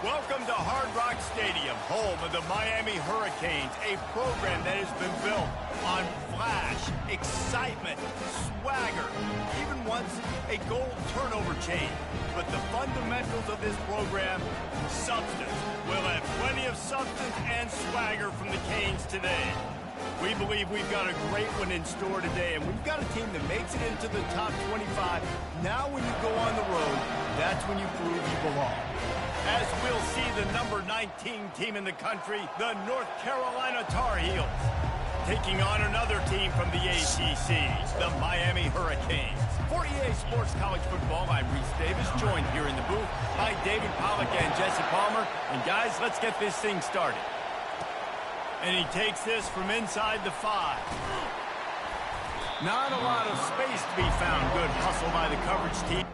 Welcome to Hard Rock Stadium, home of the Miami Hurricanes, a program that has been built on flash, excitement, swagger, even once a goal turnover chain. But the fundamentals of this program, substance. We'll have plenty of substance and swagger from the Canes today. We believe we've got a great one in store today, and we've got a team that makes it into the top 25. Now when you go on the road, that's when you prove you belong. As we'll see the number 19 team in the country, the North Carolina Tar Heels, taking on another team from the ACC, the Miami Hurricanes. For EA Sports College Football, I'm Reese Davis, joined here in the booth by David Pollack and Jesse Palmer. And guys, let's get this thing started. And he takes this from inside the 5. Not a lot of space to be found. Good hustle by the coverage team.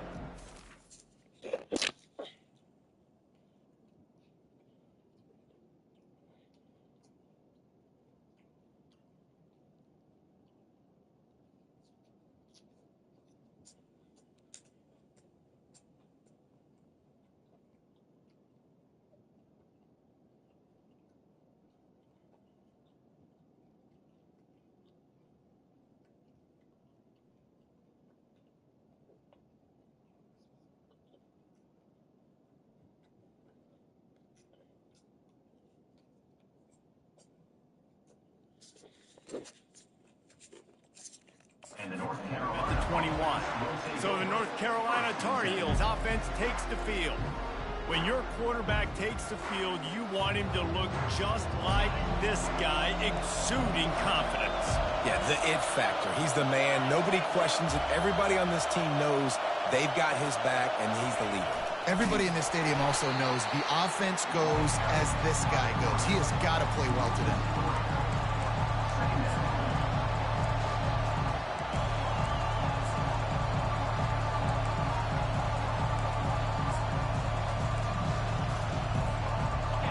At the 21. So the North Carolina Tar Heels offense takes the field. When your quarterback takes the field, you want him to look just like this guy, exuding confidence. Yeah, the it factor. He's the man. Nobody questions it. Everybody on this team knows they've got his back, and he's the leader. Everybody in this stadium also knows the offense goes as this guy goes. He has got to play well today.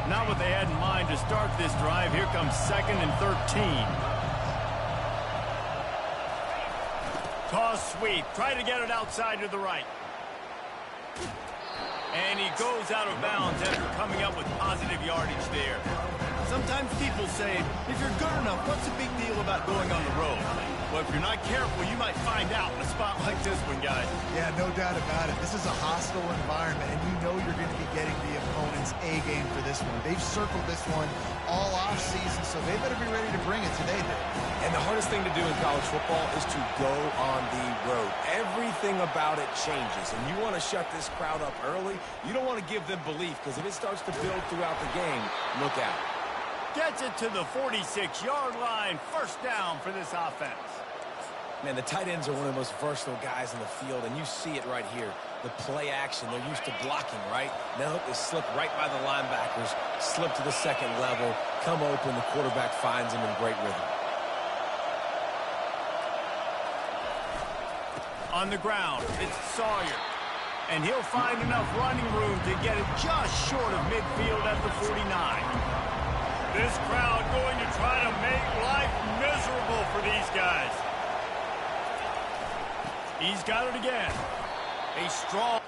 Not what they had in mind to start this drive. Here comes 2nd and 13. Toss sweep. Try to get it outside to the right. And he goes out of bounds after coming up with positive yardage there. Sometimes people say, if you're good enough, what's the big deal about going on the road? Well, if you're not careful, you might find out in a spot like this one, guys. Yeah, no doubt about it. This is a hostile environment, and you know you're going to be getting the opponent's A game for this one. They've circled this one all offseason, so they better be ready to bring it today, Dave. And the hardest thing to do in college football is to go on the road. Everything about it changes, and you want to shut this crowd up early. You don't want to give them belief, because if it starts to build throughout the game, look out. Gets it to the 46-yard line. First down for this offense. Man, the tight ends are one of the most versatile guys in the field, and you see it right here. The play action, they're used to blocking, right? Now they slip right by the linebackers, slip to the second level, come open, the quarterback finds them in great rhythm. On the ground, it's Sawyer. And he'll find enough running room to get it just short of midfield at the 49. This crowd going to try to make life miserable for these guys. He's got it again. A strong...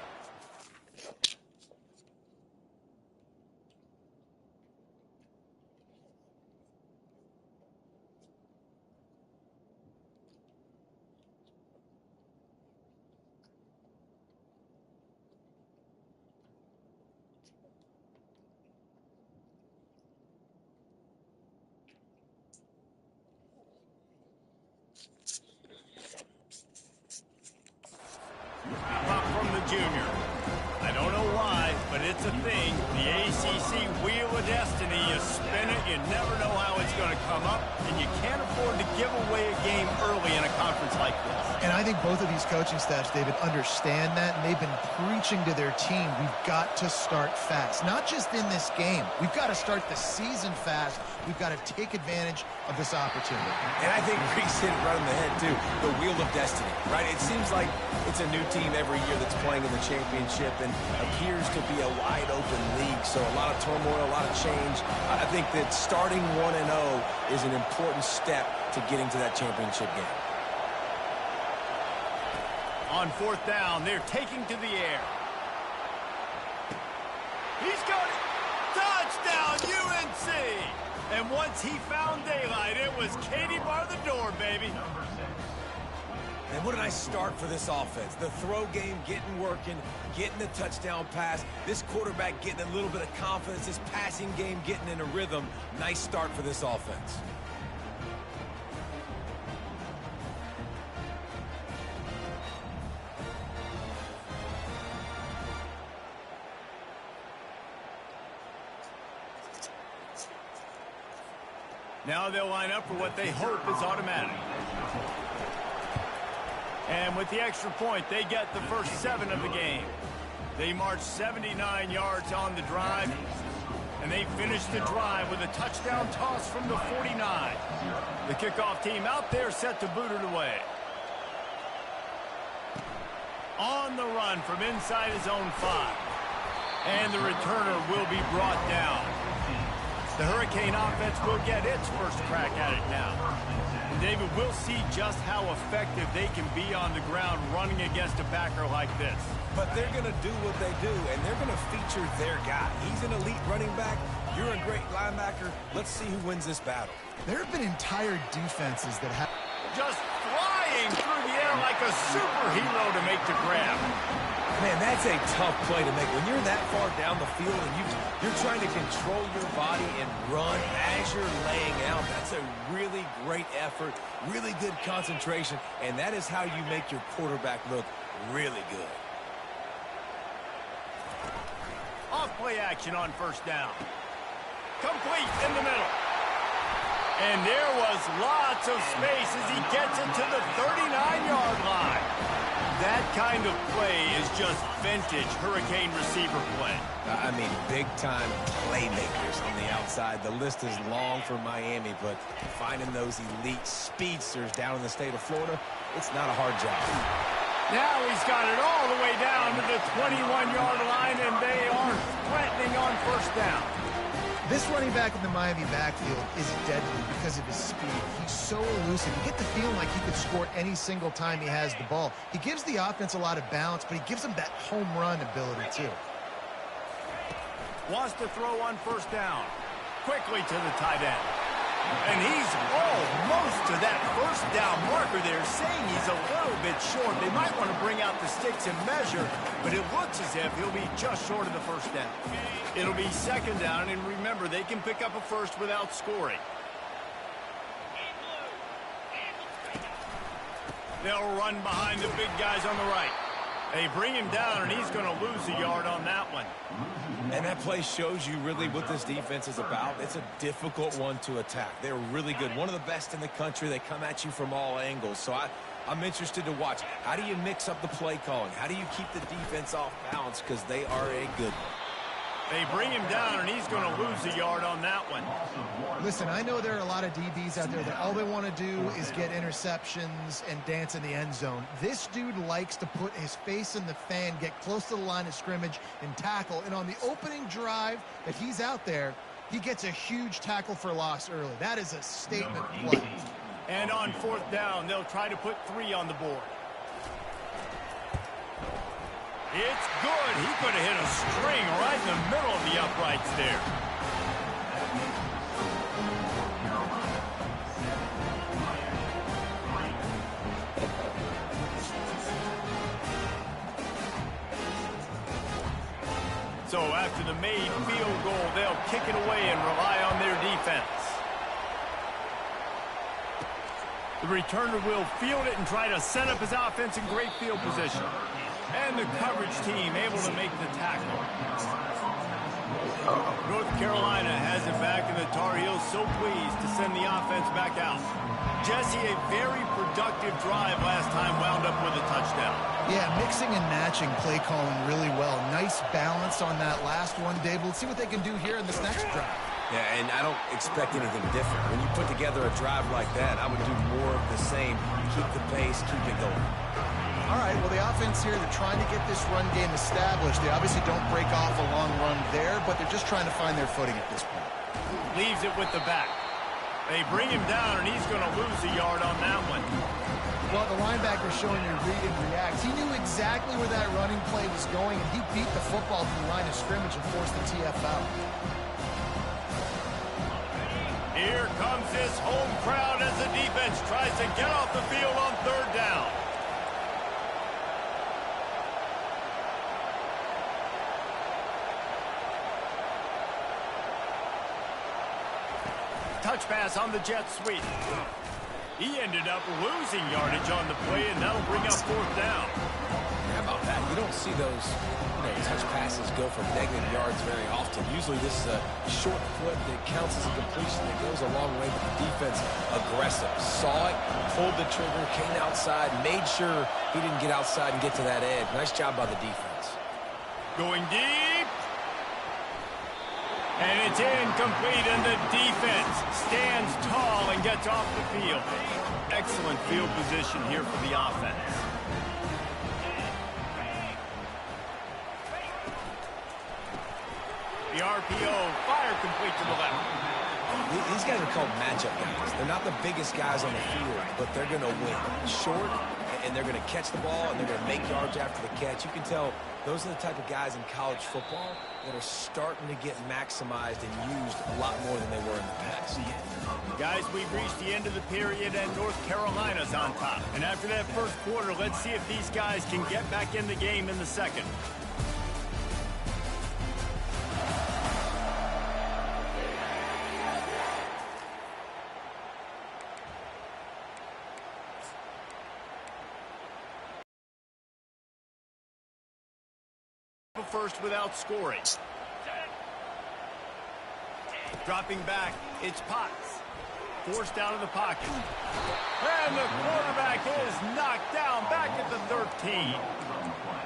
Pop from the junior. I don't know why, but it's a thing. The ACC Wheel of Destiny. You spin it, you never know how it's going to come up, and you can't afford to give away a game early in a conference like this. And I think both of these coaching staffs, David, understand that, and they've been preaching to their team, we've got to start fast. Not just in this game. We've got to start the season fast. We've got to take advantage of this opportunity. And I think Reese hit it right on the head, too. The Wheel of Destiny, right? It seems like it's a new team every year that's playing in the championship and appears to be a wide-open league. So a lot of turmoil, a lot of change. I think that starting 1-0 is an important step to getting to that championship game. On 4th down, they're taking to the air. He's got it. see. And once he found daylight, it was Katie bar the door, baby. And what a nice start for this offense. The throw game getting working, getting the touchdown pass. This quarterback getting a little bit of confidence. This passing game getting in a rhythm. Nice start for this offense. Now they'll line up for what they hope is automatic. And with the extra point, they get the first 7 of the game. They march 79 yards on the drive, and they finish the drive with a touchdown toss from the 49. The kickoff team out there set to boot it away. On the run from inside his own 5. And the returner will be brought down. The Hurricane offense will get its first crack at it now. And David, we'll see just how effective they can be on the ground running against a backer like this. But they're going to do what they do, and they're going to feature their guy. He's an elite running back. You're a great linebacker. Let's see who wins this battle. There have been entire defenses that have... Just flying through the air like a superhero to make the grab. Man, that's a tough play to make. When you're that far down the field and you're trying to control your body and run as you're laying out, that's a really great effort, really good concentration, and that is how you make your quarterback look really good. Off-play action on first down. Complete in the middle. And there was lots of space as he gets it to the 39-yard line. That kind of play is just vintage Hurricane receiver play. I mean, big-time playmakers on the outside. The list is long for Miami, but finding those elite speedsters down in the state of Florida, it's not a hard job. Now he's got it all the way down to the 21-yard line, and they are threatening on first down. This running back in the Miami backfield is deadly because of his speed. He's so elusive. You get the feeling like he could score any single time he has the ball. He gives the offense a lot of balance, but he gives them that home run ability, too. Wants to throw on first down. Quickly to the tight end. And he's almost to that first down marker there, saying he's a little bit short. They might want to bring out the sticks and measure, but it looks as if he'll be just short of the first down. It'll be second down, and remember, they can pick up a first without scoring. They'll run behind the big guys on the right. They bring him down, and he's going to lose a yard on that one. And that play shows you really what this defense is about. It's a difficult one to attack. They're really good. One of the best in the country. They come at you from all angles. So I'm interested to watch. How do you mix up the play calling? How do you keep the defense off balance? Because they are a good one. They bring him down, and he's going to lose a yard on that one. Listen, I know there are a lot of DBs out there that all they want to do is get interceptions and dance in the end zone. This dude likes to put his face in the fan, get close to the line of scrimmage, and tackle. And on the opening drive that he's out there, he gets a huge tackle for loss early. That is a statement play. And on fourth down, they'll try to put 3 on the board. It's good. He could have hit a string right in the middle of the uprights there. So after the made field goal, they'll kick it away and rely on their defense. The returner will field it and try to set up his offense in great field position. And the coverage team able to make the tackle. North Carolina has it back, and the Tar Heels so pleased to send the offense back out. Jesse, a very productive drive last time, wound up with a touchdown. Yeah, mixing and matching play calling really well. Nice balance on that last one, Dave. Let's see what they can do here in this next drive. Yeah, and I don't expect anything different. When you put together a drive like that, I would do more of the same. Keep the pace, keep it going. All right, well, the offense here, they're trying to get this run game established. They obviously don't break off a long run there, but they're just trying to find their footing at this point. Leaves it with the back. They bring him down, and he's going to lose a yard on that one. Well, the linebacker showing you read and react. He knew exactly where that running play was going, and he beat the football to the line of scrimmage and forced the TF out. Here comes this home crowd as the defense tries to get off the field on third down. Touch pass on the jet sweep. He ended up losing yardage on the play, and that'll bring up fourth down. How about that? You don't see those touch passes go for negative yards very often. Usually this is a short flip that counts as a completion that goes a long way, but the defense aggressive. Saw it, pulled the trigger, came outside, made sure he didn't get outside and get to that edge. Nice job by the defense. Going deep. And it's incomplete, and the defense stands tall and gets off the field. Excellent field position here for the offense. The RPO, fire complete to the left. These guys are called matchup guys. They're not the biggest guys on the field, but they're going to win. Short, and they're going to catch the ball, and they're going to make yards after the catch. You can tell those are the type of guys in college football that are starting to get maximized and used a lot more than they were in the past. Guys, we've reached the end of the period, and North Carolina's on top. And after that first quarter, let's see if these guys can get back in the game in the second. First without scoring. Dropping back, it's Potts. Forced out of the pocket. And the quarterback is knocked down back at the 13.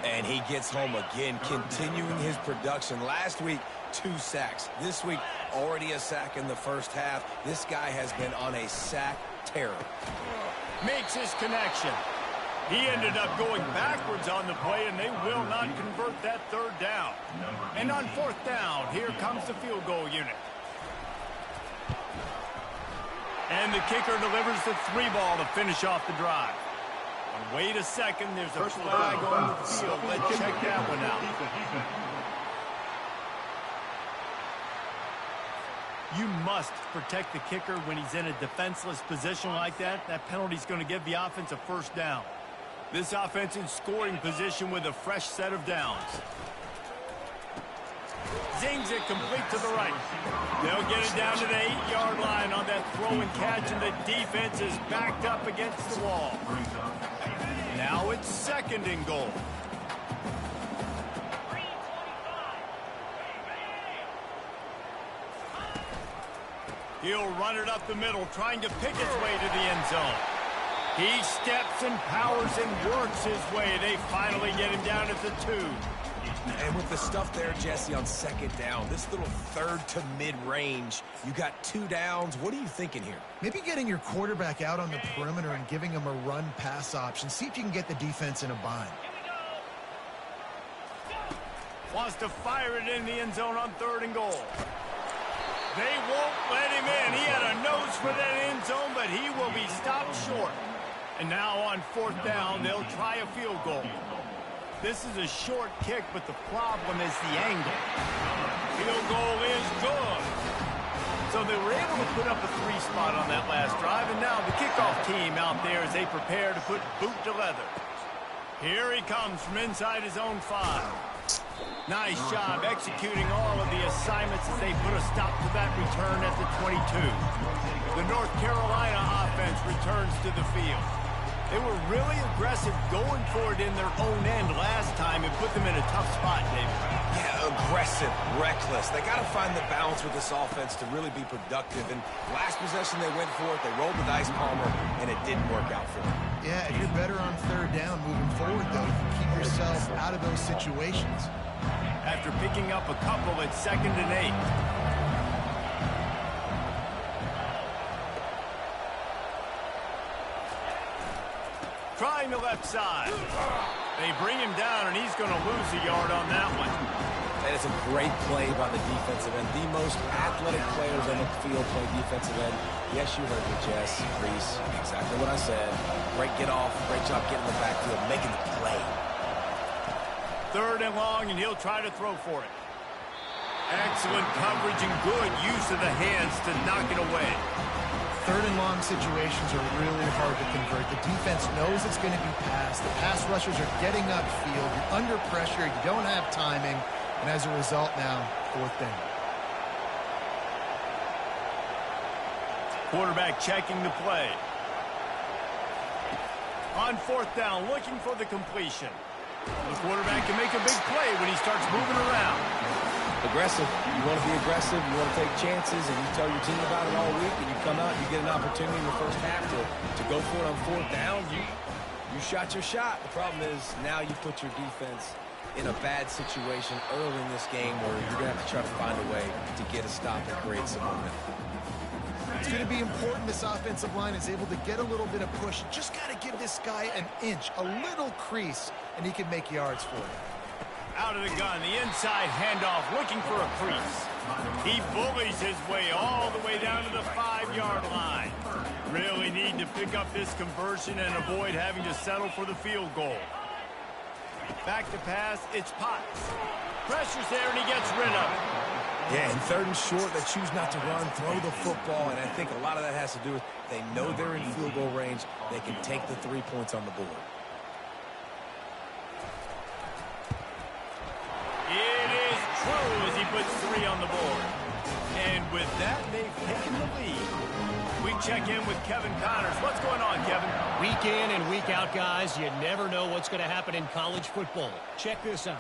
And he gets home again, continuing his production. Last week, 2 sacks. This week, already a sack in the first half. This guy has been on a sack terror. Makes his connection. He ended up going backwards on the play, and they will not convert that third down. And on fourth down, here comes the field goal unit. And the kicker delivers the 3-ball to finish off the drive. And wait a second, there's a flag on the field. Let's check that one out. You must protect the kicker when he's in a defenseless position like that. That penalty's going to give the offense a first down. This offense in scoring position with a fresh set of downs. Zings it complete to the right. They'll get it down to the 8-yard line on that throw and catch, and the defense is backed up against the wall. Now it's second and goal. He'll run it up the middle, trying to pick his way to the end zone. He steps and powers and works his way. They finally get him down at the 2. And with the stuff there, Jesse, on second down, this little third to mid-range, you got 2 downs. What are you thinking here? Maybe getting your quarterback out on the perimeter and giving him a run-pass option. See if you can get the defense in a bind. Wants to fire it in the end zone on third and goal. They won't let him in. He had a nose for that end zone, but he will be stopped short. And now on fourth down, they'll try a field goal. This is a short kick, but the problem is the angle. Field goal is good. So they were able to put up a 3 spot on that last drive, and now the kickoff team out there as they prepare to put boot to leather. Here he comes from inside his own 5. Nice job executing all of the assignments as they put a stop to that return at the 22. The North Carolina offense returns to the field. They were really aggressive going for it in their own end last time and put them in a tough spot, David. Yeah, aggressive, reckless. They got to find the balance with this offense to really be productive. And last possession they went for it. They rolled the dice, Palmer, and it didn't work out for them. Yeah, if you're better on third down moving forward, though, you keep yourself out of those situations. After picking up a couple at 2nd and 8. Trying the left side. They bring him down, and he's going to lose a yard on that one. That is a great play by the defensive end. The most athletic players on the field play defensive end. Yes, you heard me, Jess, Reese. Exactly what I said. Great get off. Great job getting in the backfield, making the play. 3rd and long, and he'll try to throw for it. Excellent coverage and good use of the hands to knock it away. Third and long situations are really hard to convert. The defense knows it's going to be passed. The pass rushers are getting upfield. You're under pressure. You don't have timing. And as a result now, fourth down. Quarterback checking the play. On fourth down, looking for the completion. The quarterback can make a big play when he starts moving around. Aggressive. You want to be aggressive. You want to take chances, and you tell your team about it all week, and you come out and you get an opportunity in the first half to go for it on fourth down. You shot your shot. The problem is now you put your defense in a bad situation early in this game where you're going to have to try to find a way to get a stop and create some momentum. It's going to be important this offensive line is able to get a little bit of push. Just got to give this guy an inch, a little crease, and he can make yards for it. Out of the gun, the inside handoff, looking for a crease. He bullies his way all the way down to the 5-yard line. Really need to pick up this conversion and avoid having to settle for the field goal. Back to pass, it's Potts. Pressure's there, and he gets rid of it. Yeah, in third and short, they choose not to run, throw the football, and I think a lot of that has to do with they know they're in field goal range. They can take the 3 points on the board. It is true as he puts 3 on the board. And with that, they've taken the lead. We check in with Kevin Connors. What's going on, Kevin? Week in and week out, guys, you never know what's going to happen in college football. Check this out.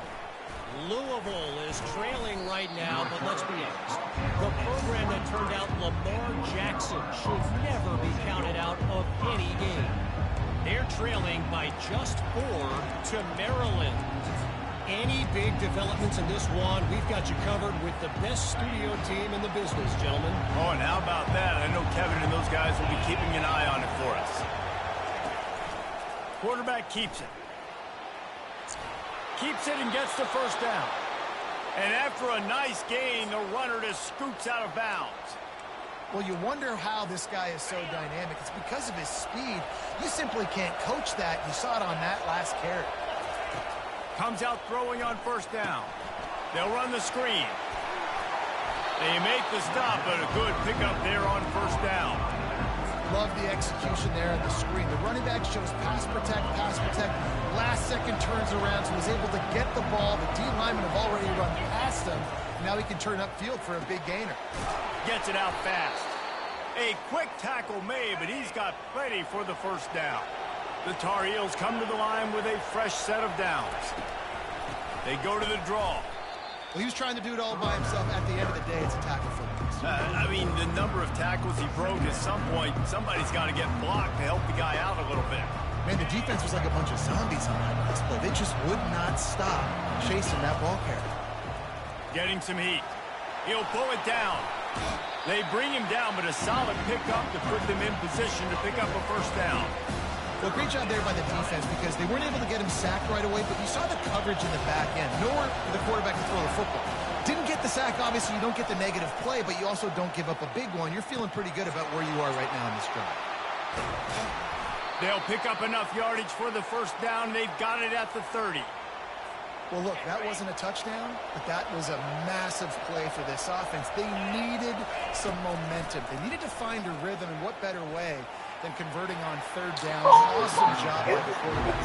Louisville is trailing right now, but let's be honest. The program that turned out Lamar Jackson should never be counted out of any game. They're trailing by just 4 to Maryland. Any big developments in this one, we've got you covered with the best studio team in the business, gentlemen. Oh, and how about that? I know Kevin and those guys will be keeping an eye on it for us. Quarterback keeps it. Keeps it and gets the first down. And after a nice gain, the runner just scoots out of bounds. Well, you wonder how this guy is so dynamic. It's because of his speed. You simply can't coach that. You saw it on that last carry. Comes out throwing on first down. They'll run the screen. They make the stop, but a good pickup there on first down. Love the execution there on the screen. The running back shows pass protect. Last second turns around, so he's able to get the ball. The D linemen have already run past him. Now he can turn upfield for a big gainer. Gets it out fast. A quick tackle made, but he's got plenty for the first down. The Tar Heels come to the line with a fresh set of downs. They go to the draw. Well, he was trying to do it all by himself. At the end of the day, it's a tackle for him. I mean, the number of tackles he broke at some point, somebody's got to get blocked to help the guy out a little bit. Man, the defense was like a bunch of zombies on that last play. They just would not stop chasing that ball carrier. Getting some heat. He'll pull it down. They bring him down, but a solid pickup to put them in position to pick up a first down. Well, great job there by the defense because they weren't able to get him sacked right away, but you saw the coverage in the back end. Nowhere for the quarterback to throw the football. Didn't get the sack, obviously you don't get the negative play, but you also don't give up a big one. You're feeling pretty good about where you are right now in this drive. They'll pick up enough yardage for the first down. They've got it at the 30. Well, look, that wasn't a touchdown, but that was a massive play for this offense. They needed some momentum. They needed to find a rhythm, and what better way than converting on third down. Awesome job by the quarterback.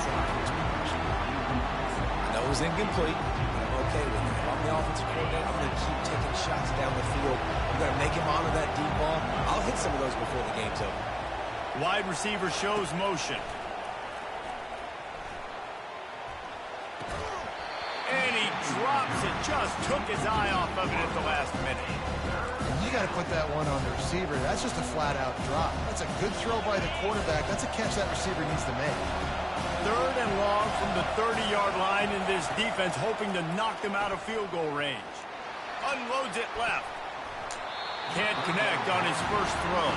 I know it was incomplete, but I'm okay with it. If I'm the offensive coordinator, I'm going to keep taking shots down the field. I'm going to make him honor that deep ball. I'll hit some of those before the game's over. Wide receiver shows motion. And he drops it. Just took his eye off of it at the last minute. You got to put that one on the receiver. That's just a flat-out drop. That's a good throw by the quarterback. That's a catch that receiver needs to make. Third and long from the 30-yard line, and this defense hoping to knock them out of field goal range. Unloads it left. Can't connect on his first throw.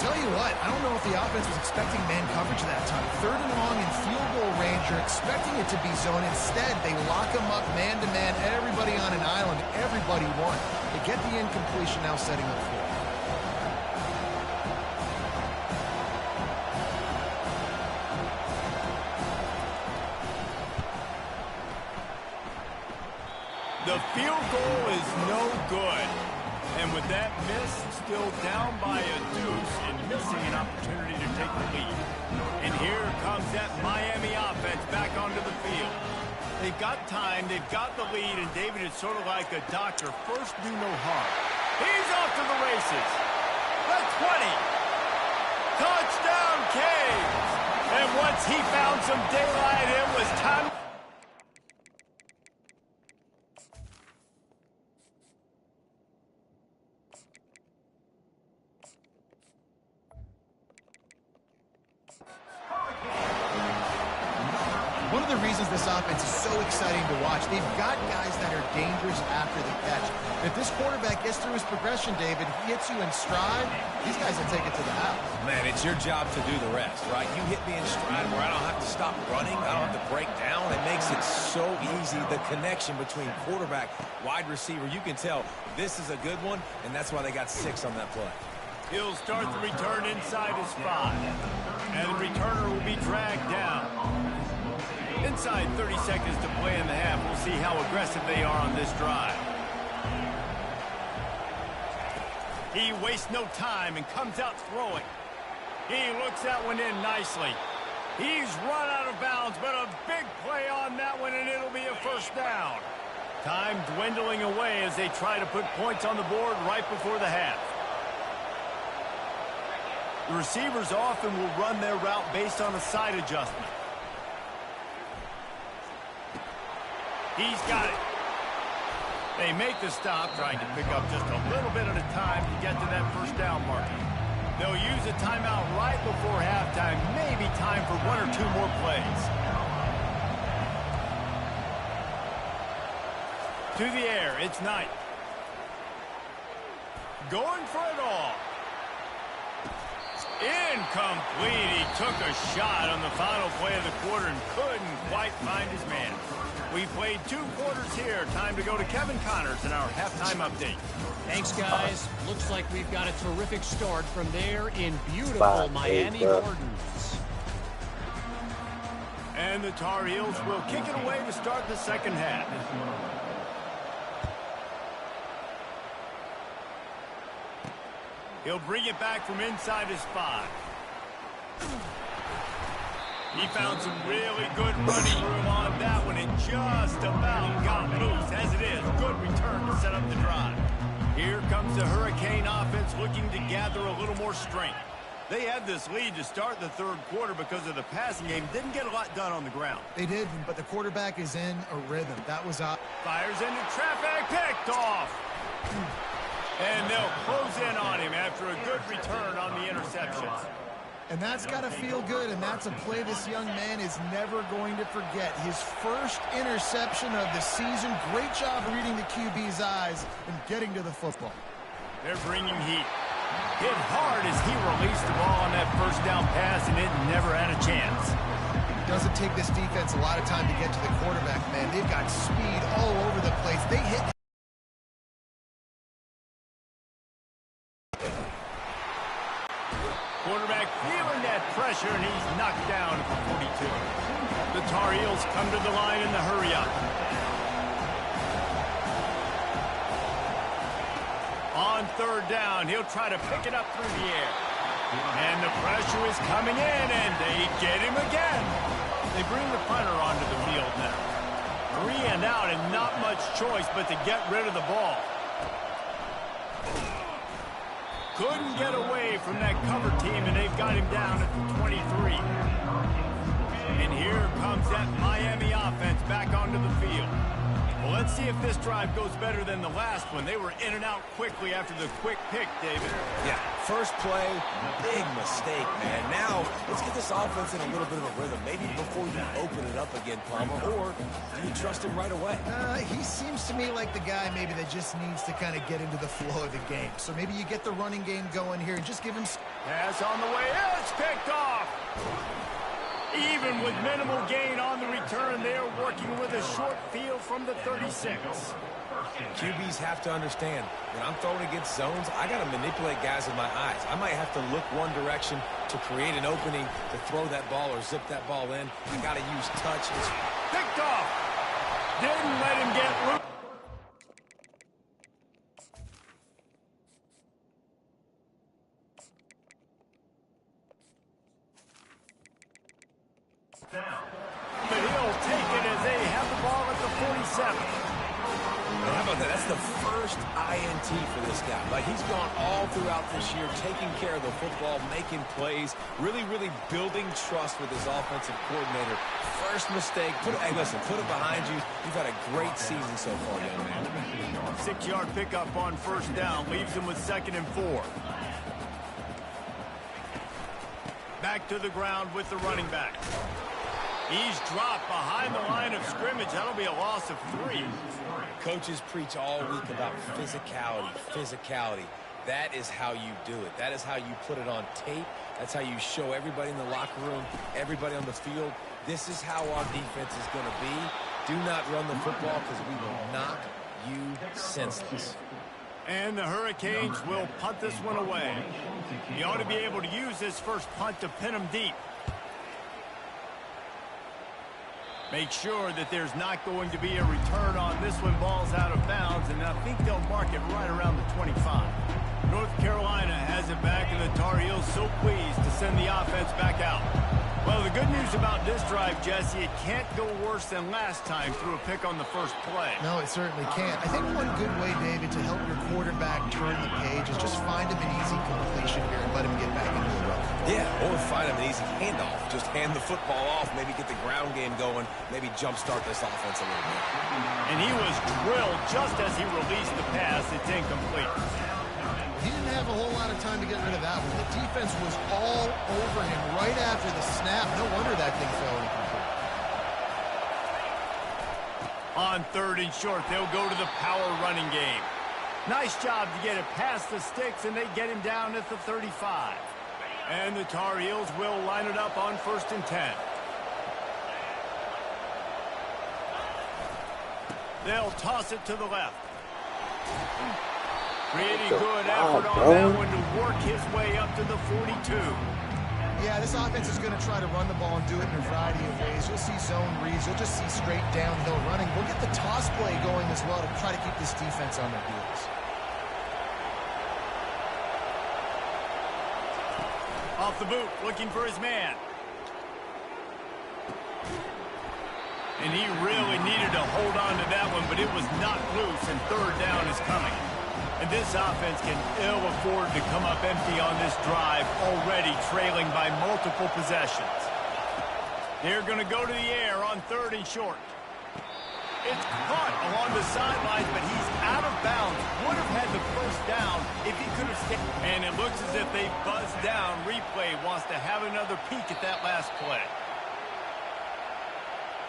Tell you what, I don't know if the offense was expecting man coverage that time. Third and long in field goal range, you're expecting it to be zone. Instead, they lock him up man-to-man, everybody on an island, everybody won. They get the incompletion now setting up for it. The field goal is no good. And with that miss, still down by a deuce and missing an opportunity to take the lead. And here comes that Miami offense back onto the field. They've got time, they've got the lead, and David is sort of like a doctor. First, do no harm. He's off to the races. The 20. Touchdown, Canes. And once he found some daylight, it was time. One of the reasons this offense is so exciting to watch, they've got guys that are dangerous after the catch. If this quarterback gets through his progression, David, he hits you in stride, these guys will take it to the house. Man, it's your job to do the rest, right? You hit me in stride where I don't have to stop running. I don't have to break down. It makes it so easy, the connection between quarterback, wide receiver. You can tell this is a good one, and that's why they got 6 on that play. He'll start the return inside his 5. And the returner will be dragged down. Inside 30 seconds to play in the half. We'll see how aggressive they are on this drive. He wastes no time and comes out throwing. He looks that one in nicely. He's run out of bounds, but a big play on that one, and it'll be a first down. Time dwindling away as they try to put points on the board right before the half. The receivers often will run their route based on a side adjustment. He's got it. They make the stop, trying to pick up just a little bit at a time to get to that first down marker. They'll use a timeout right before halftime, maybe time for 1 or 2 more plays. To the air, it's Knight. Going for it all. Incomplete. He took a shot on the final play of the quarter and couldn't quite find his man. We played 2 quarters here. Time to go to Kevin Connors in our halftime update. Thanks, guys. Looks like we've got a terrific start from there in beautiful Miami Gardens. And the Tar Heels will kick it away to start the second half. He'll bring it back from inside his 5. He found some really good running room on that one and just about got loose. As it is, good return to set up the drive. Here comes the Hurricane offense looking to gather a little more strength. They had this lead to start the third quarter because of the passing game. Didn't get a lot done on the ground. They did, but the quarterback is in a rhythm. That was up. Fires into traffic, picked off. And they'll close in on him after a good return on the interception. And that's got to feel good, and that's a play this young man is never going to forget. His first interception of the season. Great job reading the QB's eyes and getting to the football. They're bringing heat. Hit hard as he released the ball on that first down pass, and it never had a chance. It doesn't take this defense a lot of time to get to the quarterback, man. They've got speed all over the place. They hit. Quarterback feeling that pressure, and he's knocked down at the 42. The Tar Heels come to the line in the hurry-up. On third down, he'll try to pick it up through the air. And the pressure is coming in, and they get him again. They bring the punter onto the field now. 3 and out, and not much choice but to get rid of the ball. Couldn't get away from that cover team, and they've got him down at the 23. And here comes that Miami offense back onto the field. Well, let's see if this drive goes better than the last one. They were in and out quickly after the quick pick, David. Yeah, first play, big mistake, man. Now, let's get this offense in a little bit of a rhythm. Maybe before you open it up again, Palmer, or do you trust him right away? He seems to me like the guy maybe that just needs to kind of get into the flow of the game. So maybe you get the running game going here and just give him... Pass on the way. It's picked off. Even with minimal gain on the return, they're working with a short field from the 36. QBs have to understand, when I'm throwing against zones, I got to manipulate guys with my eyes. I might have to look one direction to create an opening to throw that ball or zip that ball in. I got to use touch. Picked off. Didn't let him get loose. 47. And how about that? That's the first INT for this guy. Like, he's gone all throughout this year, taking care of the football, making plays, really, really building trust with his offensive coordinator. First mistake, hey, listen, put it behind you. You've had a great season so far, young man. 6-yard pickup on first down leaves him with 2nd and 4. Back to the ground with the running back. He's dropped behind the line of scrimmage. That'll be a loss of 3. Coaches preach all week about physicality. That is how you do it. That is how you put it on tape. That's how you show everybody in the locker room, everybody on the field. This is how our defense is going to be. Do not run the football because we will knock you senseless. And the Hurricanes will punt this one away. He ought to be able to use this first punt to pin him deep. Make sure that there's not going to be a return on this when ball's out of bounds, and I think they'll mark it right around the 25. North Carolina has it back, and the Tar Heels so pleased to send the offense back out. Well, the good news about this drive, Jesse, it can't go worse than last time through a pick on the first play. No, it certainly can't. I think one good way, David, to help your quarterback turn the page is just find him an easy completion here and let him get back into the run. Yeah, or find him an easy handoff. Just hand the football off, maybe get the ground game going, maybe jumpstart this offense a little bit. And he was drilled just as he released the pass. It's incomplete. He didn't have a whole lot of time to get rid of that one. The defense was all over him right after the snap. No wonder that thing fell incomplete. On 3rd and short, they'll go to the power running game. Nice job to get it past the sticks, and they get him down at the 35. And the Tar Heels will line it up on 1st and 10. They'll toss it to the left. Pretty good effort on that one to work his way up to the 42. Yeah, this offense is going to try to run the ball and do it in a variety of ways. You'll see zone reads. You'll just see straight downhill running. We'll get the toss play going as well to try to keep this defense on their heels. Off the boot, looking for his man. And he really needed to hold on to that one, but it was knocked loose, and 3rd down is coming. And this offense can ill afford to come up empty on this drive, already trailing by multiple possessions. They're going to go to the air on 3rd and short. It's caught along the sidelines, but he's out of bounds. Would have had the first down if he could have stayed. And it looks as if they buzzed down. Replay wants to have another peek at that last play.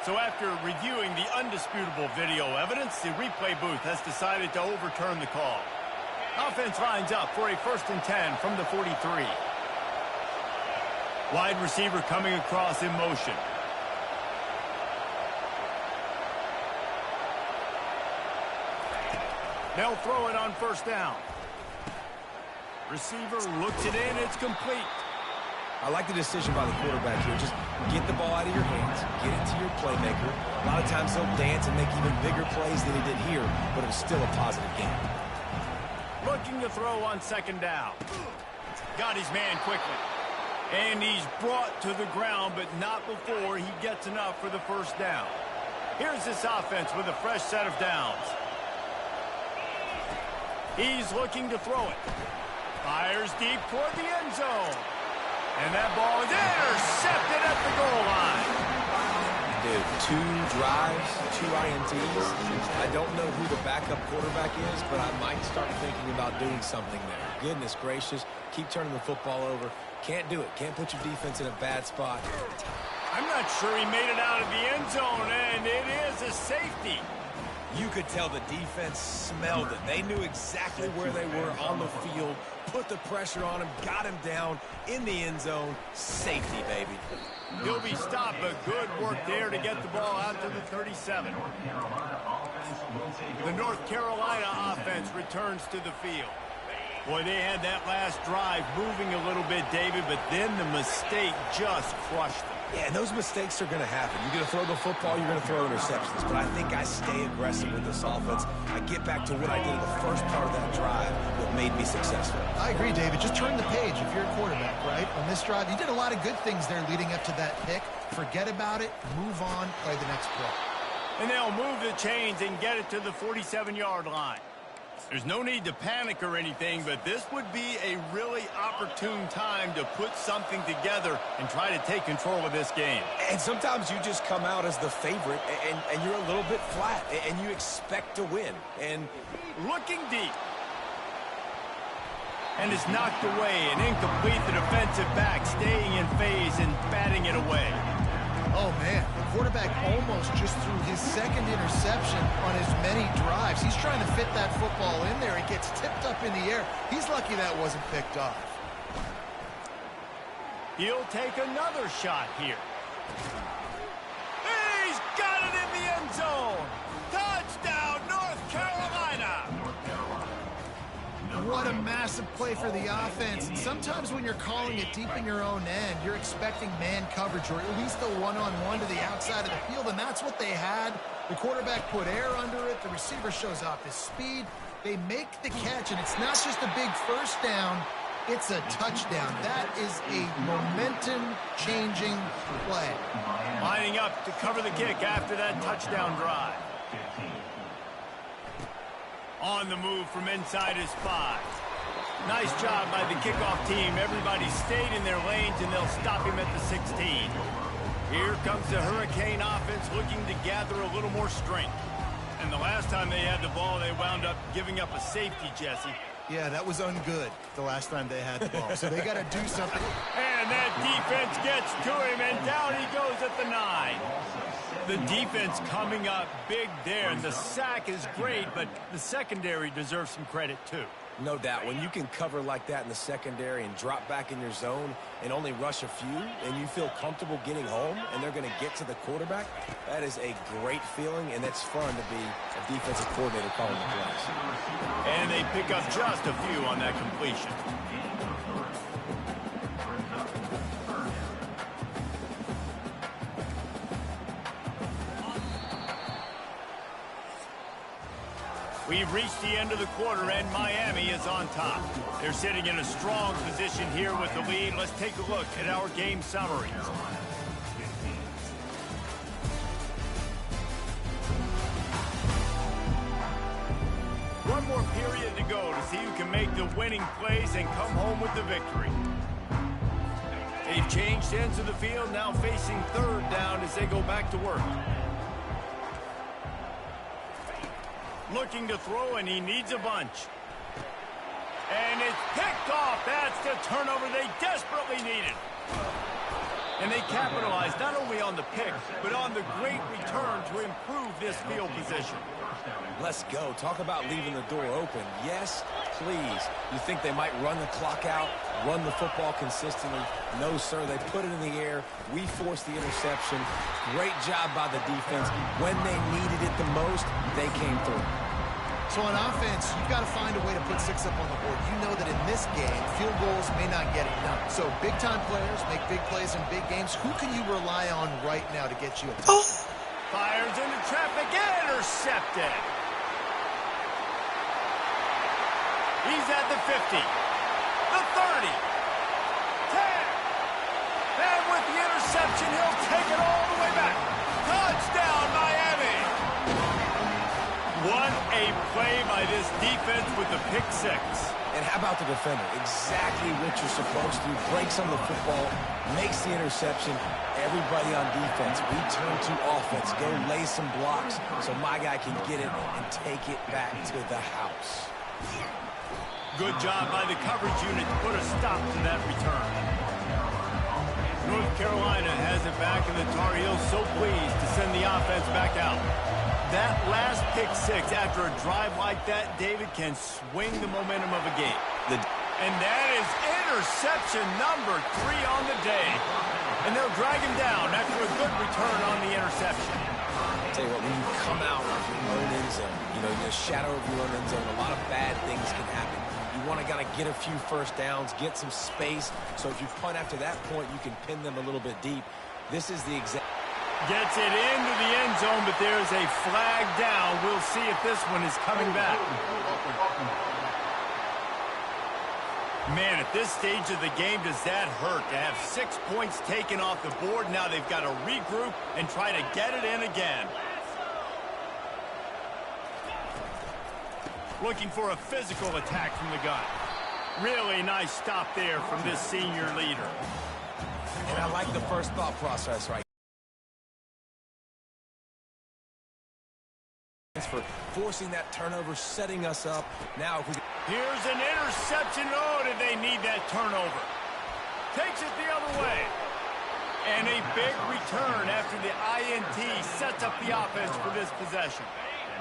So after reviewing the undisputable video evidence, the replay booth has decided to overturn the call. Offense lines up for a 1st and 10 from the 43. Wide receiver coming across in motion. They'll throw it on 1st down. Receiver looks it in. It's complete. I like the decision by the quarterback here. Just get the ball out of your hands, get it to your playmaker. A lot of times he'll dance and make even bigger plays than he did here, but it was still a positive game. Looking to throw on 2nd down. Got his man quickly. And he's brought to the ground, but not before he gets enough for the 1st down. Here's this offense with a fresh set of downs. He's looking to throw it. Fires deep toward the end zone. And that ball is intercepted at the goal line. Dude, 2 drives, 2 INTs. I don't know who the backup quarterback is, but I might start thinking about doing something there. Goodness gracious, keep turning the football over. Can't do it. Can't put your defense in a bad spot. I'm not sure he made it out of the end zone, and it is a safety. You could tell the defense smelled it. They knew exactly where they were on the field, put the pressure on him, got him down in the end zone. Safety, baby. He'll be stopped, but good work there to get the ball out to the 37. The North Carolina offense returns to the field. Boy, they had that last drive moving a little bit, David, but then the mistake just crushed them. Yeah, and those mistakes are going to happen. You're going to throw the football, you're going to throw interceptions. But I think I stay aggressive with this offense. I get back to what I did in the first part of that drive that made me successful. I agree, David. Just turn the page if you're a quarterback, right? On this drive, you did a lot of good things there leading up to that pick. Forget about it, move on, play the next play. And they'll move the chains and get it to the 47-yard line. There's no need to panic or anything, but this would be a really opportune time to put something together and try to take control of this game. And sometimes you just come out as the favorite, and you're a little bit flat, and you expect to win. And looking deep. And it's knocked away and incomplete. The defensive back staying in phase and batting it away. Oh, man, the quarterback almost just threw his second interception on as many drives. He's trying to fit that football in there. It gets tipped up in the air. He's lucky that wasn't picked off. He'll take another shot here. He's got it in the end zone. Touchdown, North Carolina. What a massive play for the offense. And sometimes when you're calling it deep in your own end, you're expecting man coverage or at least a one-on-one to the outside of the field, and that's what they had. The quarterback put air under it. The receiver shows off his speed. They make the catch, and it's not just a big first down. It's a touchdown. That is a momentum-changing play. Lining up to cover the kick after that touchdown drive. On the move from inside his 5. Nice job by the kickoff team. Everybody stayed in their lanes, and they'll stop him at the 16. Here comes the Hurricane offense looking to gather a little more strength. And the last time they had the ball, they wound up giving up a safety, Jesse. Yeah, that was ungood the last time they had the ball. So they got to do something. And that defense gets to him, and down he goes at the 9. The defense coming up big there. The sack is great, but the secondary deserves some credit too. no doubt, when you can cover like that in the secondary and drop back in your zone and only rush a few, and you feel comfortable getting home and they're going to get to the quarterback, that is a great feeling, and it's fun to be a defensive coordinator calling the plays. And they pick up just a few on that completion. We've reached the end of the quarter, and Miami is on top. They're sitting in a strong position here with the lead. Let's take a look at our game summary. One more period to go to see who can make the winning plays and come home with the victory. They've changed ends of the field, now facing third down as they go back to work. Looking to throw, and he needs a bunch. And it's picked off. That's the turnover they desperately needed. And they capitalized not only on the pick, but on the great return to improve this field position. Let's go. Talk about leaving the door open. Yes, please. You think they might run the clock out, run the football consistently? No, sir. They put it in the air. We forced the interception. Great job by the defense. When they needed it the most, they came through. So on offense, you've got to find a way to put 6 up on the board. You know that in this game, field goals may not get it done. So big-time players make big plays in big games. Who can you rely on right now to get you a touchdown? Fires into traffic, intercepted. He's at the 50, the 30, 10. And with the interception, he'll take it all the way back. Touchdown, Miami. What a play by this defense with the pick 6. And how about the defender? Exactly what you're supposed to. Breaks on the football, makes the interception. Everybody on defense, we turn to offense. Go lay some blocks so my guy can get it and take it back to the house. Good job by the coverage unit to put a stop to that return. North Carolina has it back, and the Tar Heels so pleased to send the offense back out. That last pick 6 after a drive like that, David, can swing the momentum of a game. And that is interception number 3 on the day. And they'll drag him down after a good return on the interception. I'll tell you what, when you come out of your own end zone, you know, in the shadow of your own end zone, a lot of bad things can happen. You want to kind of get a few first downs, get some space, so if you punt after that point, you can pin them a little bit deep. This is the exact... Gets it into the end zone, but there's a flag down. We'll see if this one is coming back. Man, at this stage of the game, does that hurt to have 6 points taken off the board? Now they've got to regroup and try to get it in again. Looking for a physical attack from the gun. Really nice stop there from this senior leader. And I like the first thought process right for forcing that turnover, setting us up. Now, if we... Here's an interception. Oh, did they need that turnover? Takes it the other way. And a big return after the INT sets up the offense for this possession.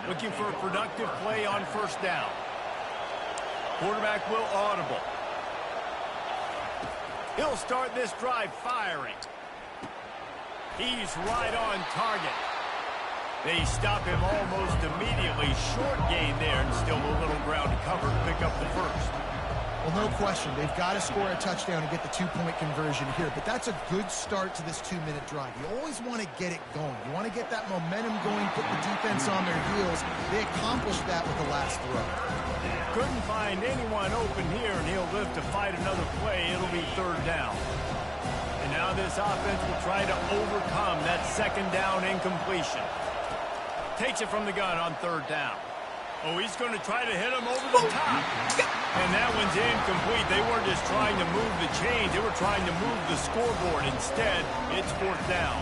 Looking for a productive play on first down. Quarterback will audible. He'll start this drive firing. He's right on target. They stop him almost immediately. Short gain there, and still a little ground to cover to pick up the first. Well, no question. They've got to score a touchdown and get the two-point conversion here, but that's a good start to this 2-minute drive. You always want to get it going. You want to get that momentum going, put the defense on their heels. They accomplished that with the last throw. Couldn't find anyone open here, and he'll live to fight another play. It'll be third down. And now this offense will try to overcome that second down incompletion. Takes it from the gun on third down. Oh, he's going to try to hit him over the top. And that one's incomplete. They weren't just trying to move the chains. They were trying to move the scoreboard. Instead, it's fourth down.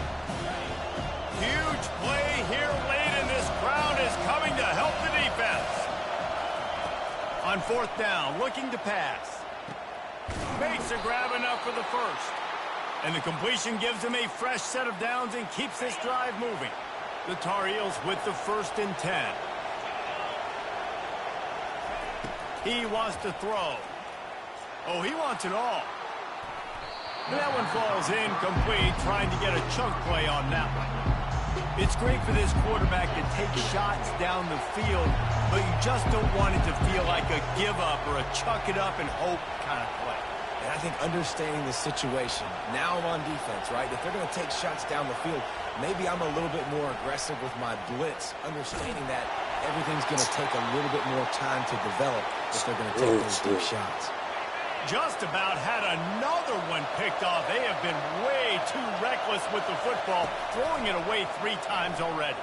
Huge play here late, and this crowd is coming to help the defense. On fourth down, looking to pass. Makes a grab enough for the first. And the completion gives him a fresh set of downs and keeps this drive moving. The Tar Heels with the 1st and 10. He wants to throw. Oh, he wants it all. And that one falls incomplete, trying to get a chunk play on that one. It's great for this quarterback to take shots down the field, but you just don't want it to feel like a give-up or a chuck it up and hope kind of play. And I think understanding the situation, now I'm on defense, right? If they're going to take shots down the field, maybe I'm a little bit more aggressive with my blitz, understanding that everything's going to take a little bit more time to develop if they're going to take those deep shots. Just about had another one picked off. They have been way too reckless with the football, throwing it away 3 times already.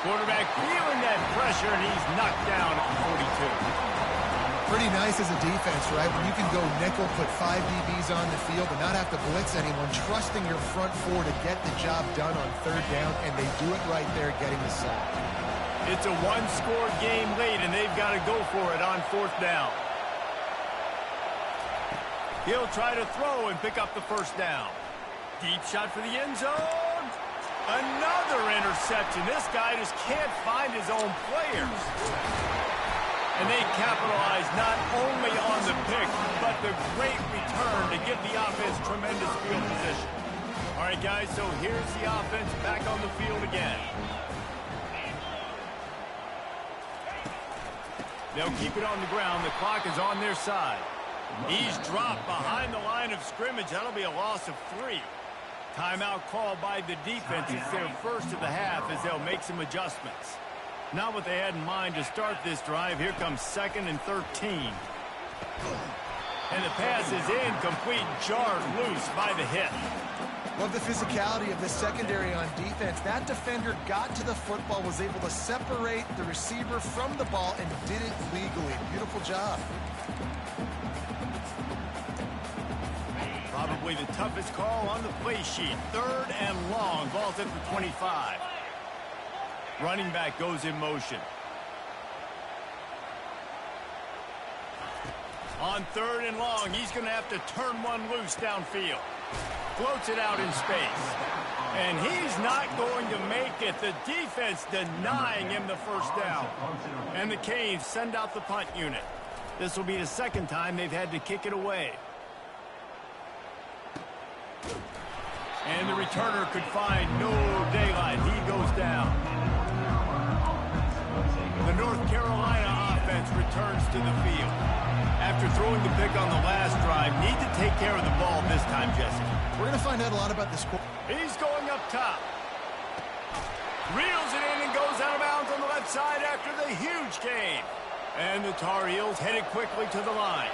Quarterback feeling that pressure, and he's knocked down at the 42. Pretty nice as a defense, right? When you can go nickel, put 5 DBs on the field and not have to blitz anyone, trusting your front 4 to get the job done on third down, and they do it right there, getting the sack. It's a one-score game late, and they've got to go for it on fourth down. He'll try to throw and pick up the first down. Deep shot for the end zone. Another interception. This guy just can't find his own players. And they capitalize not only on the pick, but the great return to give the offense tremendous field position. All right, guys, so here's the offense back on the field again. They'll keep it on the ground. The clock is on their side. He's dropped behind the line of scrimmage. That'll be a loss of 3. Timeout called by the defense. It's their first of the half as they'll make some adjustments. Not what they had in mind to start this drive. Here comes 2nd and 13. And the pass is incomplete, jarred loose by the hit. Love the physicality of the secondary on defense. That defender got to the football, was able to separate the receiver from the ball, and did it legally. Beautiful job. Probably the toughest call on the play sheet. 3rd and long. Ball's at the 25. Running back goes in motion. On 3rd and long, he's going to have to turn one loose downfield. Floats it out in space. And he's not going to make it. The defense denying him the first down. And the Canes send out the punt unit. This will be the 2nd time they've had to kick it away. And the returner could find no daylight. He goes down. The North Carolina offense returns to the field. After throwing the pick on the last drive, need to take care of the ball this time, Jesse. We're going to find out a lot about this. He's going up top. Reels it in and goes out of bounds on the left side after the huge gain. And the Tar Heels headed quickly to the line.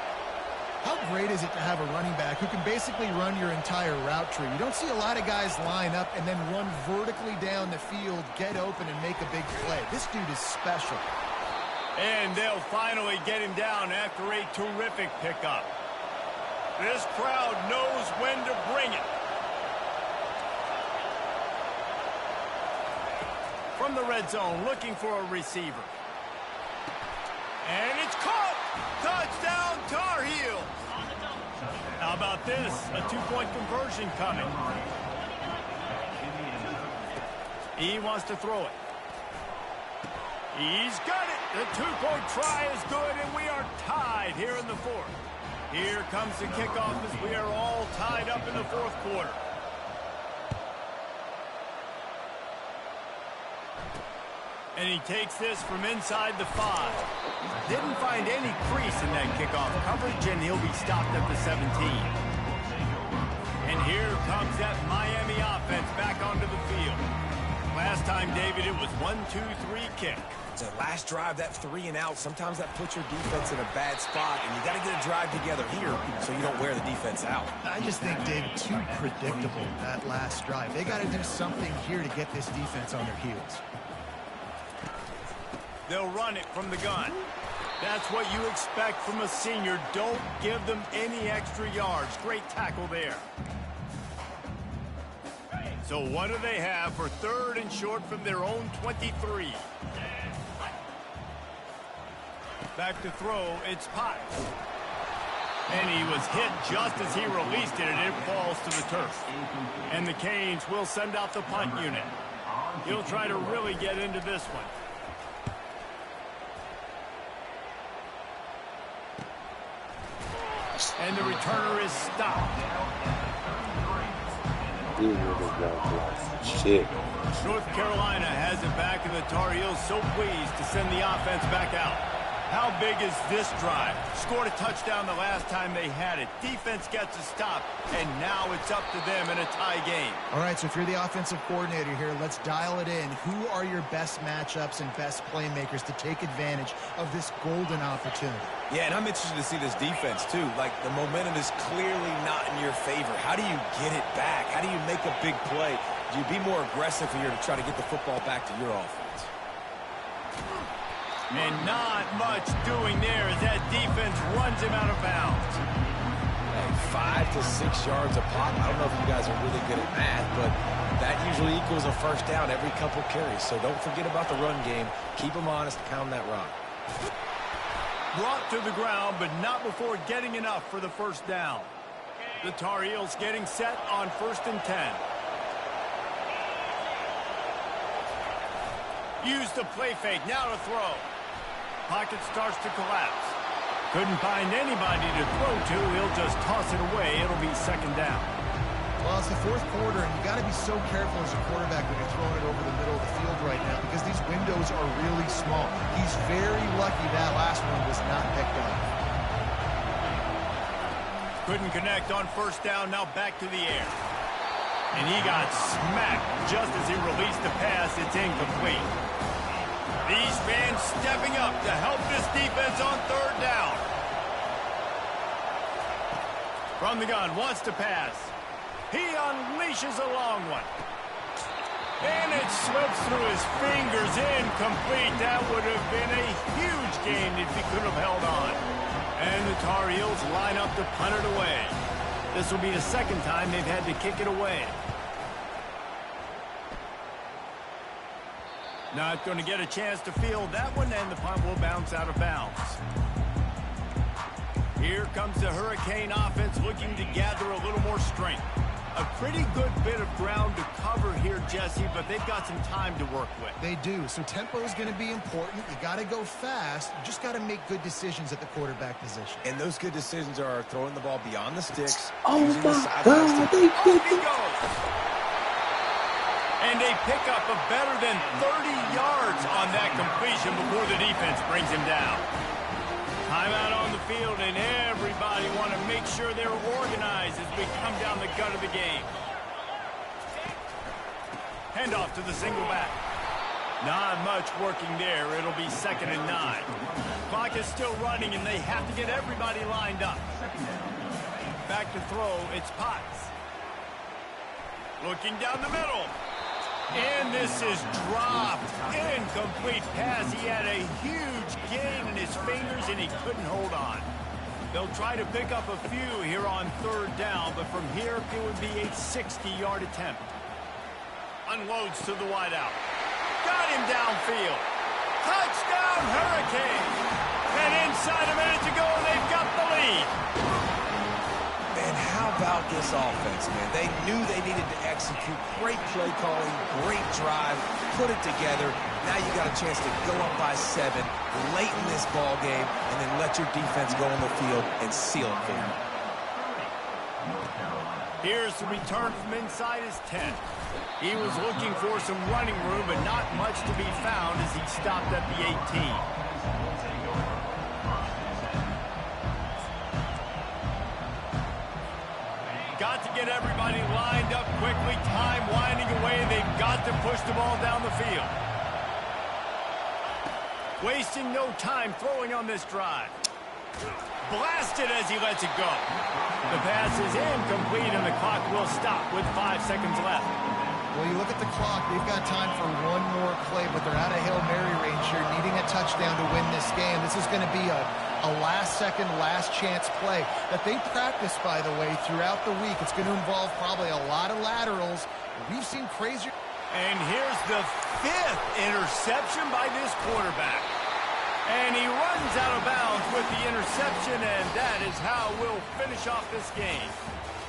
How great is it to have a running back who can basically run your entire route tree? You don't see a lot of guys line up and then run vertically down the field, get open, and make a big play. This dude is special. And they'll finally get him down after a terrific pickup. This crowd knows when to bring it. From the red zone, looking for a receiver. And it's caught! Touchdown, Tar Heels! How about this? A two-point conversion coming. He wants to throw it. He's got it. The two-point try is good, and we are tied here in the fourth. Here comes the kickoff as we are all tied up in the fourth quarter. And he takes this from inside the 5. Didn't find any crease in that kickoff coverage, and he'll be stopped at the 17. And here comes that Miami offense back onto the field. Last time, David, it was 1-2-3 kick. So last drive, that 3 and out, sometimes that puts your defense in a bad spot, and you got to get a drive together here so you don't wear the defense out. I just think, David, too predictable, that last drive. They got to do something here to get this defense on their heels. They'll run it from the gun. That's what you expect from a senior. Don't give them any extra yards. Great tackle there. So what do they have for 3rd and short from their own 23? Back to throw, it's Potts. And he was hit just as he released it, and it falls to the turf. And the Canes will send out the punt unit. He'll try to really get into this one. And the returner is stopped. Shit. North Carolina has it back, and the Tar Heels so pleased to send the offense back out. How big is this drive? Scored a touchdown the last time they had it. Defense gets a stop, and now it's up to them in a tie game. All right, so if you're the offensive coordinator here, let's dial it in. Who are your best matchups and best playmakers to take advantage of this golden opportunity? Yeah, and I'm interested to see this defense, too. Like, the momentum is clearly not in your favor. How do you get it back? How do you make a big play? Do you be more aggressive here to try to get the football back to your offense? And not much doing there as that defense runs him out of bounds. Hey, 5 to 6 yards a pop. I don't know if you guys are really good at math, but that usually equals a first down every couple carries. So don't forget about the run game. Keep them honest, pound that rock. Brought to the ground, but not before getting enough for the first down. The Tar Heels getting set on 1st and 10. Use the play fake, now to throw. Pocket starts to collapse. Couldn't find anybody to throw to. He'll just toss it away. It'll be 2nd down. Well, it's the 4th quarter, and you got to be so careful as a quarterback when you're throwing it over the middle of the field right now because these windows are really small. He's very lucky that last one was not picked up. Couldn't connect on 1st down. Now back to the air. And he got smacked just as he released the pass. It's incomplete. These fans stepping up to help this defense on 3rd down. From the gun, wants to pass. He unleashes a long one. And it slips through his fingers, incomplete. That would have been a huge gain if he could have held on. And the Tar Heels line up to punt it away. This will be the 2nd time they've had to kick it away. Not going to get a chance to field that one, and the punt will bounce out of bounds. Here comes the Hurricane offense looking to gather a little more strength. A pretty good bit of ground to cover here, Jesse, but they've got some time to work with. They do, so tempo is going to be important. You got to go fast. You just got to make good decisions at the quarterback position. And those good decisions are throwing the ball beyond the sticks. Oh, using the my sidelines God. to... Off he goes! And a pickup of better than 30 yards on that completion before the defense brings him down. Timeout on the field, and everybody want to make sure they're organized as we come down the gut of the game. Handoff to the single back. Not much working there. It'll be 2nd and 9. Clock is still running, and they have to get everybody lined up. Back to throw, it's Potts. Looking down the middle. And this is dropped. Incomplete pass. He had a huge gain in his fingers, and he couldn't hold on. They'll try to pick up a few here on third down, but from here, it would be a 60-yard attempt. Unloads to the wideout. Got him downfield. Touchdown, Hurricanes. And inside a minute to go, they've got the lead. And how about this offense, man? They knew they needed to execute. Great play calling, great drive, put it together. Now you got a chance to go up by 7 late in this ball game and then let your defense go on the field and seal it for you. Here's the return from inside his 10. He was looking for some running room, but not much to be found as he stopped at the 18. Got to get everybody lined up quickly. Time winding away. They've got to push the ball down the field. Wasting no time throwing on this drive. Blasted as he lets it go. The pass is incomplete, and the clock will stop with 5 seconds left. Well, you look at the clock, they've got time for one more play, but they're out of Hail Mary range here, needing a touchdown to win this game. This is going to be a last-second, last-chance play that they practice, by the way, throughout the week. It's going to involve probably a lot of laterals. We've seen crazier. And here's the 5th interception by this quarterback. And he runs out of bounds with the interception, and that is how we'll finish off this game.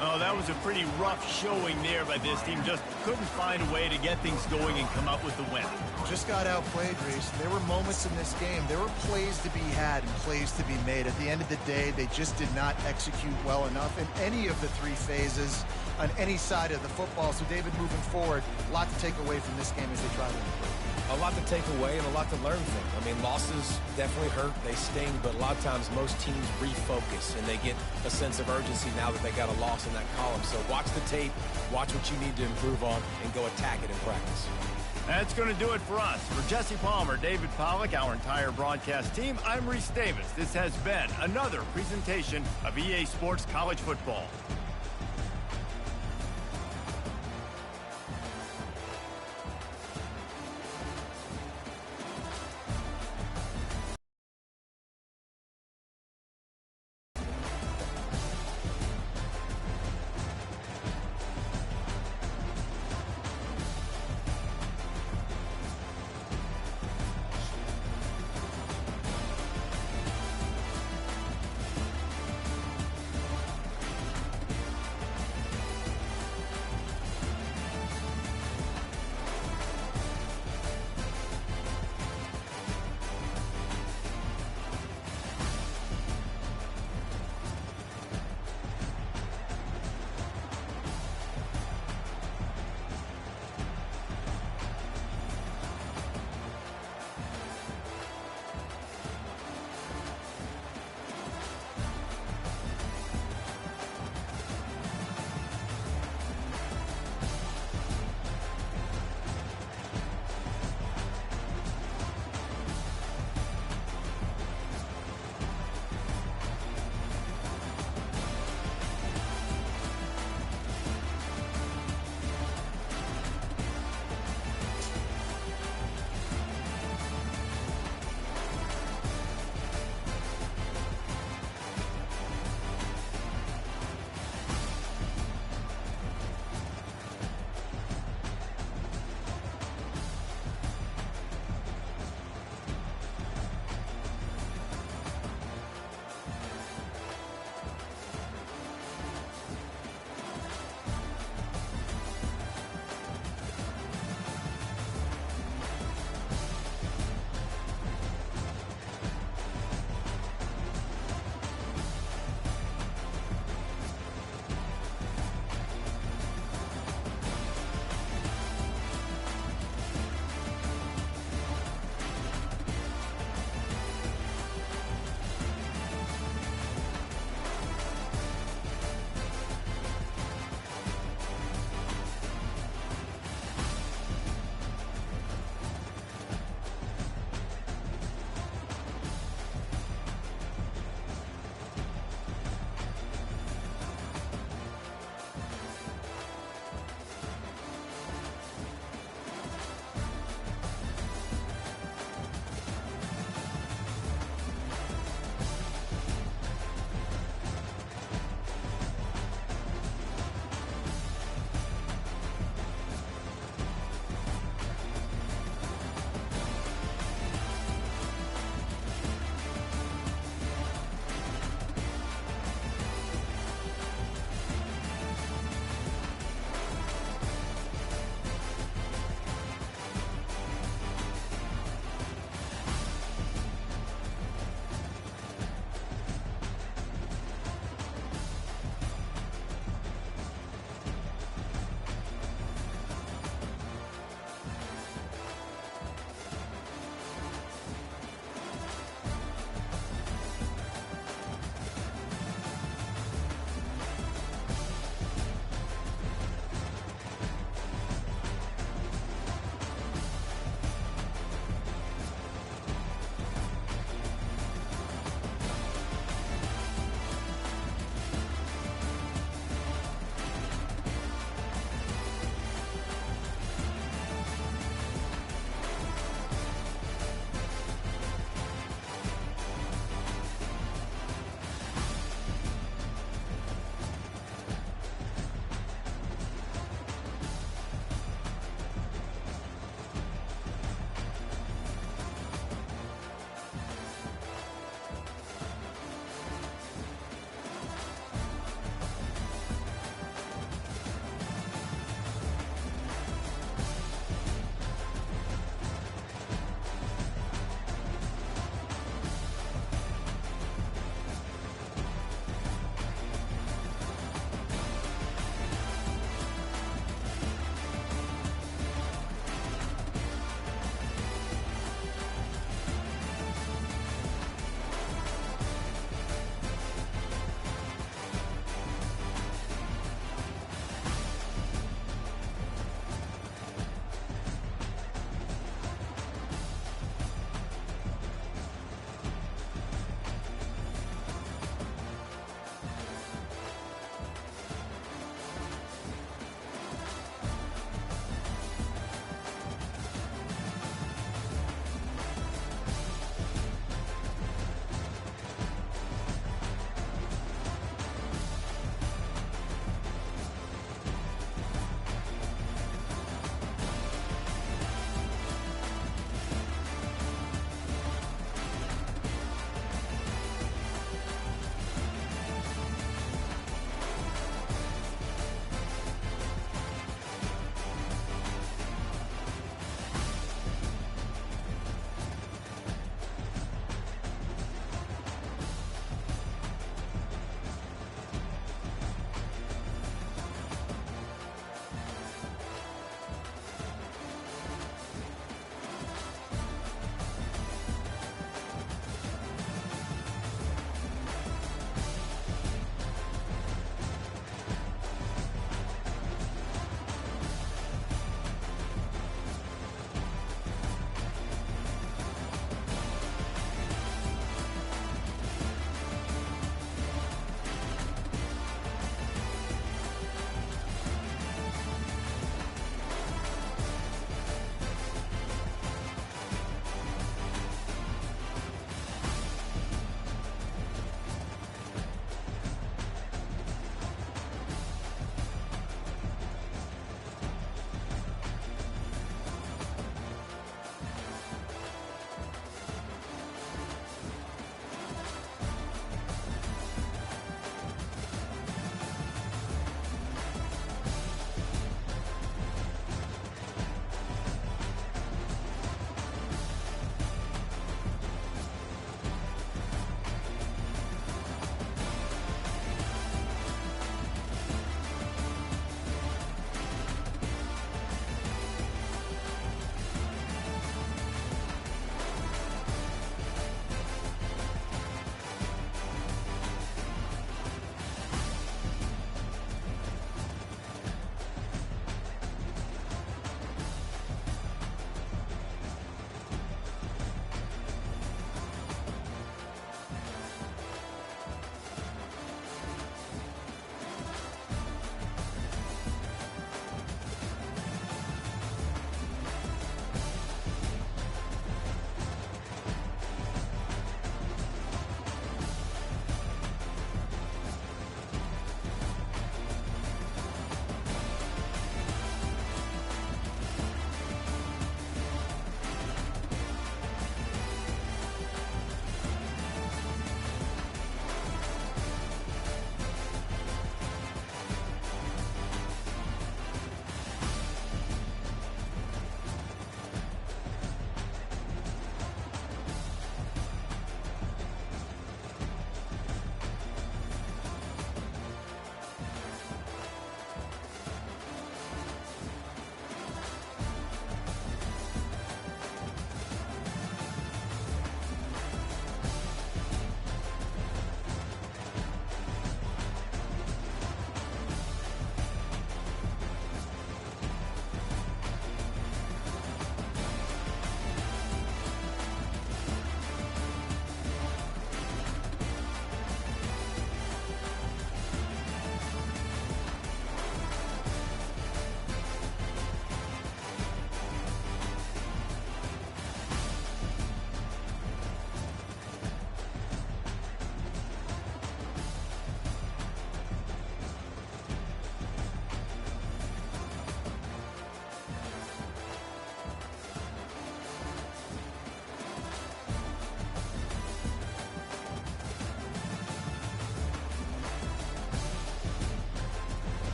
Oh, that was a pretty rough showing there by this team. Just couldn't find a way to get things going and come up with the win. Just got outplayed, Reese. There were moments in this game. There were plays to be had and plays to be made. At the end of the day, they just did not execute well enough in any of the 3 phases on any side of the football. So, David, moving forward, a lot to take away from this game as they try to improve. A lot to take away and a lot to learn from. I mean, losses definitely hurt, they sting, but a lot of times most teams refocus and they get a sense of urgency now that they got a loss in that column. So watch the tape, watch what you need to improve on, and go attack it in practice. That's going to do it for us. For Jesse Palmer, David Pollack, our entire broadcast team, I'm Reese Davis. This has been another presentation of EA Sports College Football.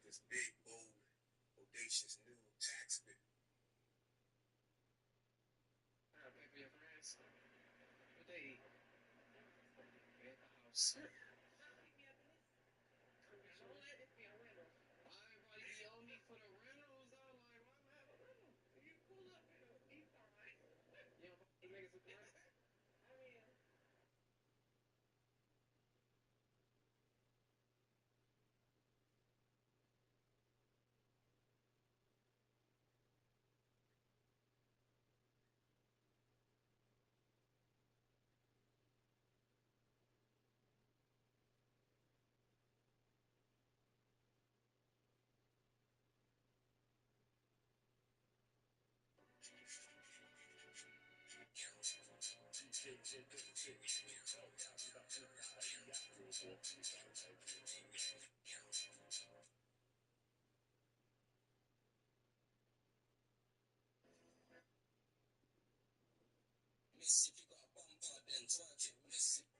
This big, bold, audacious new tax bill. What they eat? At the house. Everybody be on me for the rentals. I'm like, why am I have a rental? You pull up and be fine. You don't fuck niggas with the rent? I mean, Mississippi got a bumper, then twerking, Mississippi.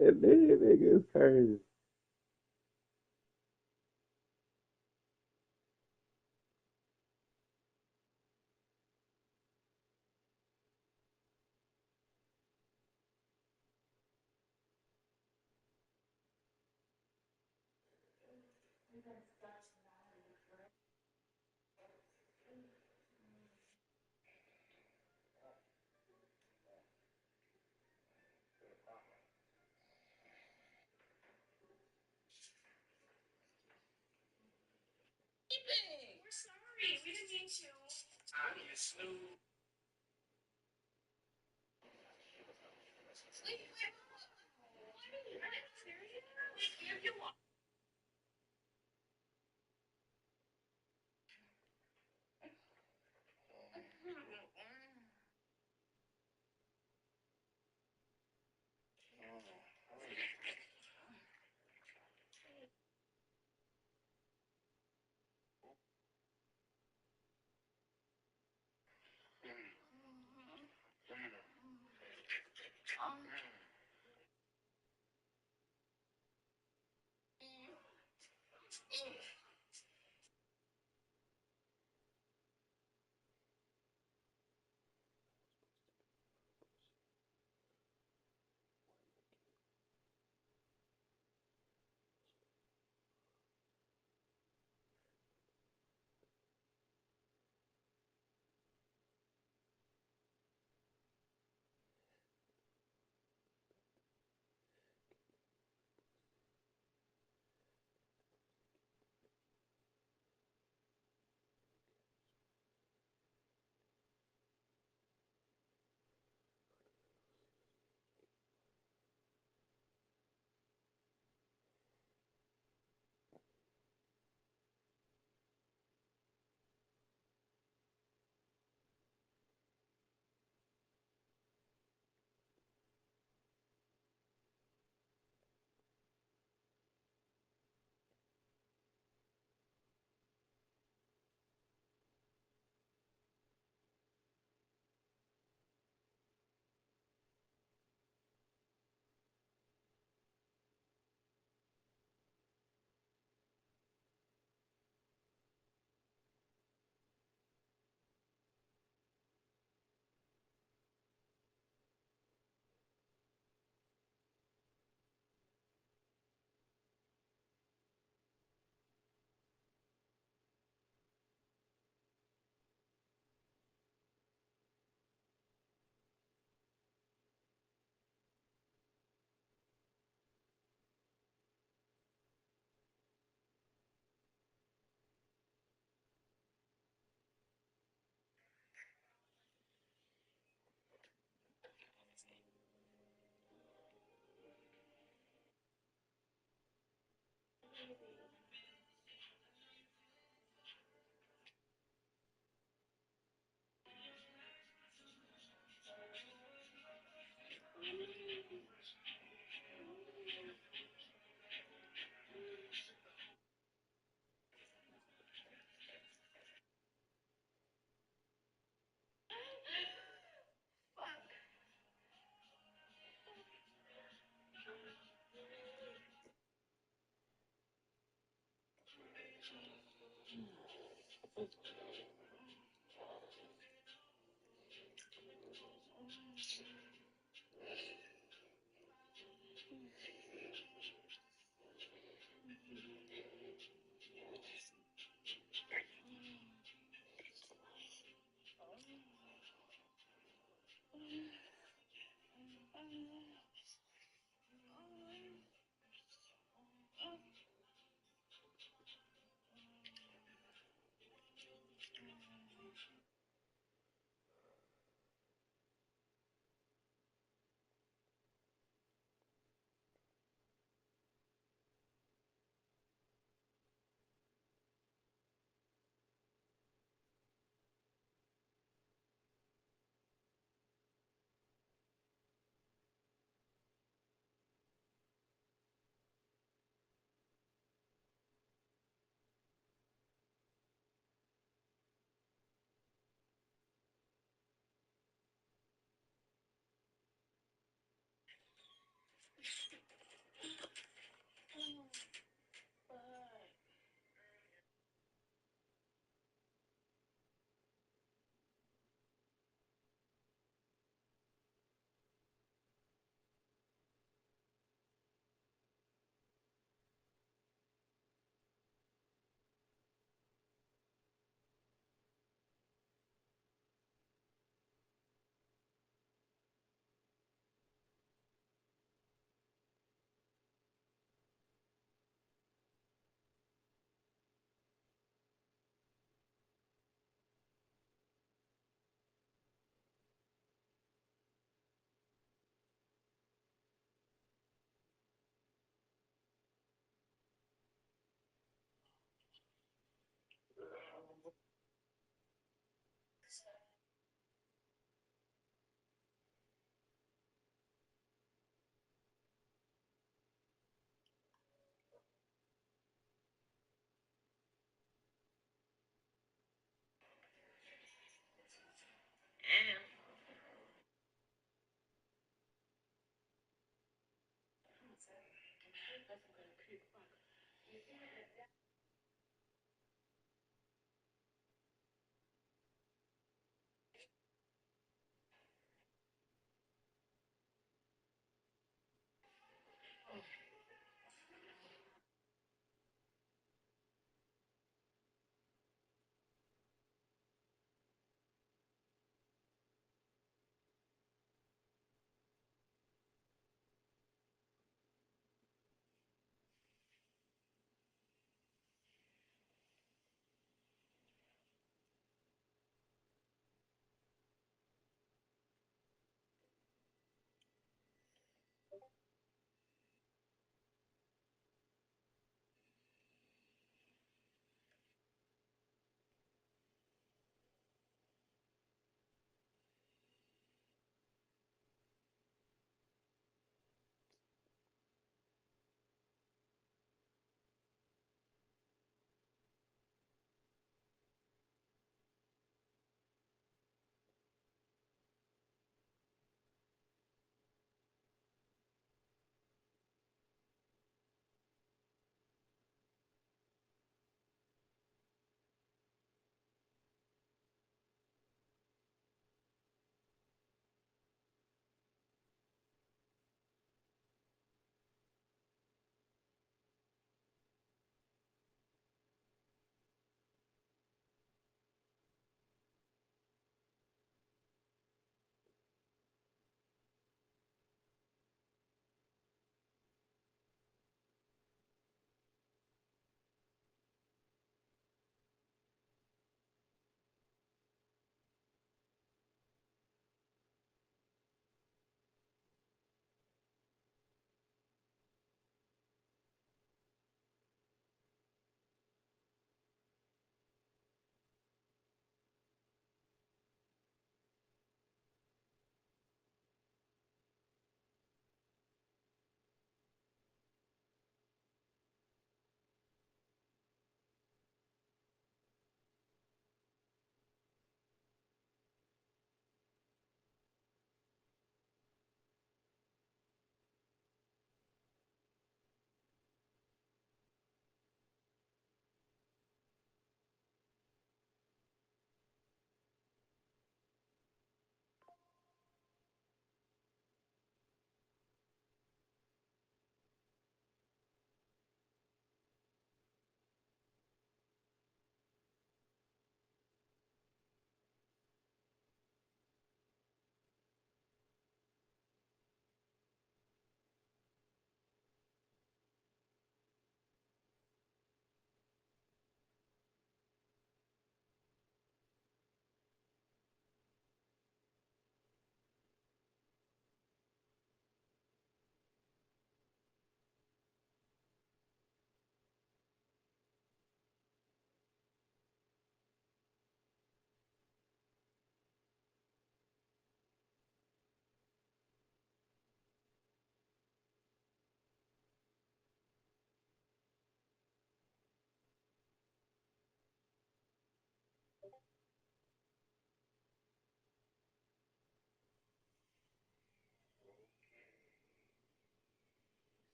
That nigga is crazy. We're sorry. We didn't mean to.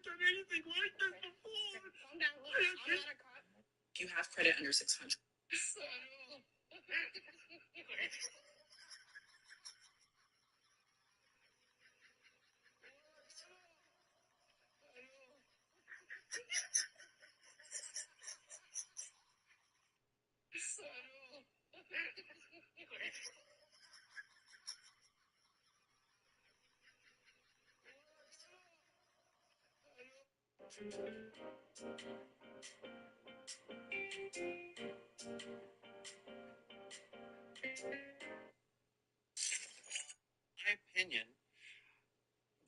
done anything like this before. Calm down. Look, I'm not a cop. You have credit under 600. My opinion,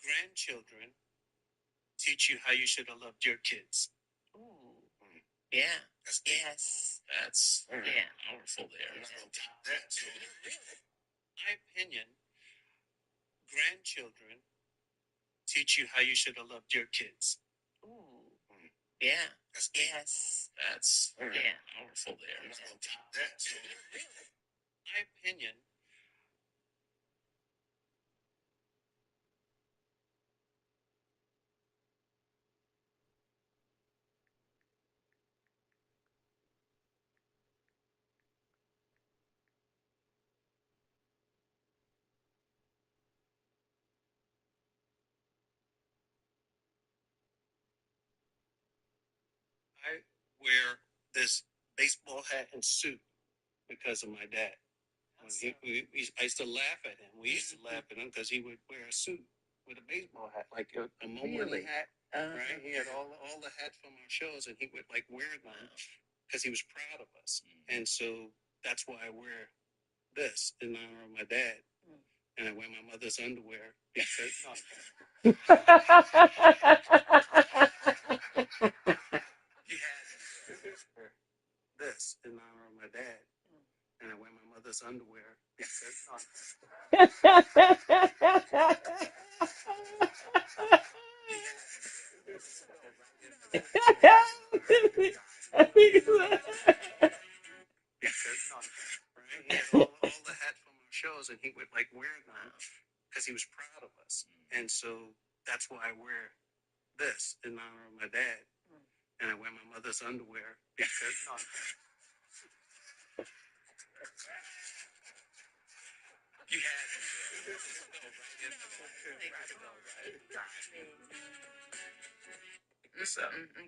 grandchildren teach you how you should have loved your kids. Ooh. Yeah. That's powerful there. My opinion, grandchildren teach you how you should have loved your kids. Ooh. Yeah. That's powerful there. My opinion, I wear this baseball hat and suit because of my dad. I used to laugh at him. We used to laugh at him because he would wear a suit with a baseball hat, like a Mulberry hat. Right? He had all the hats from our shows, and he would like wear them because he was proud of us. And so that's why I wear this in honor of my dad, and I wear my mother's underwear because he had this in honor of my dad, and I wear my mother's underwear because right? He had all the hats from our shows, and he would like wear them because he was proud of us. And so that's why I wear this in honor of my dad, and I wear my mother's underwear because you had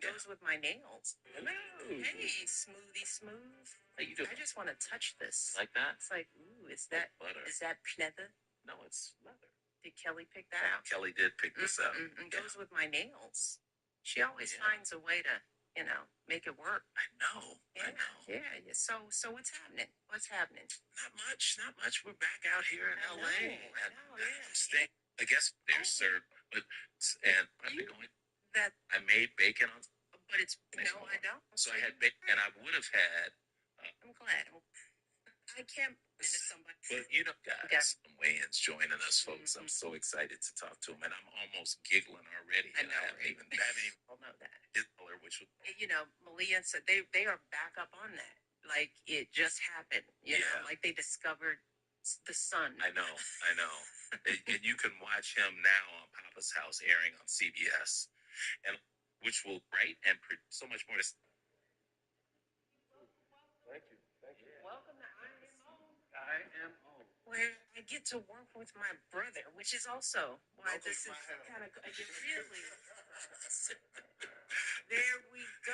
goes with my nails. Hello. Hey, smoothie smooth. How you doing? I just want to touch this. Like that? It's like, ooh, is that pleather? No, it's leather. Did Kelly pick that out? Kelly did pick this out. It goes with my nails. She always finds a way to, make it work. I know. Yeah. So what's happening? Not much. We're back out here in LA. I guess there's served, and I'm going. That I made bacon on. But it's no, I don't. So I had bacon, and I would have had. I'm glad. I can't. Somebody. But guys, Wayans joining us, folks. I'm so excited to talk to him, and I'm almost giggling already. I know. I haven't even know that. Which was, Malia said they are back up on that. Like it just happened. You know, like they discovered the sun. I know. And you can watch him now on Papa's House, airing on CBS, and which will write and so much more. Thank you. Welcome to IMO. Where I get to work with my brother, which is also why this is kind of really. There we go.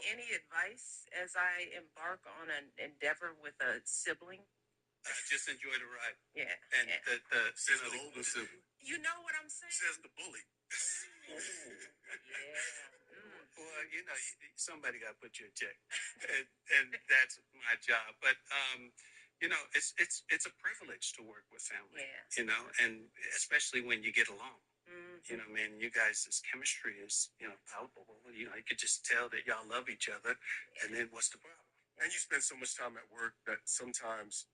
Any advice as I embark on an endeavor with a sibling? Just enjoy the ride. Yeah. And the older sibling. You know what I'm saying? Says the bully. Yeah. Well, somebody got to put you in check, and that's my job. But it's a privilege to work with family. Yeah. And especially when you get along. Man, you guys' chemistry is palpable. You could just tell that y'all love each other. And then what's the problem? And you spend so much time at work that sometimes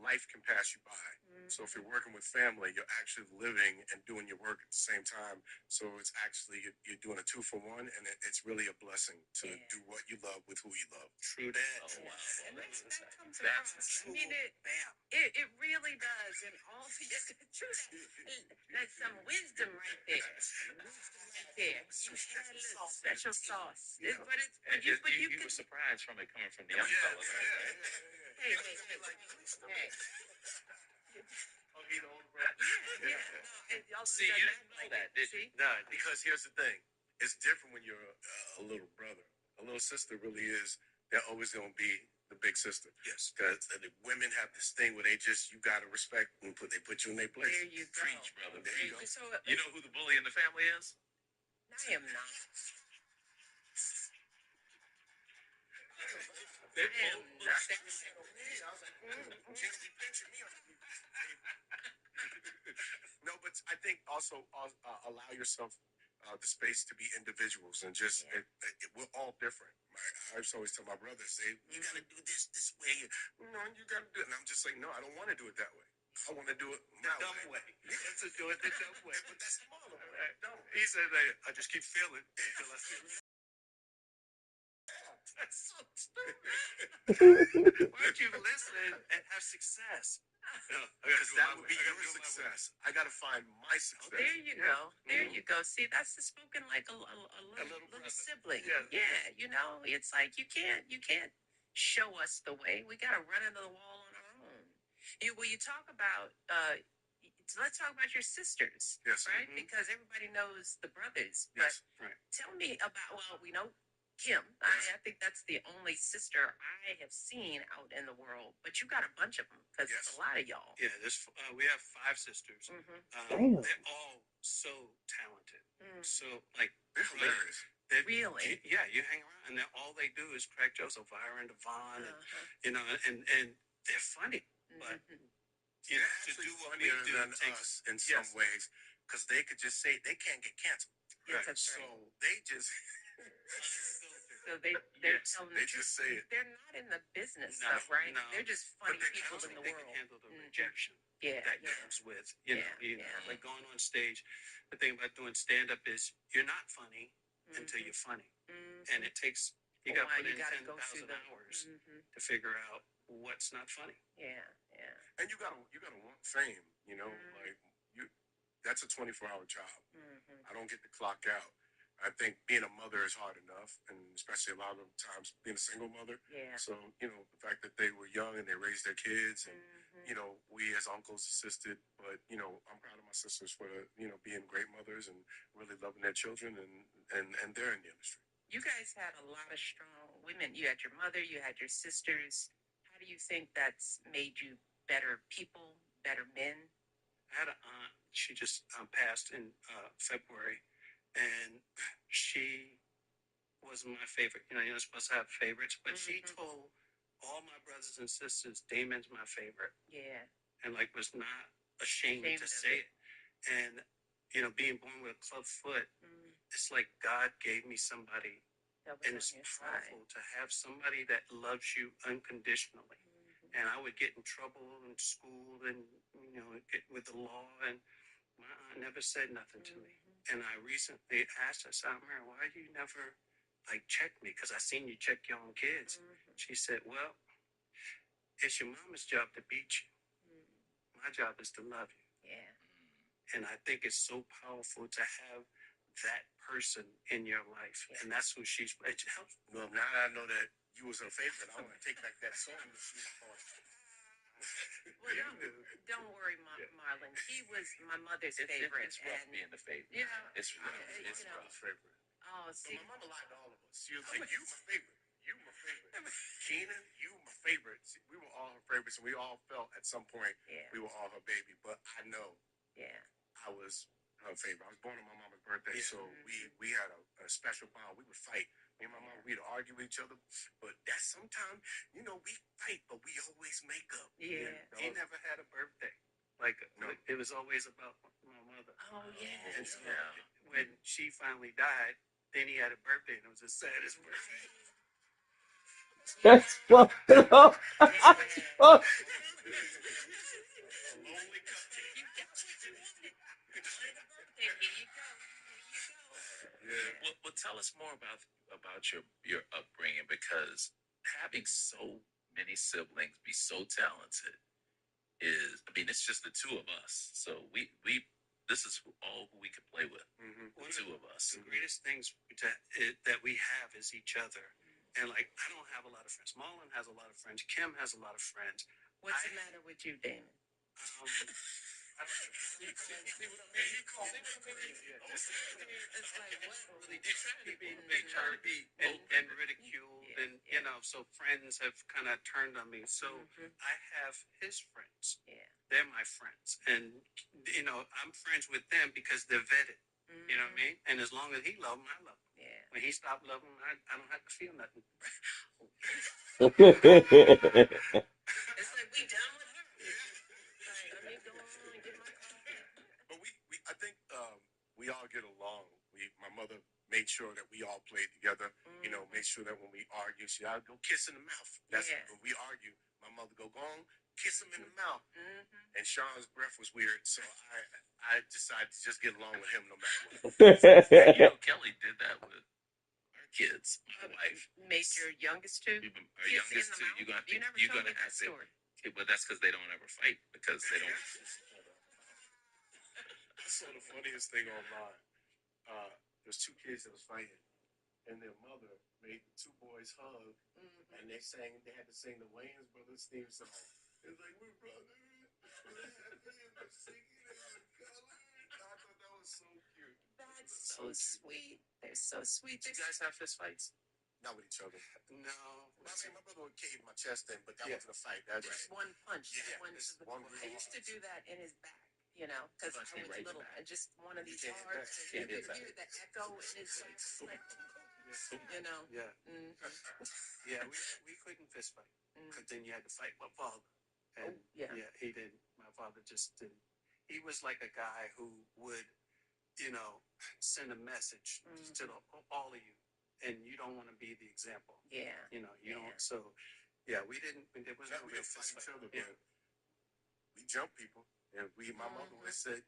life can pass you by. So if you're working with family, you're actually living and doing your work at the same time. So it's actually, you're doing a 2-for-1, and it's really a blessing to do what you love with who you love. True that. Oh, wow. And that comes across. I mean, it really does. And all the truth, that's some wisdom right there. there. You had a little special sauce. But you were surprised from it coming from the young fellas. Hey. Oh, he the older brother? Yeah. See, you didn't know that, did you? No, because here's the thing. It's different when you're a little brother. A little sister really is, they're always going to be the big sister. Yes. Because the women have this thing where you got to respect and they put you in their place. There you go. Preach, brother. There you go. So, You know who the bully in the family is? I am not. They I am both not. No, but I think also allow yourself the space to be individuals and just we're all different. I always tell my brothers, you got to do this way. No, you got to do it. And I'm just like, no, I don't want to do it that way. I want to do it my dumb way. Let's do it the dumb way. But that's the model. Right? He said, I just keep feeling until I feel it. That's so stupid. Why don't you listen and have success? Because that would be your success. I got to find my success. There you go. There you go. See, that's the spoken like a little sibling. Yeah. You know, it's like you can't show us the way. We got to run into the wall on our own. You talk about let's talk about your sisters, Yes. right? Mm-hmm. Because everybody knows the brothers. Yes. But right. tell me about, we know Kim. I think that's the only sister I have seen out in the world. But you got a bunch of them because there's a lot of y'all. Yeah, we have 5 sisters. Mm-hmm. They're all so talented. So, like, they're hilarious. Really? Yeah, you hang around, and all they do is crack jokes. Elvira and Devon, and they're funny. But you know, to do what we do takes in some ways, because they could just say they can't get canceled. Yes, that's so right. they just. So they're telling they just say it. They're not in the business stuff, right? No. They're just funny people in the they world. Can handle the rejection that comes with, you know, like going on stage. The thing about doing stand-up is you're not funny until you're funny. And it takes, you got to put in 10,000 hours to figure out what's not funny. Yeah. And you gotta want fame, you know, like that's a 24-hour job. I don't get to clock out. I think being a mother is hard enough, and especially a lot of times being a single mother. Yeah. So, you know, the fact that they were young and they raised their kids, and, you know, we as uncles assisted, but, you know, I'm proud of my sisters for, you know, being great mothers and really loving their children, and they're in the industry. You guys had a lot of strong women. You had your mother, you had your sisters. How do you think that's made you better people, better men? I had an aunt, she just passed in February. And she was my favorite. You know, you're not supposed to have favorites, but she told all my brothers and sisters, Damon's my favorite. Yeah. And like was not ashamed to say it. And, you know, being born with a club foot, it's like God gave me somebody. And it's powerful to have somebody that loves you unconditionally. And I would get in trouble in school and, you know, get with the law, and my aunt never said nothing to me. And I recently asked her, Mary, why you never, like, check me? Because I seen you check your own kids. She said, well, it's your mama's job to beat you. My job is to love you. Yeah. And I think it's so powerful to have that person in your life. And that's who it helps. Well, now that I know that you was her favorite, I want to take back that song that she was on. Well, don't worry, Marlon. He was my mother's favorite. It's rough being the favorite. You know, it's rough. It's rough. Favorite. Oh, see. My mama lied to all of us. She was like, you my favorite. You my favorite. Keenan, you my favorite. See, we were all her favorites, and we all felt at some point we were all her baby. But I know I was her favorite. I was born on my mama's birthday, so we had a special bond. We would fight. Me and my mom, we'd argue with each other, but that's sometimes, you know, we fight, but we always make up. Yeah. He never had a birthday. Like, it was always about my mother. Oh, yeah. And so when she finally died, then he had a birthday, and it was the saddest birthday. That's fucked up. That's fucked. Well, tell us more about your upbringing, because having so many siblings be so talented it's just the two of us. So we this is all who we could play with. The two of us. The greatest things that we have is each other. And like, I don't have a lot of friends. Marlon has a lot of friends. Kim has a lot of friends. What's the matter with you, Damon? It's like, what? They're trying to be and ridiculed, and so friends have kind of turned on me. So I have his friends. Yeah. They're my friends, and I'm friends with them because they're vetted. You know what I mean? And as long as he loves them, I love them. Yeah. When he stopped loving them, I don't have to feel nothing. It's like, we done with her. Like, let me go on and get my coffee. But I think we all get along. My mother made sure that we all played together. Made sure that when we argue, I'd go kiss in the mouth. That's when we argue. My mother go on, kiss him in the mouth. And Sean's breath was weird, so I decided to just get along with him no matter what. Kelly did that with our kids. My wife made your youngest two. Our youngest two. You're gonna have to. But that's because they don't ever fight because they don't. I saw the funniest thing online. There's two kids that was fighting, and their mother made the two boys hug, and they had to sing the Wayans Brothers theme song. It's like, we're brothers. We're singing in color. I thought that was so cute. That's so sweet. They're so sweet. Do you guys have fist fights? Not with each other. No. My brother would cave my chest in, but that wasn't a fight. That's just one punch. Yeah, I used to do that in his back. Because I was little, and just one of these hard, you could hear the echo in his like, Yeah. Yeah, we couldn't fist fight, because then you had to fight my father. And he didn't. My father just didn't. He was like a guy who would, send a message to all of you, and you don't want to be the example. Yeah. You don't. So, we didn't. There was no real fist fight. We jump people. And my mother always said,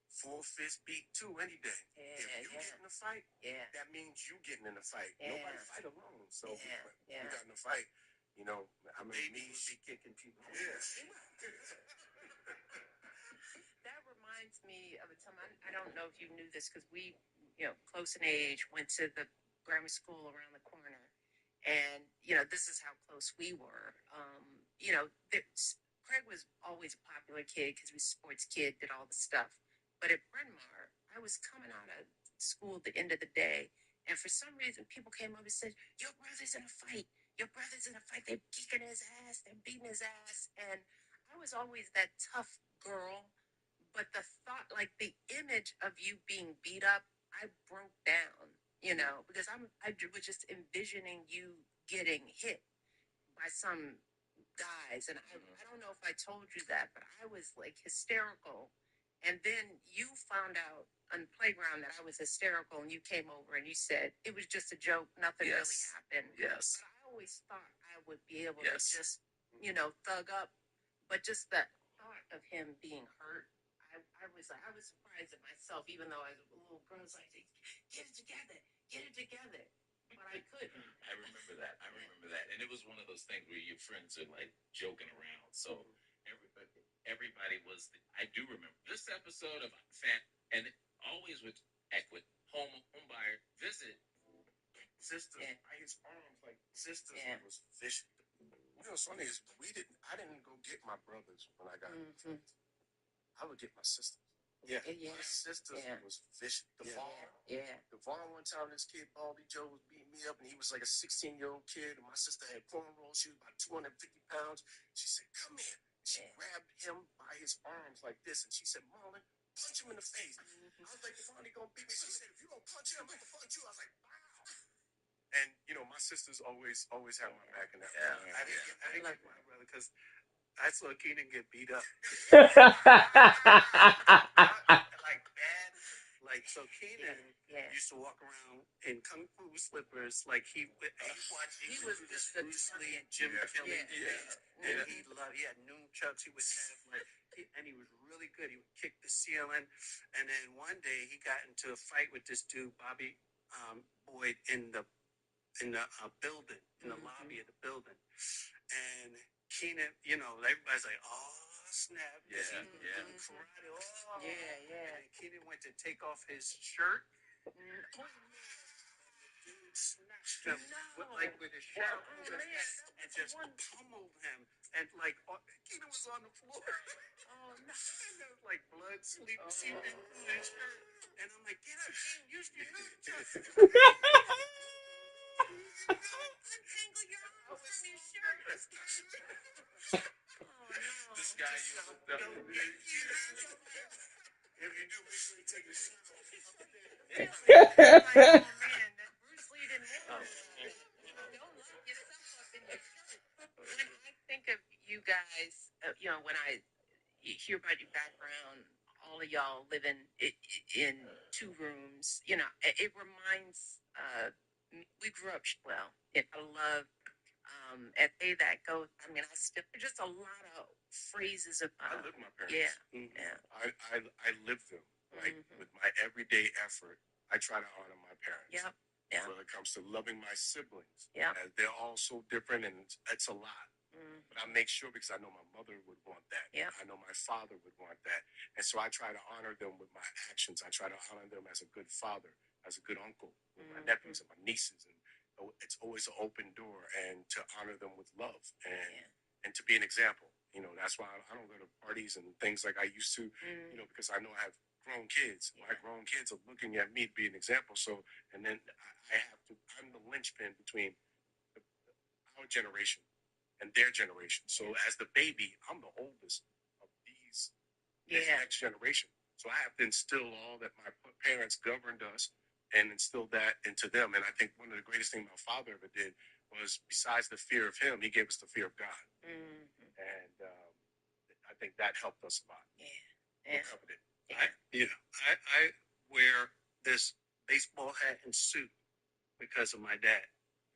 full fist beat too any day. If you get in a fight, that means you getting in a fight. Nobody fight alone. So we got in a fight. I mean, me be kicking people. Yeah. That reminds me of a time. I don't know if you knew this because we, close in age, went to the grammar school around the corner, and this is how close we were. Craig was always a popular kid because he was a sports kid, did all the stuff. But at Bryn Mawr, I was coming out of school at the end of the day, and for some reason, people came up and said, your brother's in a fight. Your brother's in a fight. They're kicking his ass. They're beating his ass. And I was always that tough girl. But the thought, like the image of you being beat up, I broke down, because I was just envisioning you getting hit by some guys, and I don't know if I told you that, but I was like hysterical. And then you found out on the playground that I was hysterical, and you came over and you said it was just a joke, nothing really happened. Yes. But I always thought I would be able to just, thug up, but just the thought of him being hurt, I was surprised at myself, even though I was a little girl. I was like, get it together. But I couldn't. I remember that. And it was one of those things where your friends are like joking around. So everybody was, I do remember this episode of Fan, and always with Equid, home buyer, visit. Sisters, his arms, like sisters was vicious. What's funny is I didn't go get my brothers when I got I would get my sisters. Yeah. My sisters was vicious. Devon, one time this kid, Baldy Joe, was beating me up, and he was like a 16-year-old kid, and my sister had cornrows. She was about 250 pounds. She said, come here. She grabbed him by his arms like this, and she said, Marlon, punch him in the face. I was like, Devon, he gonna beat me. She said, if you don't punch him, I'm gonna punch you. I was like, wow. And, my sisters always have my back in that. I didn't like my brother because I saw Keenan get beat up. Like bad. Like, so Keenan used to walk around in kung fu slippers. Like he was this Bruce Lee and Jim Kelly. And he had nunchucks. He would have and he was really good. He would kick the ceiling. And then one day he got into a fight with this dude, Bobby Boyd, in the building, in the lobby of the building. And Keenan, everybody's like, oh, snap. Yeah, yeah. Karate. Yeah. And then Keenan went to take off his shirt. Snatched him with his shirt over his head and just pummeled him. And Keenan was on the floor. Oh, no. And there was like blood seeping through his shirt. And I'm like, get up, Keenan, use your nerve. Untangle your arm from your shirt. Oh, no. This guy you looked up to. If you do, make sure you take the shirt off. Really? Like, oh, man, that Bruce Lee didn't want to. Don't lock yourself up in your shirt. When I think of you guys, when I hear about your background, all of y'all living in 2 rooms, it reminds we grew up well. I love at A that goes. I mean, I still just a lot of phrases of. I live my parents. Yeah, Mm-hmm. yeah. I live them. Like with my everyday effort, I try to honor my parents. Yep. Yeah. When it comes to loving my siblings, yeah, they're all so different, and it's a lot. But I make sure because I know my mother would want that. Yeah. I know my father would want that, and so I try to honor them with my actions. I try to honor them as a good father, as a good uncle, with my nephews and my nieces, and it's always an open door, and to honor them with love and to be an example. That's why I don't go to parties and things like I used to. Because I know I have grown kids. My grown kids are looking at me to be an example. So, and then I'm the linchpin between our generation and their generation. So as the baby, I'm the oldest of this next generation. So I have to instill all that my parents governed us and instill that into them. And I think one of the greatest things my father ever did was, besides the fear of him, he gave us the fear of God. And I think that helped us a lot. Yeah. Covered it. I wear this baseball hat and suit because of my dad.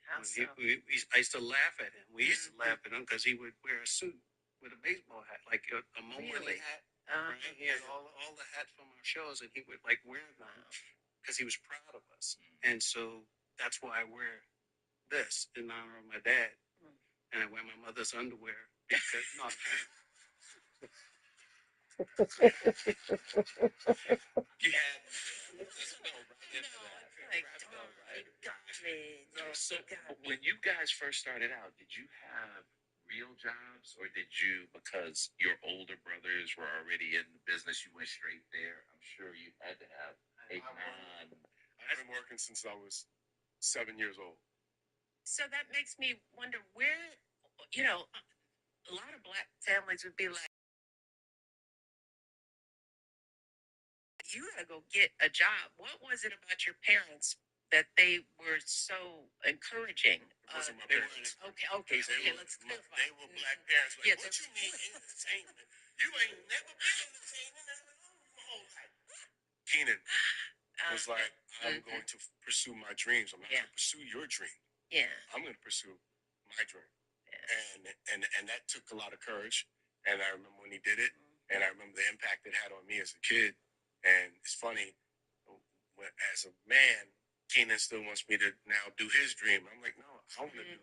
How so? I used to laugh at him. We used to laugh at him because he would wear a suit with a baseball hat, like a Momerly hat. Right? He had all the hats from our shows, and he would wear them because he was proud of us. And so that's why I wear this in honor of my dad, and I wear my mother's underwear because You had let's go right into that. So when you guys first started out, did you have real jobs, or did you, because your older brothers were already in the business, you went straight there? I'm sure you had to have a non. I've been working since I was 7 years old. So that makes me wonder where, a lot of black families would be like, you gotta go get a job. What was it about your parents that they were so encouraging? It wasn't my parents. Okay, let's clarify. They were black parents. Yeah, what you mean entertainment? You ain't never been entertainment my whole life. Keenan was like, I'm going to pursue my dreams. I'm not going to pursue your dream. Yeah. I'm going to pursue my dream. Yeah. And that took a lot of courage. And I remember when he did it, and I remember the impact it had on me as a kid. And it's funny, as a man, Keenan still wants me to now do his dream. I'm like, no, I want to do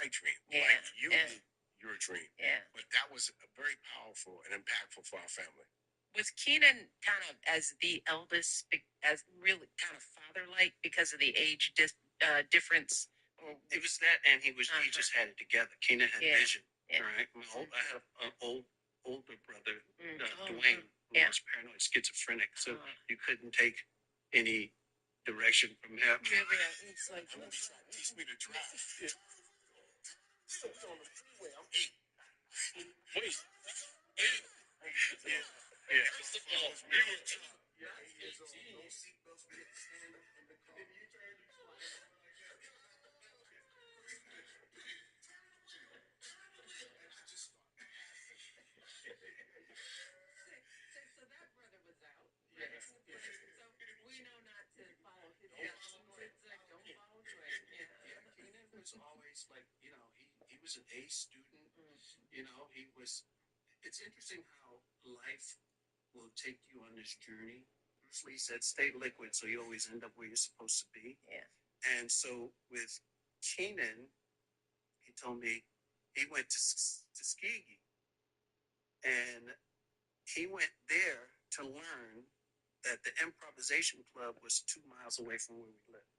my dream. Yeah. Like you did your dream. Yeah. But that was very powerful and impactful for our family. Was Keenan kind of, as the eldest, as really kind of father-like because of the age difference? It was that, and he just had it together. Keenan had vision. Yeah. Right? I had an older brother, Dwayne, who was paranoid schizophrenic, so you couldn't take any direction from him. It's like, teach me to drive. Yeah. On the freeway, I'm 8. Wait. 8. Yeah. First of all, we were 2 years old. No seatbelts. We had to stand up in the car. You turn to So that brother was out. Yes. So we know not to follow his actions. Don't follow Dwayne. Yeah. Keenan was always he was an A student. He was. It's interesting how life will take you on this journey. Bruce Lee said, "Stay liquid, so you always end up where you're supposed to be." Yeah. And so with Keenan, he told me he went to Tuskegee. And he went there to learn that the improvisation club was 2 miles away from where we lived.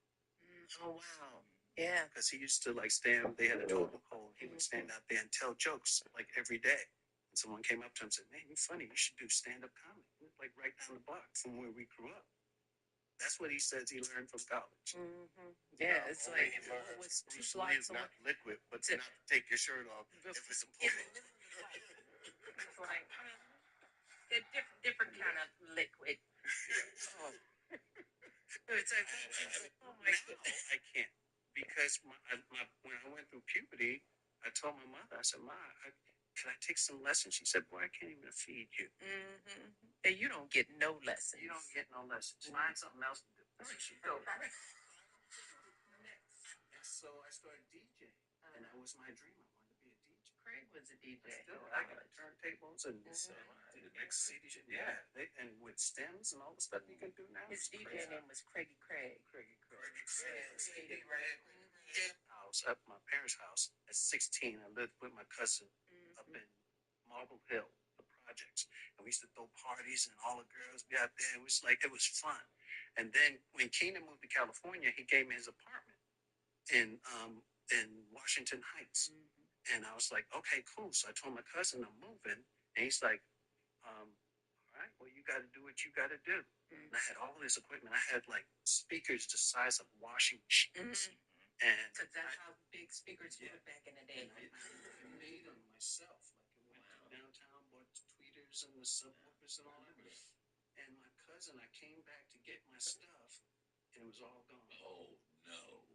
Oh, wow. Yeah. Because he used to like stand, they had a totem pole. He would stand out there and tell jokes like every day. And someone came up to him and said, "Man, you're funny. You should do stand-up comedy." Like right down the block from where we grew up. That's what he says he learned from college. Yeah, it's like, it was 2 Bruce Lee blocks is away. not liquid, but to not take your shirt off if it's important. It's like, they're different kind of liquid. Oh. It's like, oh my goodness. I can't. Because when I went through puberty, I told my mother, I said, "Ma, can I take some lessons?" She said, "Boy, I can't even feed you." And you don't get no lessons. You don't get no lessons. Find something else to do. There she go. And so I started DJing. And that was my dream. I wanted to be a DJ. Craig was a DJ. Still, I got turntables and the next CD. Yeah. And with stems and all the stuff you can do now. His DJ name was Craigie Craig. I was at my parents' house at 16. I lived with my cousin up in Marble Hill, the projects. And we used to throw parties and all the girls be out there. It was fun. And then when Keenan moved to California, he gave me his apartment in Washington Heights. And I was like, okay, cool. So I told my cousin I'm moving. And he's like, all right, well, you got to do what you got to do. And I had all this equipment. I had like speakers the size of washing machines. And Because that's how big speakers were back in the day. I made them myself. Like I went to downtown, bought the tweeters and the subwoofers and all that. And my cousin, I came back to get my stuff, and it was all gone. Oh, no.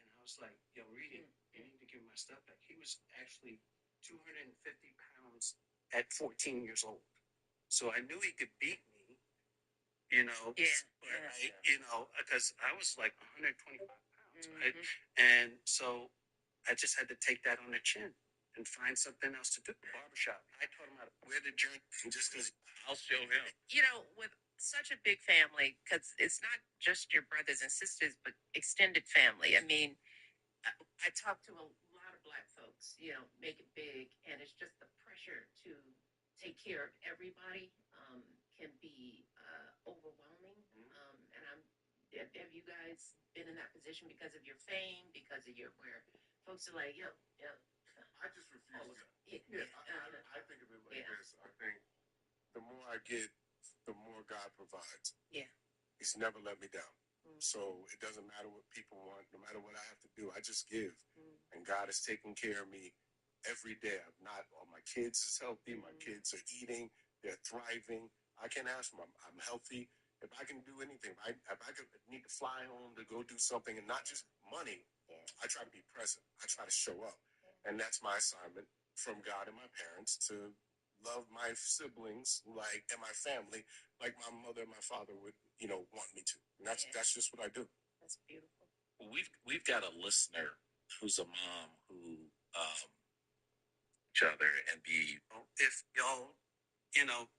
And I was like, "Yo, Reedy, you need to give my stuff back." He was actually 250 pounds at 14 years old. So I knew he could beat me, you know. Yeah. But because I was like 125 pounds. Right? And so I just had to take that on the chin and find something else to do. Barbershop. I taught him how to wear the joint just because I'll show him. With such a big family, because it's not just your brothers and sisters, but extended family. I mean, I talk to a lot of Black folks, make it big, and it's just the pressure to take care of everybody can be overwhelming. And have you guys been in that position because of your fame, because of where folks are like, yo. I just refuse that. I think of it like this. I think the more I get, the more God provides. Yeah. He's never let me down. So it doesn't matter what people want, no matter what I have to do, I just give. And God is taking care of me every day. All my kids is healthy. My kids are eating. They're thriving. I can't ask them. I'm healthy. If I can do anything, if I need to fly home to go do something and not just money, I try to be present. I try to show up. And that's my assignment from God and my parents to love my siblings and my family like my mother and my father would, want me to. And that's just what I do. That's beautiful. Well, we've got a listener who's a mom who each other and be if y'all,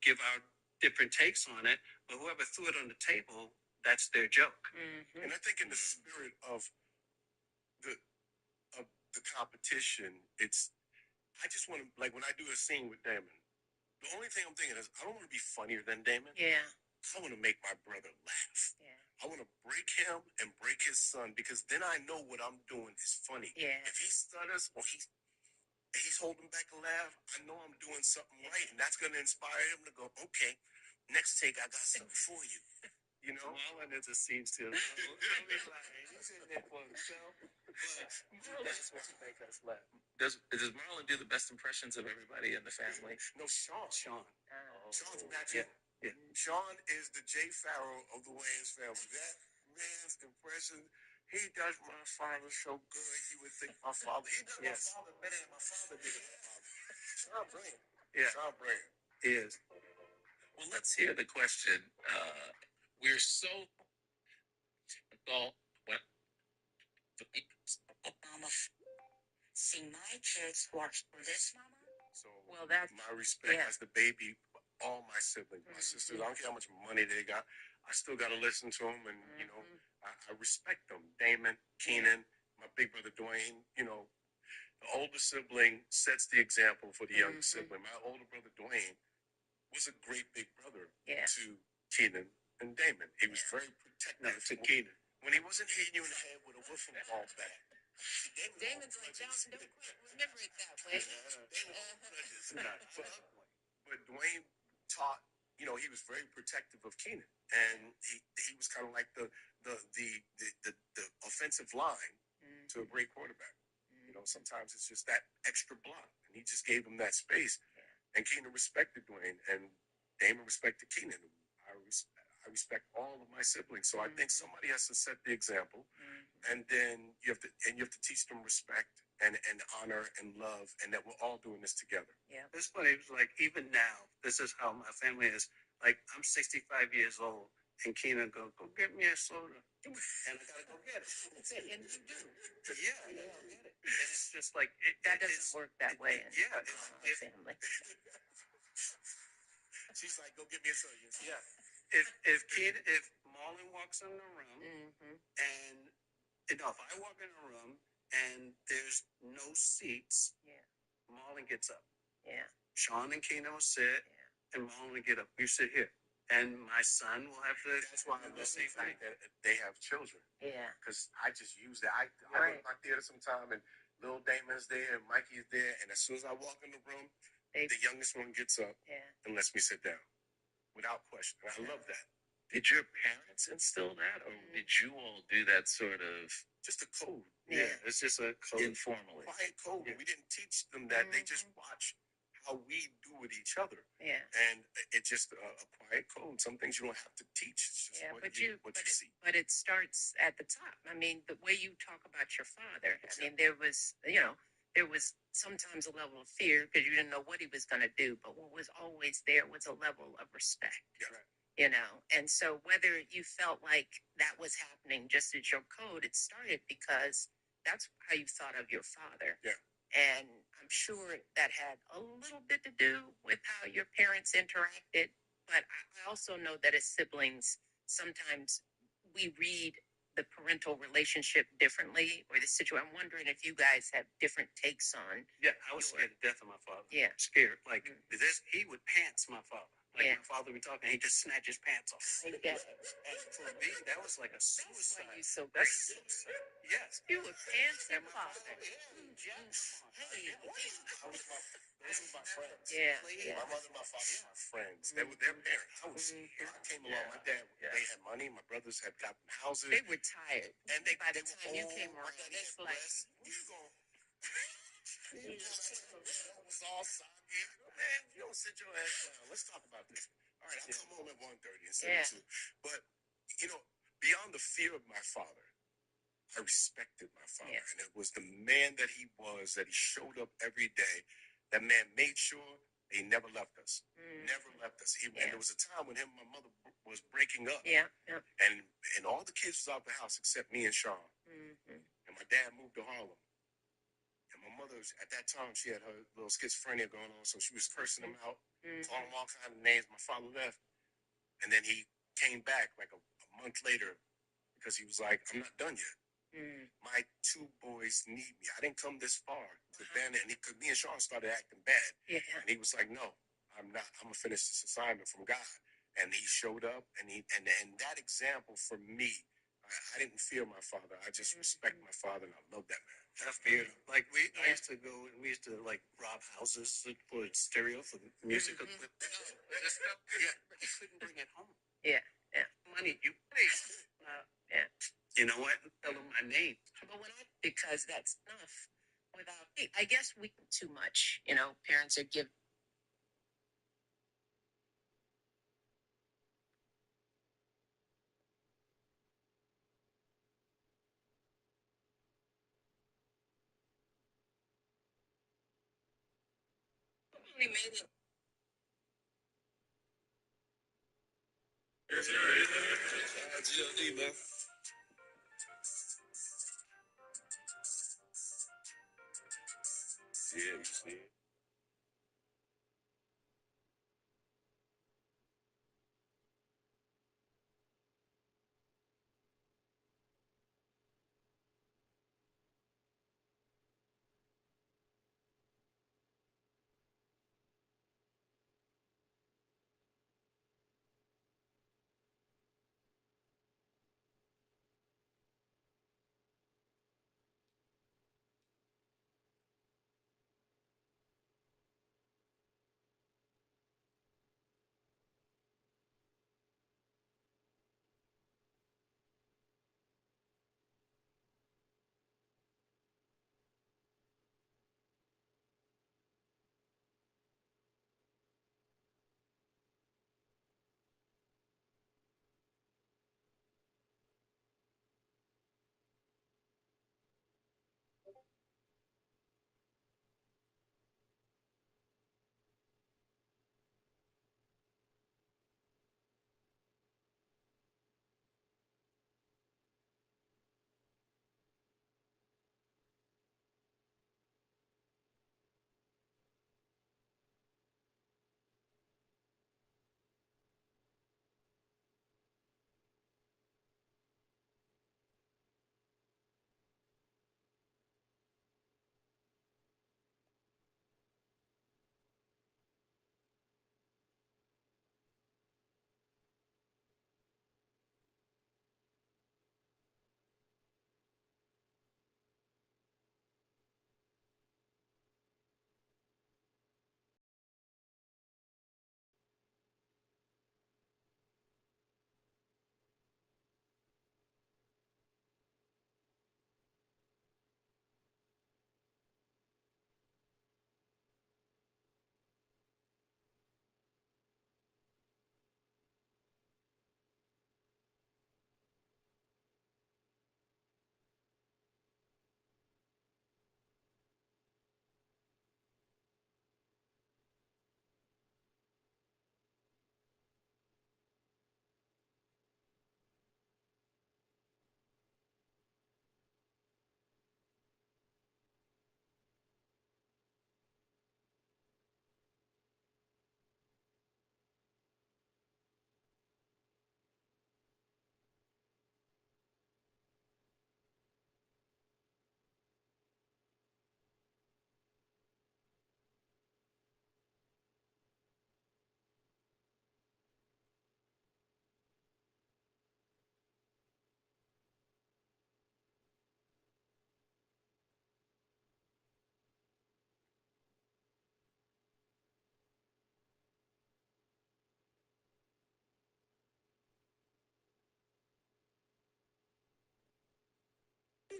give our different takes on it, but whoever threw it on the table, that's their joke. And I think in the spirit of the competition, I just want to, like when I do a scene with Damon, the only thing I'm thinking is I don't want to be funnier than Damon. Yeah. I want to make my brother laugh. Yeah. I want to break him and break his son because then I know what I'm doing is funny. Yeah. If he stutters or he's holding back a laugh, I know I'm doing something right, and that's going to inspire him to go, okay, next take, I got something for you. Marlon is a scene stealer. He's in there for himself. But that's what makes us laugh. Does Marlon do the best impressions of everybody in the family? No, Sean. Sean's magic. Yeah. Sean is the Jay Farrow of the Wayans family. That man's impression, he does my father so good, you would think my father. He does my father better than my father did my father. Sean brilliant. Yeah. Sean brilliant. He is. Well, let's hear the question. We're so Mama, see my kids watch this, Mama. So that's my respect as the baby, all my siblings, my sisters. I don't care how much money they got. I still got to listen to them, and I respect them. Damon, Keenan, my big brother Dwayne. The older sibling sets the example for the younger sibling. My older brother, Dwayne, was a great big brother to Keenan and Damon. He was very protective to Keenan. When he wasn't hitting you in the head with a wiffle ball bat. Damon's like, don't remember it that way. But Dwayne taught, he was very protective of Keenan. And he was kind of like the offensive line to a great quarterback. Sometimes it's just that extra block. And he just gave him that space. And Keenan respected Dwayne. And Damon respected Keenan. I respect all of my siblings. So I think somebody has to set the example. And then you have to teach them respect and honor and love, and that we're all doing this together. Yeah. It's funny. It's like, even now, this is how my family is. Like, I'm 65 years old, and Keenan go get me a soda. And I got to go get it. And you do. Yeah, I gotta go get it. And it's just like, that doesn't work that way in my family. She's like, go get me a soda. Yeah. If Marlon walks in the room, and if I walk in the room and there's no seats, Marlon gets up. Yeah. Sean and Keenan will sit, and Marlon will get up. You sit here. And my son will have to. That's why I'm listening that they have children. Yeah. Because I just use that. I go to my theater sometime, and little Damon's there, and Mikey's there, and as soon as I walk in the room, the youngest one gets up and lets me sit down, without question. And I love that. Did your parents instill that, or did you all do that sort of just a code? Yeah, it's just a code. Informally. Quiet code. We didn't teach them that. They just watch how we do with each other. Yeah. And it's just a quiet code. Some things you don't have to teach. It's just what you see. But it starts at the top. I mean, the way you talk about your father, I mean, there was sometimes a level of fear because you didn't know what he was going to do. But what was always there was a level of respect. Yeah. And so whether you felt like that was happening just as your code, it started because that's how you thought of your father. Yeah. And I'm sure that had a little bit to do with how your parents interacted. But I also know that as siblings, sometimes we read the parental relationship differently, or the situation. I'm wondering if you guys have different takes on. Yeah, I was scared to death of my father. Yeah. Scared. Like, he would pants my father. Like, my father would be talking, he just snatch his pants off. I get it. And for me, that was like a suicide. That's why you're so That's great. suicide. Yes. You were pants and father. Those were my friends. Yeah. My mother and my father were my friends. They were their parents. I came along. My dad, they had money. My brothers had gotten houses. They were tired. And by the time you came around, it's like, That was all soggy. Man, you don't sit your ass down. Let's talk about this. All right, I'll come home at 1:30 and 72. But, beyond the fear of my father, I respected my father. Yeah. And it was the man that he was, that he showed up every day. That man made sure he never left us. Never left us. And there was a time when him and my mother was breaking up. Yeah. And all the kids was out the house except me and Sean. And my dad moved to Harlem. And my mother, at that time, she had her little schizophrenia going on, so she was cursing him out, calling him all kinds of names. My father left. And then he came back like a month later because he was like, I'm not done yet. My two boys need me. I didn't come this far. But then, because me and Sean started acting bad. Yeah. And he was like, no, I'm not. I'm going to finish this assignment from God. And he showed up, and that example for me, I didn't fear my father. I just respect my father, and I love that man. I feared him. Like, I used to go, and we used to, like, rob houses for stereo, for music. But you couldn't bring it home. Yeah. Money, you pay. You know what? Tell them my name. But because that's enough. Without, I guess we too much. Parents are give. We made it. GLD, man. Yeah, you see it.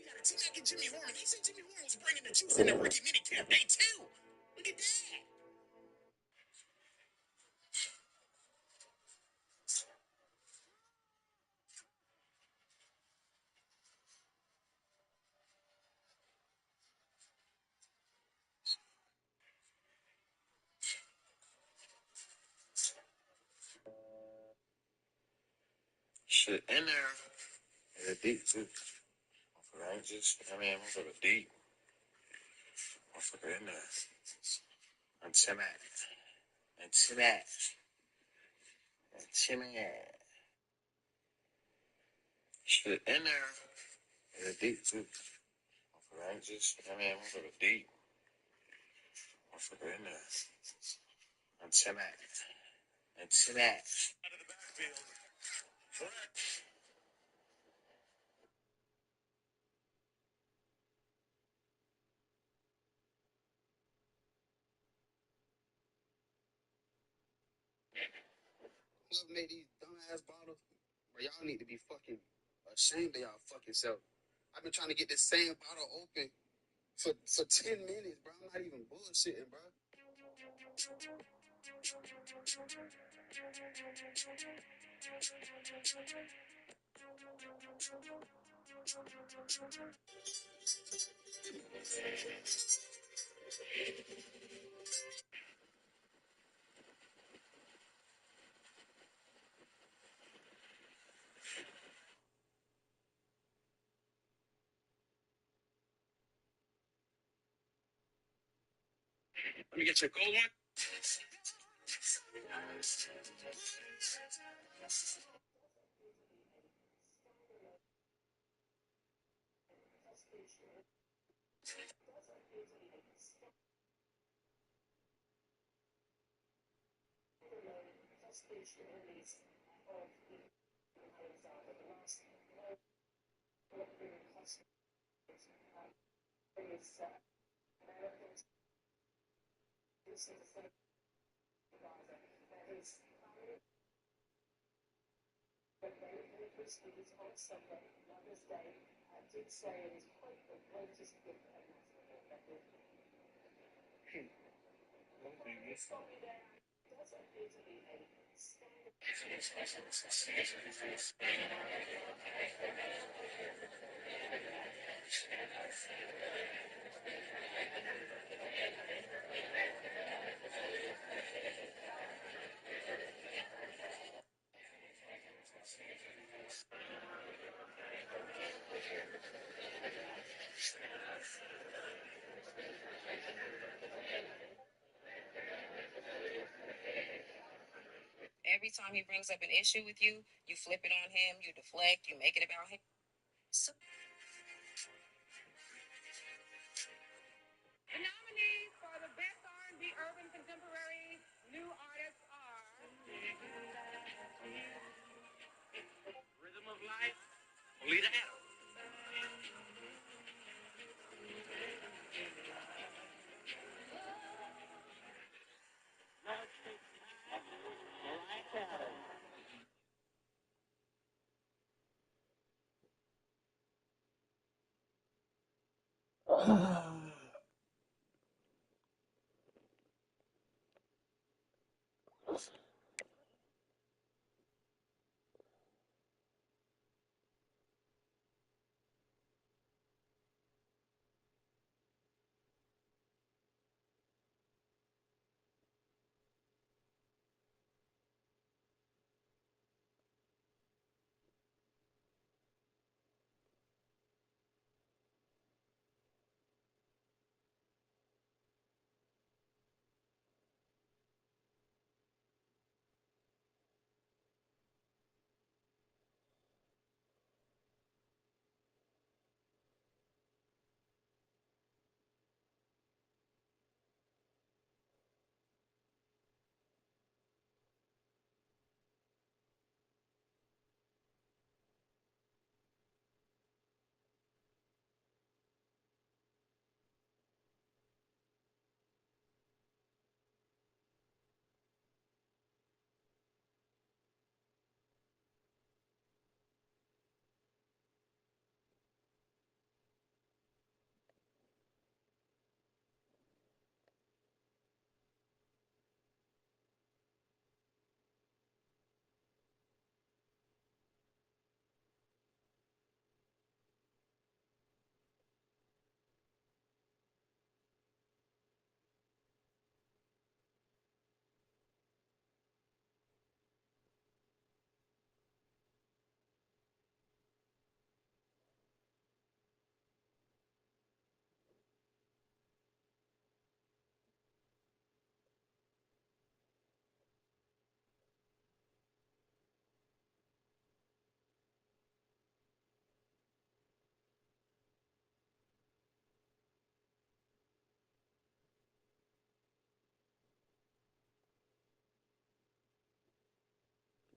got a T-Mac and Jimmy Horn. They said Jimmy Horn was bringing the juice in the rookie minicamp day 2. Look at that. Shit in there. Yeah, deep too. Right? Just, I mean, motherfucker deep. Motherfucker in there. And Timmy. And Timmy. And Timmy. Shit in there. Yeah, deep too. Right? Just, I mean, motherfucker deep. Motherfucker in there. And Timmy. And Timmy. Out of the backfield. Correct. Whoever made these dumbass bottles, bro, y'all need to be fucking ashamed of y'all fucking self. I've been trying to get this same bottle open for 10 minutes, bro. I'm not even bullshitting, bro. Let me get your gold one. Every time he brings up an issue with you, you flip it on him, you deflect, you make it about him. So the nominees for the Best R&B Urban Contemporary New Artists are Rhythm of Life. Lita Adams.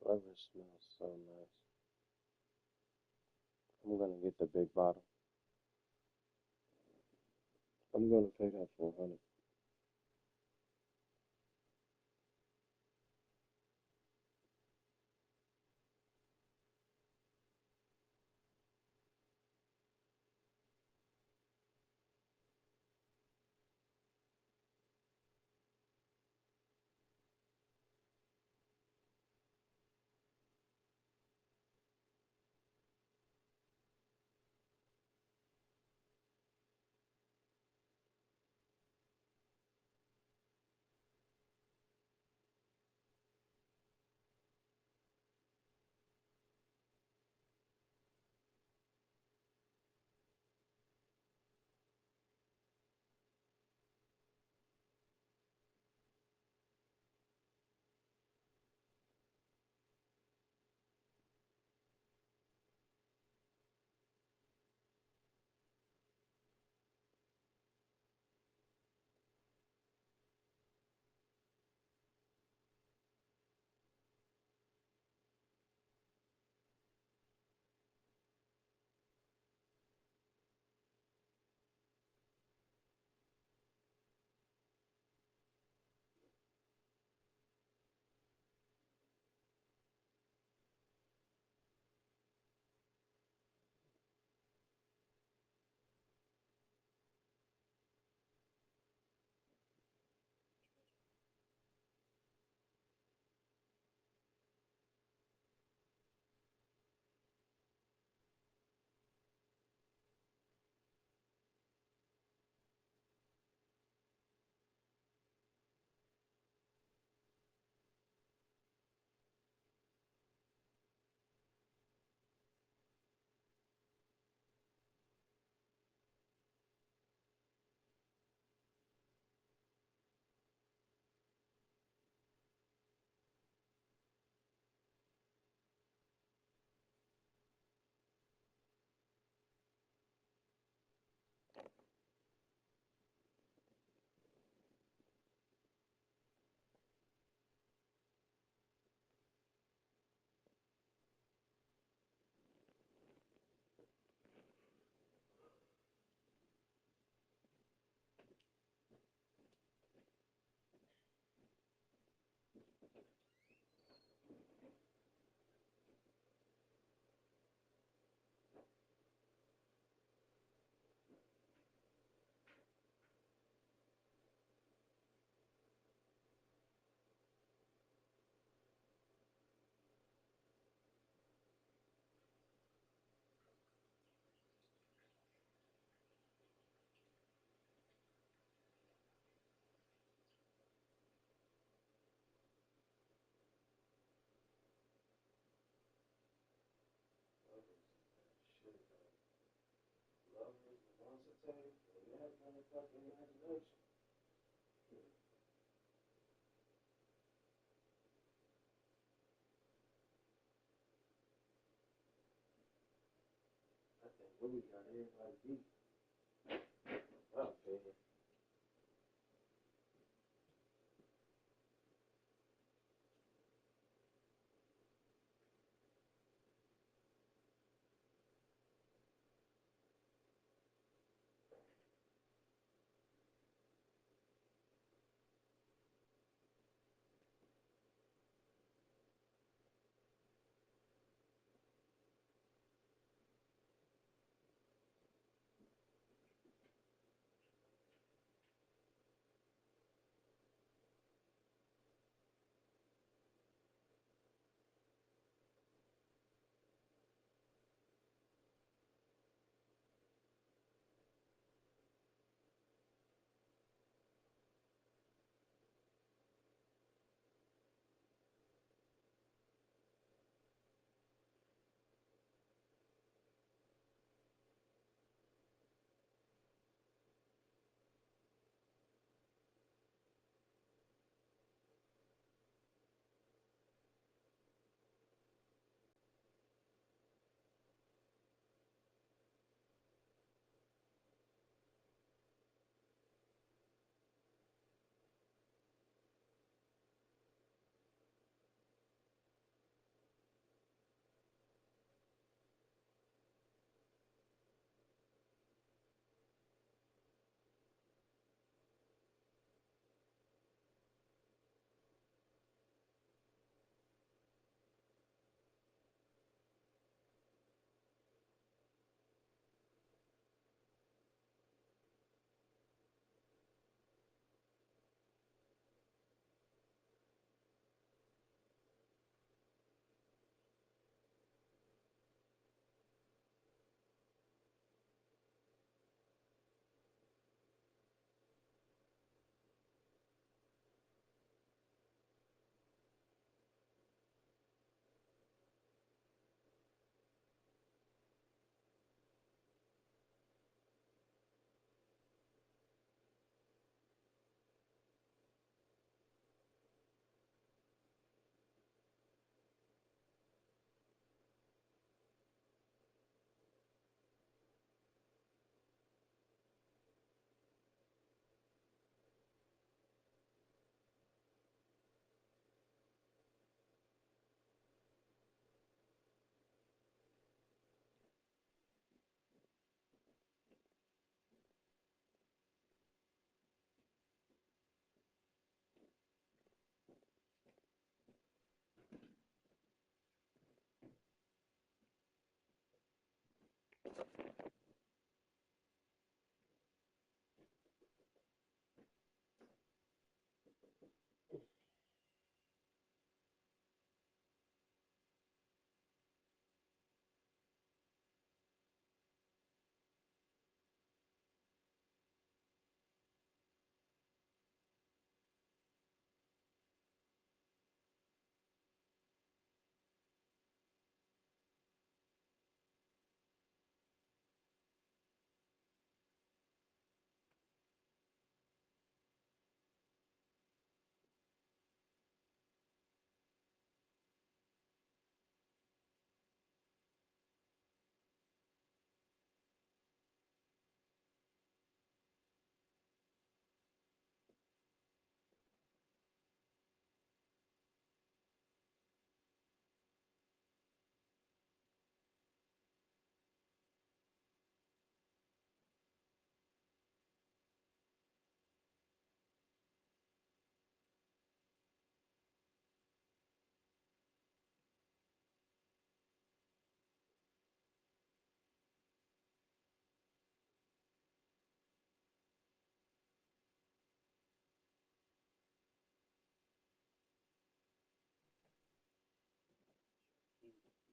Liver smells so nice. I'm gonna get the big bottle. I'm gonna pay that for 100. Really got everybody beat. Okay.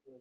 Hey,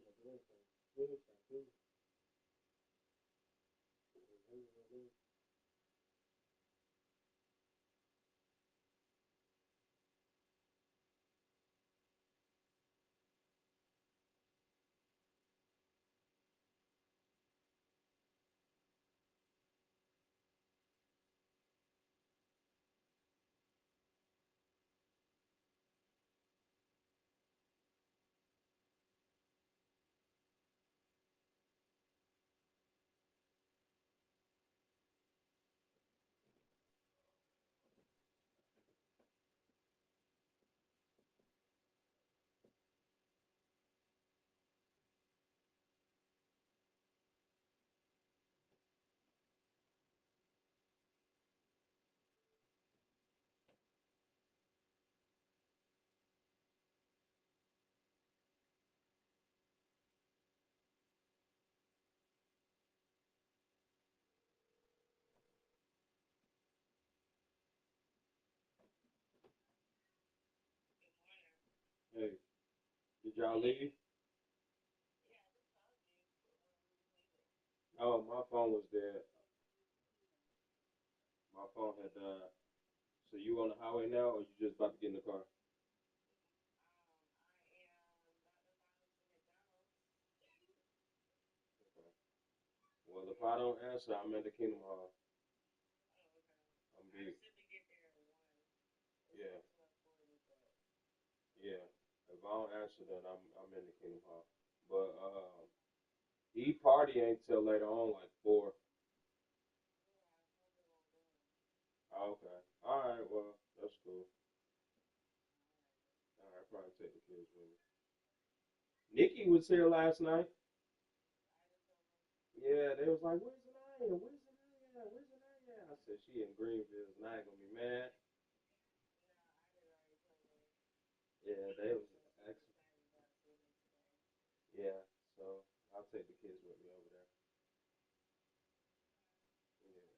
did y'all leave? Oh, my phone was dead. My phone had died. So you on the highway now, or you just about to get in the car? Well, if I don't answer, I'm at the Kingdom Hall. I'm big. Yeah, yeah. If I don't answer, then I'm in the Kingdom Hall. But party ain't till later on, like 4. Oh, okay. All right. Well, that's cool. All right. Probably take the kids with me. Nikki was here last night. Yeah, they was like, "Where's Anaya? Where's Anaya? Where's Anaya?" I said, "She in Greenville. Anaya gonna be mad." Yeah, they was actually. Yeah, so I'll take the kids with me over there. Yeah,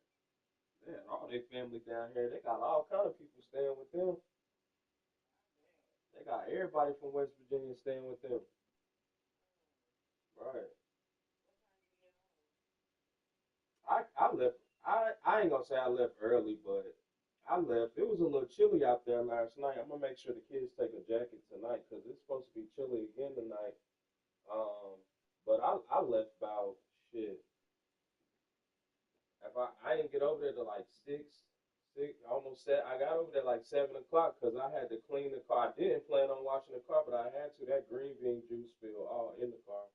they had all their family down here. They got all kind of people staying with them. They got everybody from West Virginia staying with them. Right. I left. I ain't gonna say I left early, but I left. It was a little chilly out there last night. I'm gonna make sure the kids take a jacket tonight because it's supposed to be chilly again tonight. Um, but I left about shit. If I didn't get over there to like 6, almost set. I got over there like 7 o'clock because I had to clean the car. I didn't plan on washing the car, but I had to. That green bean juice spill all in the car,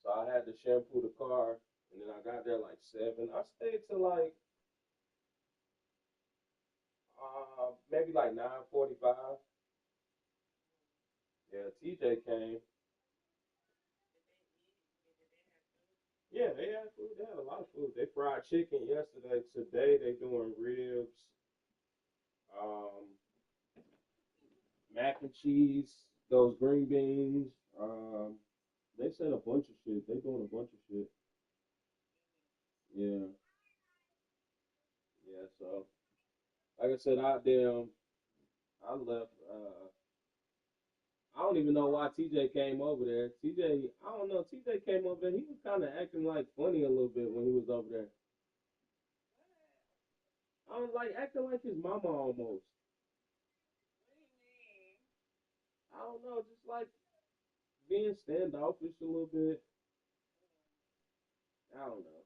so I had to shampoo the car. And then I got there like 7. I stayed till like maybe like 9:45. Yeah, TJ came. Yeah, they had food. They had a lot of food. They fried chicken yesterday. Today they doing ribs, um, mac and cheese, those green beans. They said a bunch of shit. They doing a bunch of shit. Yeah, yeah. So like I said, I left. I don't even know why TJ came over there. TJ, I don't know. TJ came over there. He was kind of acting like funny a little bit when he was over there. I was like acting like his mama almost. I don't know, just like being standoffish a little bit. I don't know.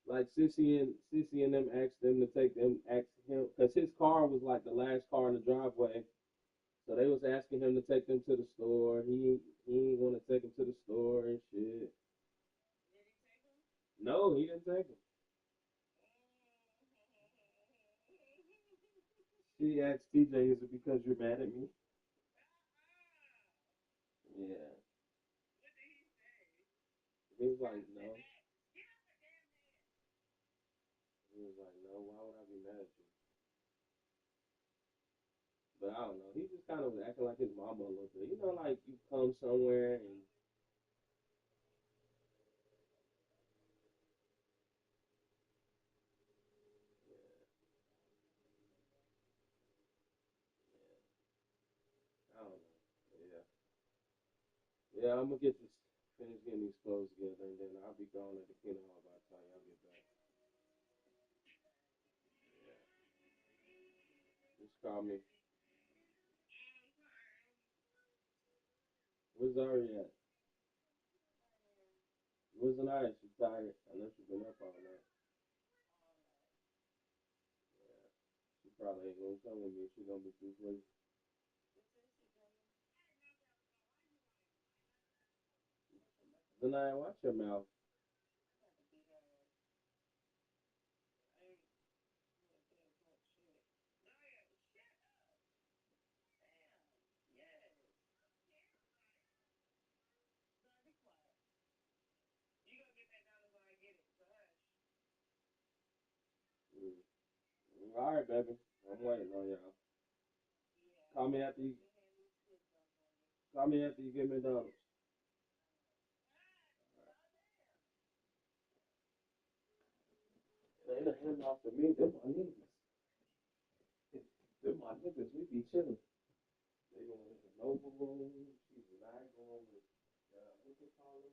Like Sissy and them asked them to take them ask him because his car was like the last car in the driveway. So they was asking him to take them to the store. He didn't want to take them to the store and shit. No, he didn't take them. She asked TJ, "Is it because you're mad at me?" Yeah. He was like, "No." He was like, "No. Why would I be mad at you?" But I don't know. He just kind of was acting like his mama a little bit. You know, like you come somewhere and I don't know. Yeah. Yeah, I'm gonna finish getting these clothes together, and then I'll be gone at the Kingdom Hall by the time y'all get back. Yeah, just call me. Where's Zari at? Where's the night? She's tired. I know she's been up all night. Yeah, she probably ain't gonna come with me. She's gonna be too sleepy. Zanaya, watch your mouth. Mm. All right, baby. I'm waiting on y'all. Call me after you. Call me after you get McDonald's. They ain't a him off to me. Them my niggas. Them my niggas. We be chilling. They going to the Nova room. She's not going with, what they call them?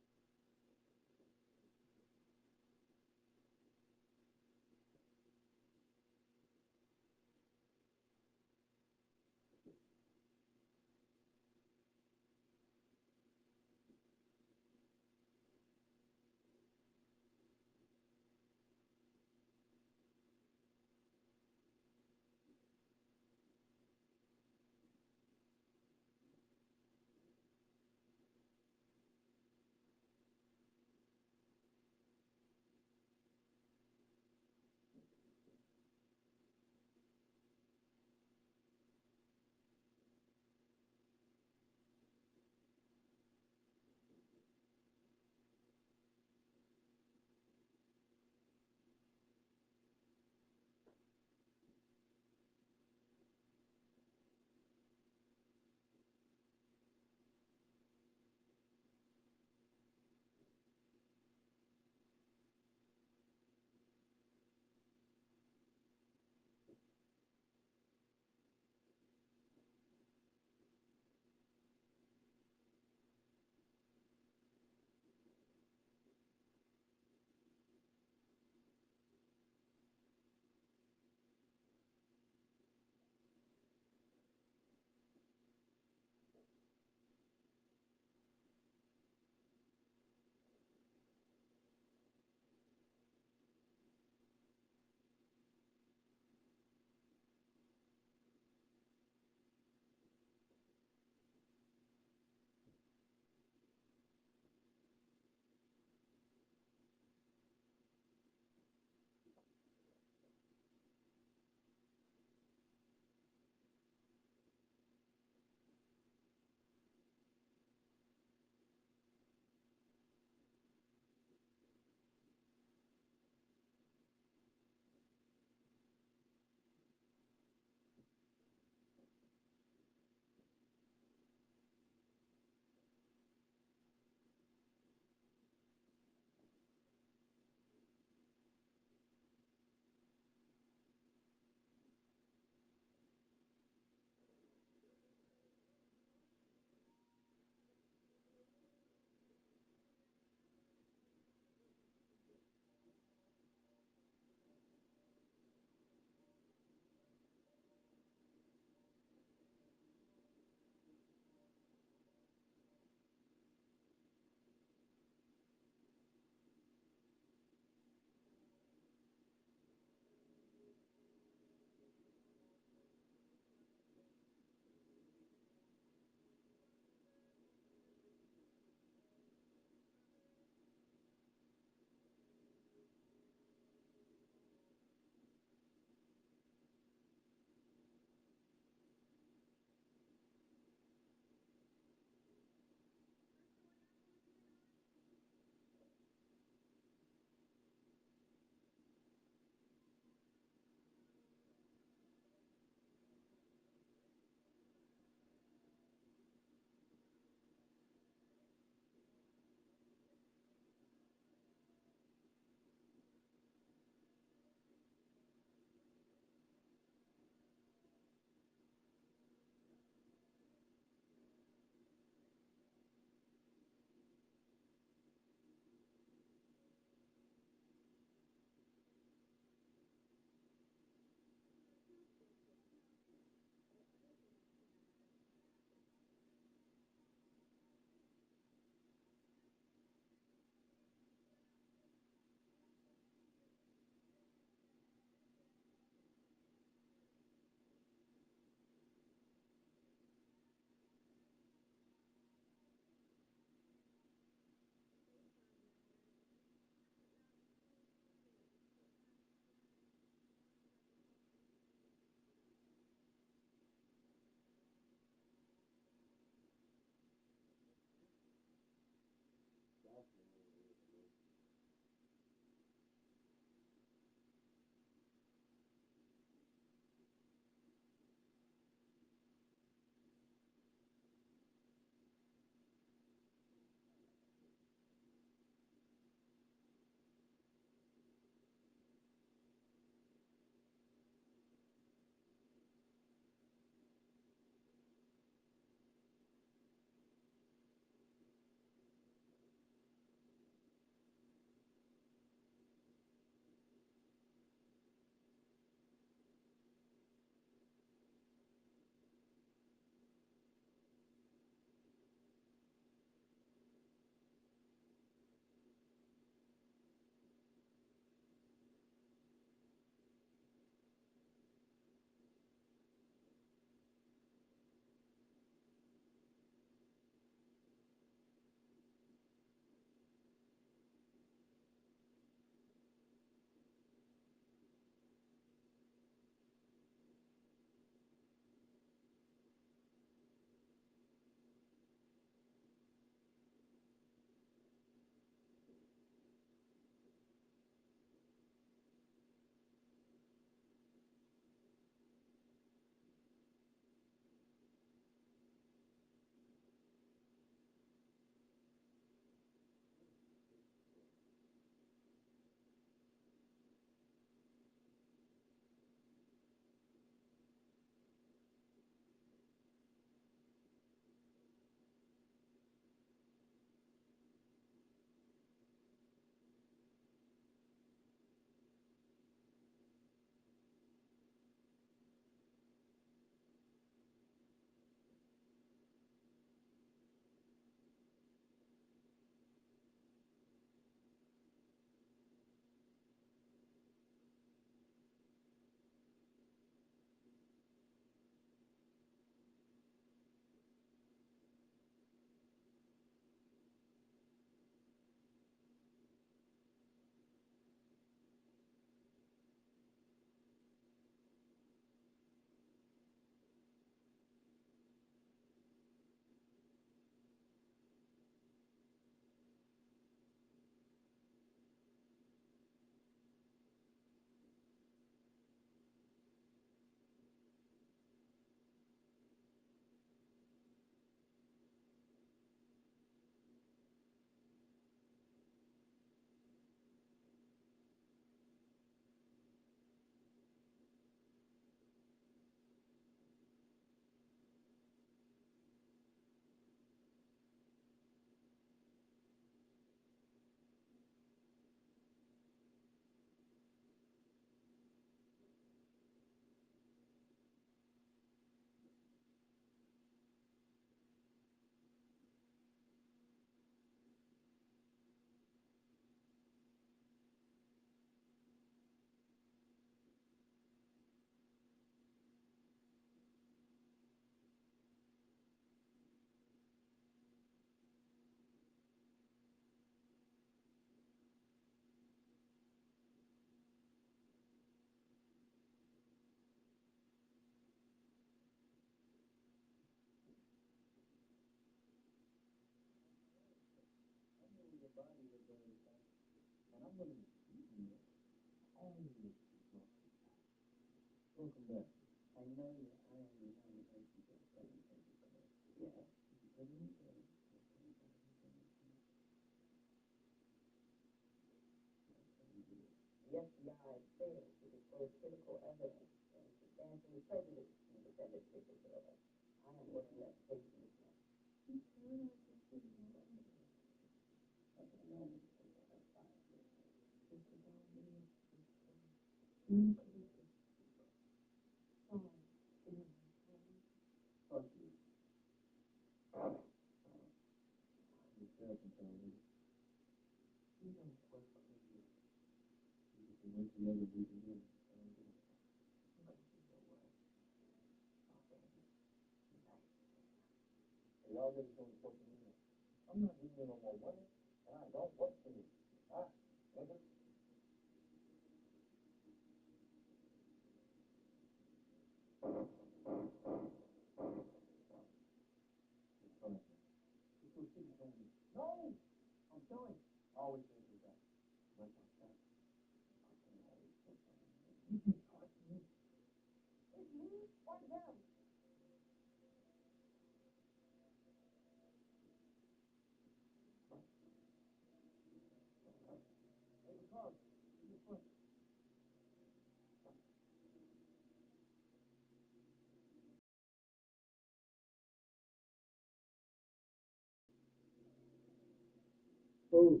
Who?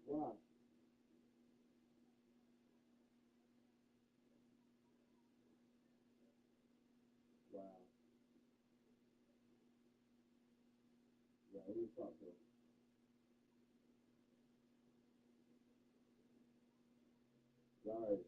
Why? Wow. Yeah, who you talk to? Sorry.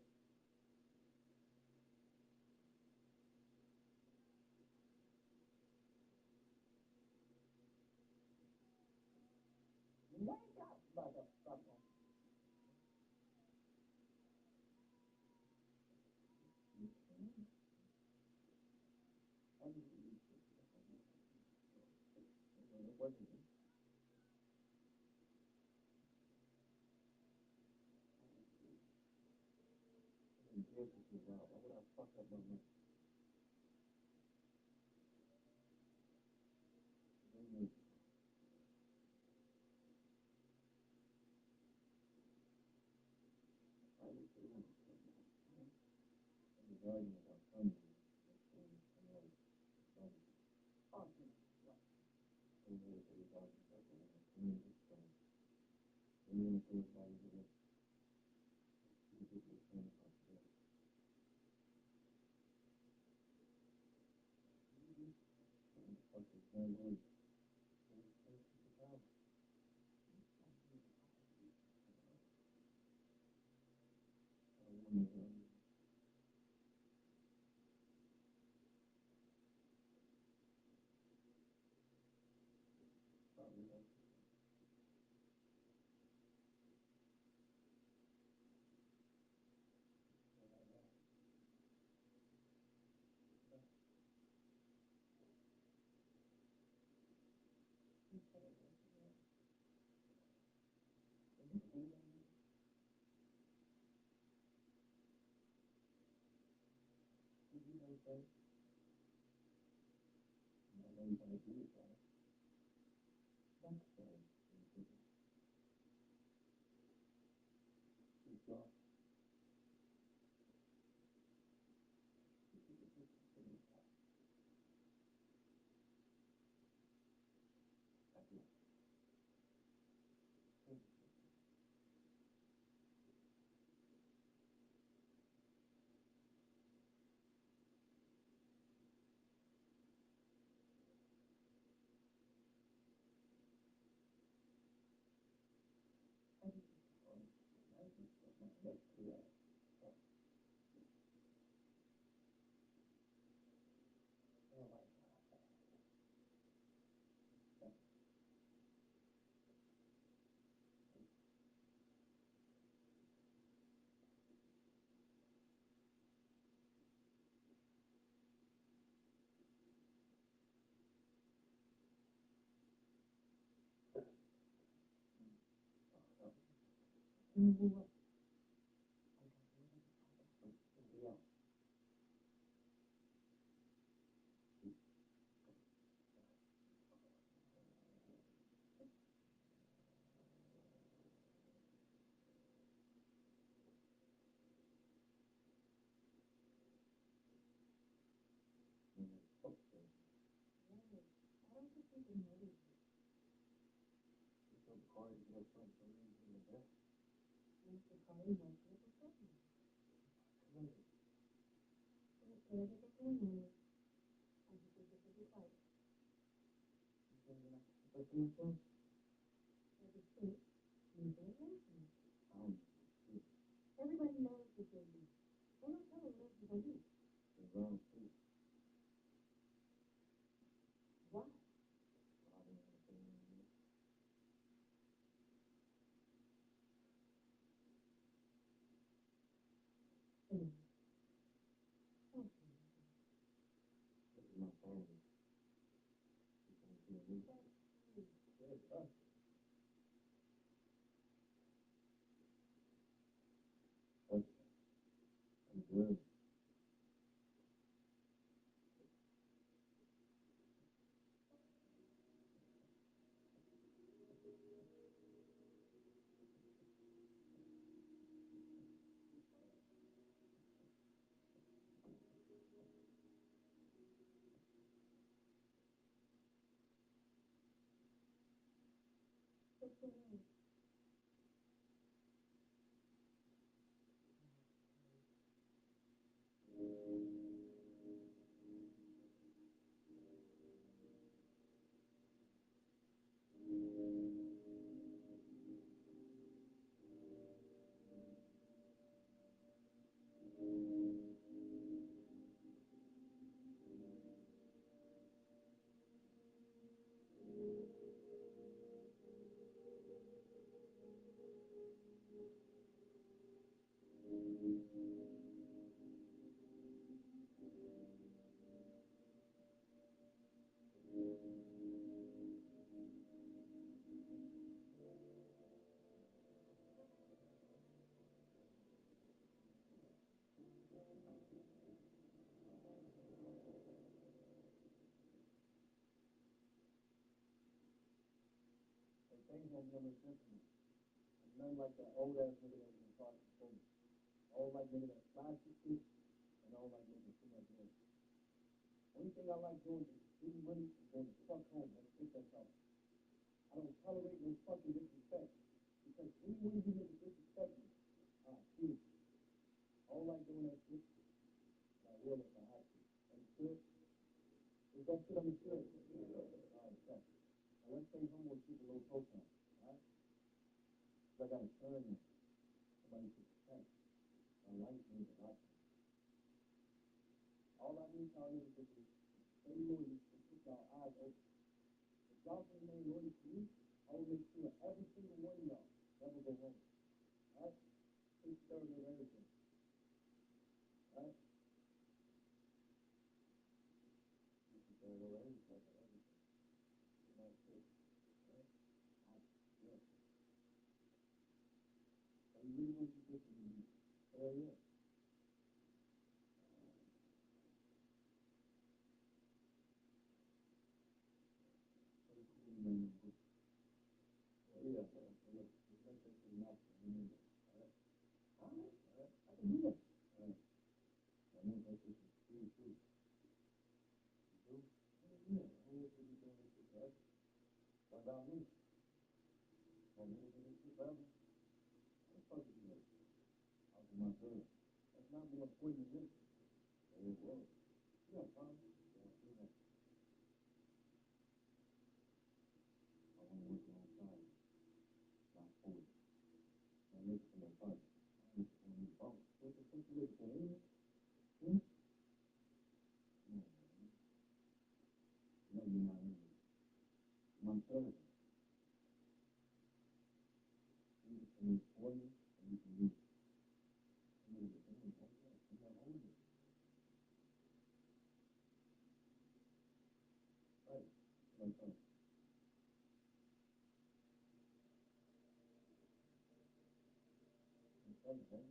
victim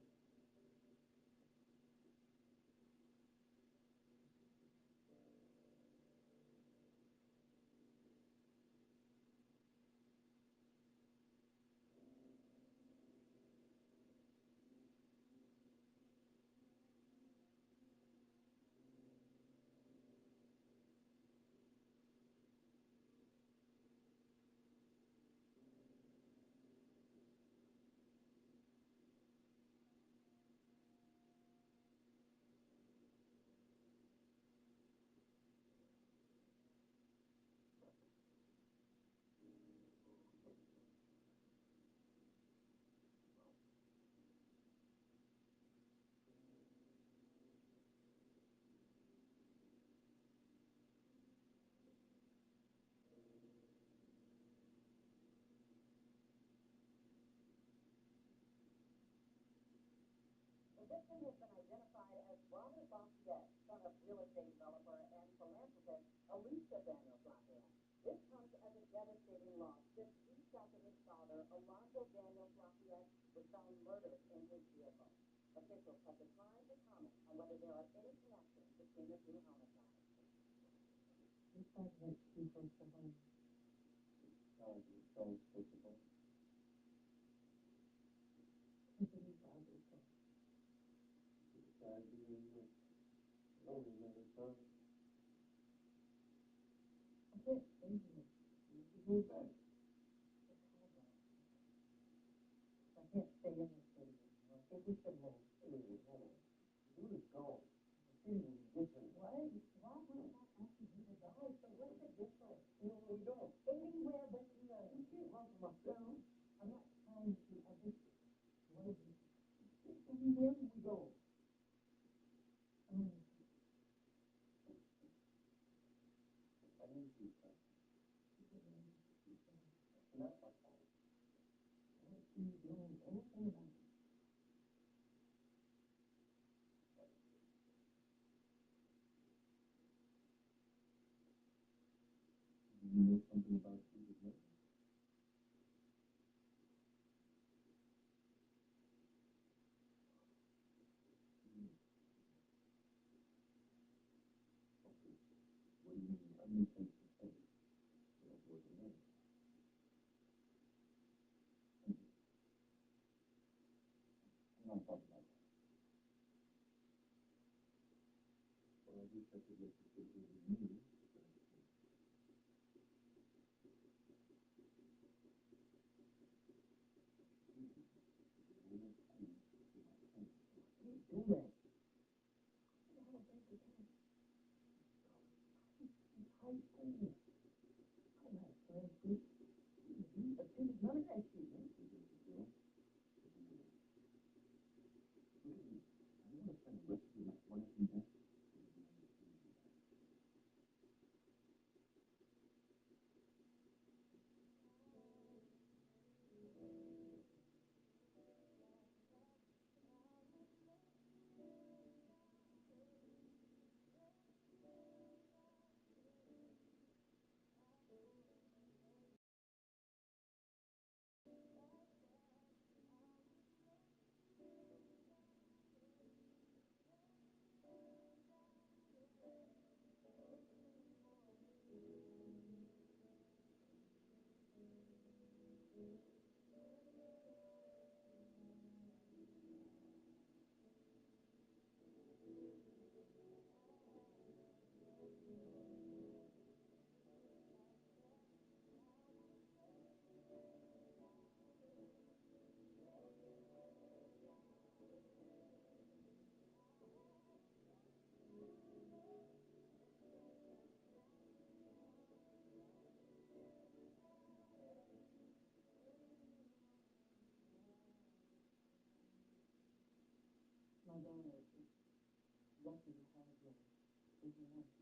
has been identified as Robert Lafayette, son of real estate developer and philanthropist Alicia Daniels Lafayette. This comes as a devastating loss just weeks after his father, Alonzo Daniels Lafayette, was found murdered in his vehicle. Officials have declined to comment on whether there are any connections between the two homicides. This president speaks to home. My daughter is lucky to have you as your wife.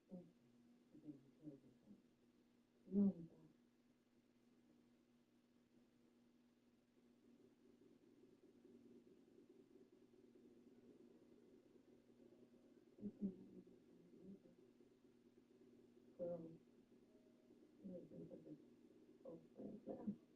Thank you for being the care of your son. You always are. Girl, you're such a old friend now.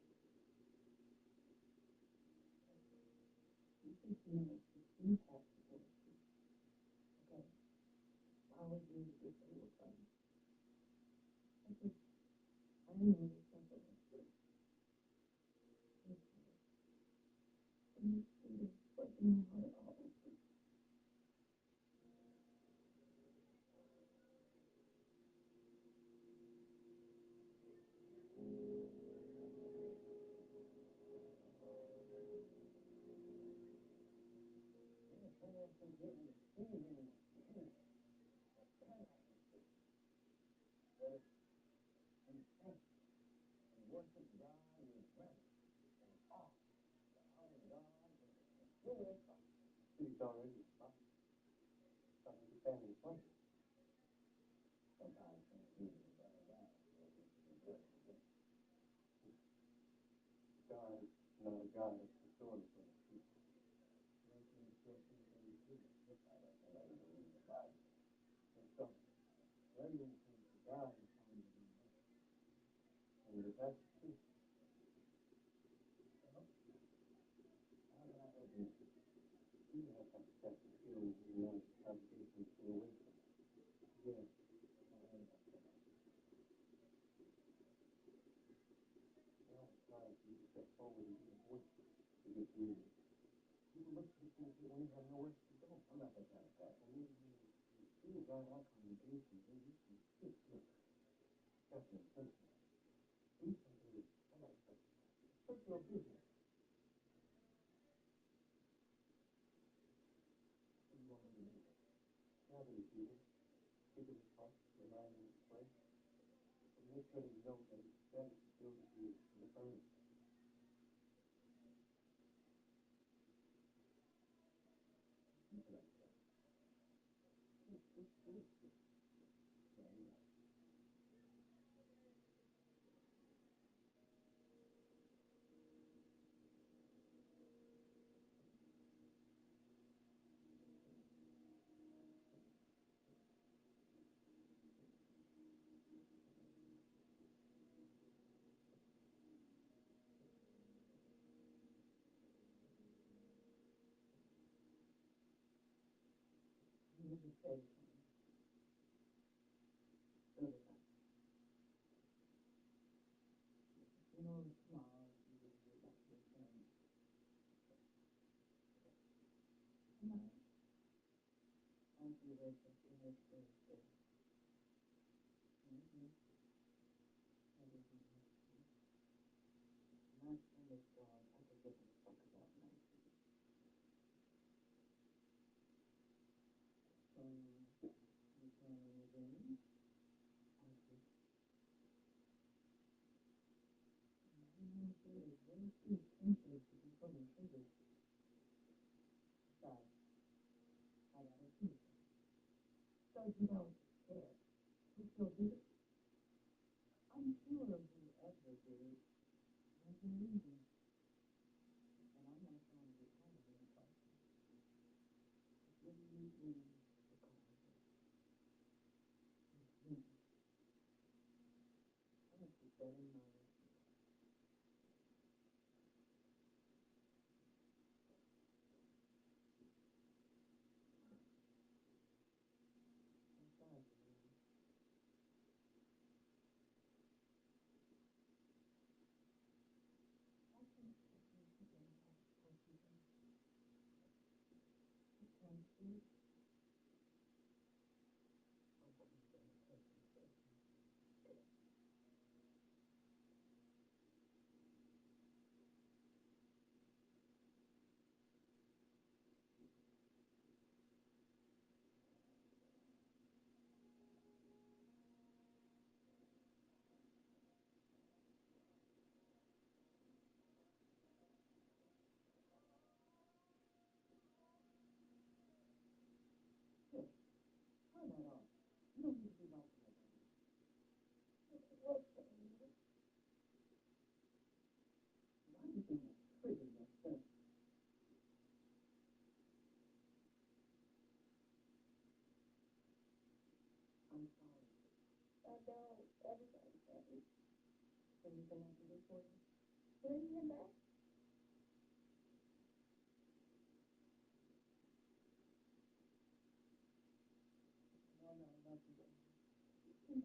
Hey,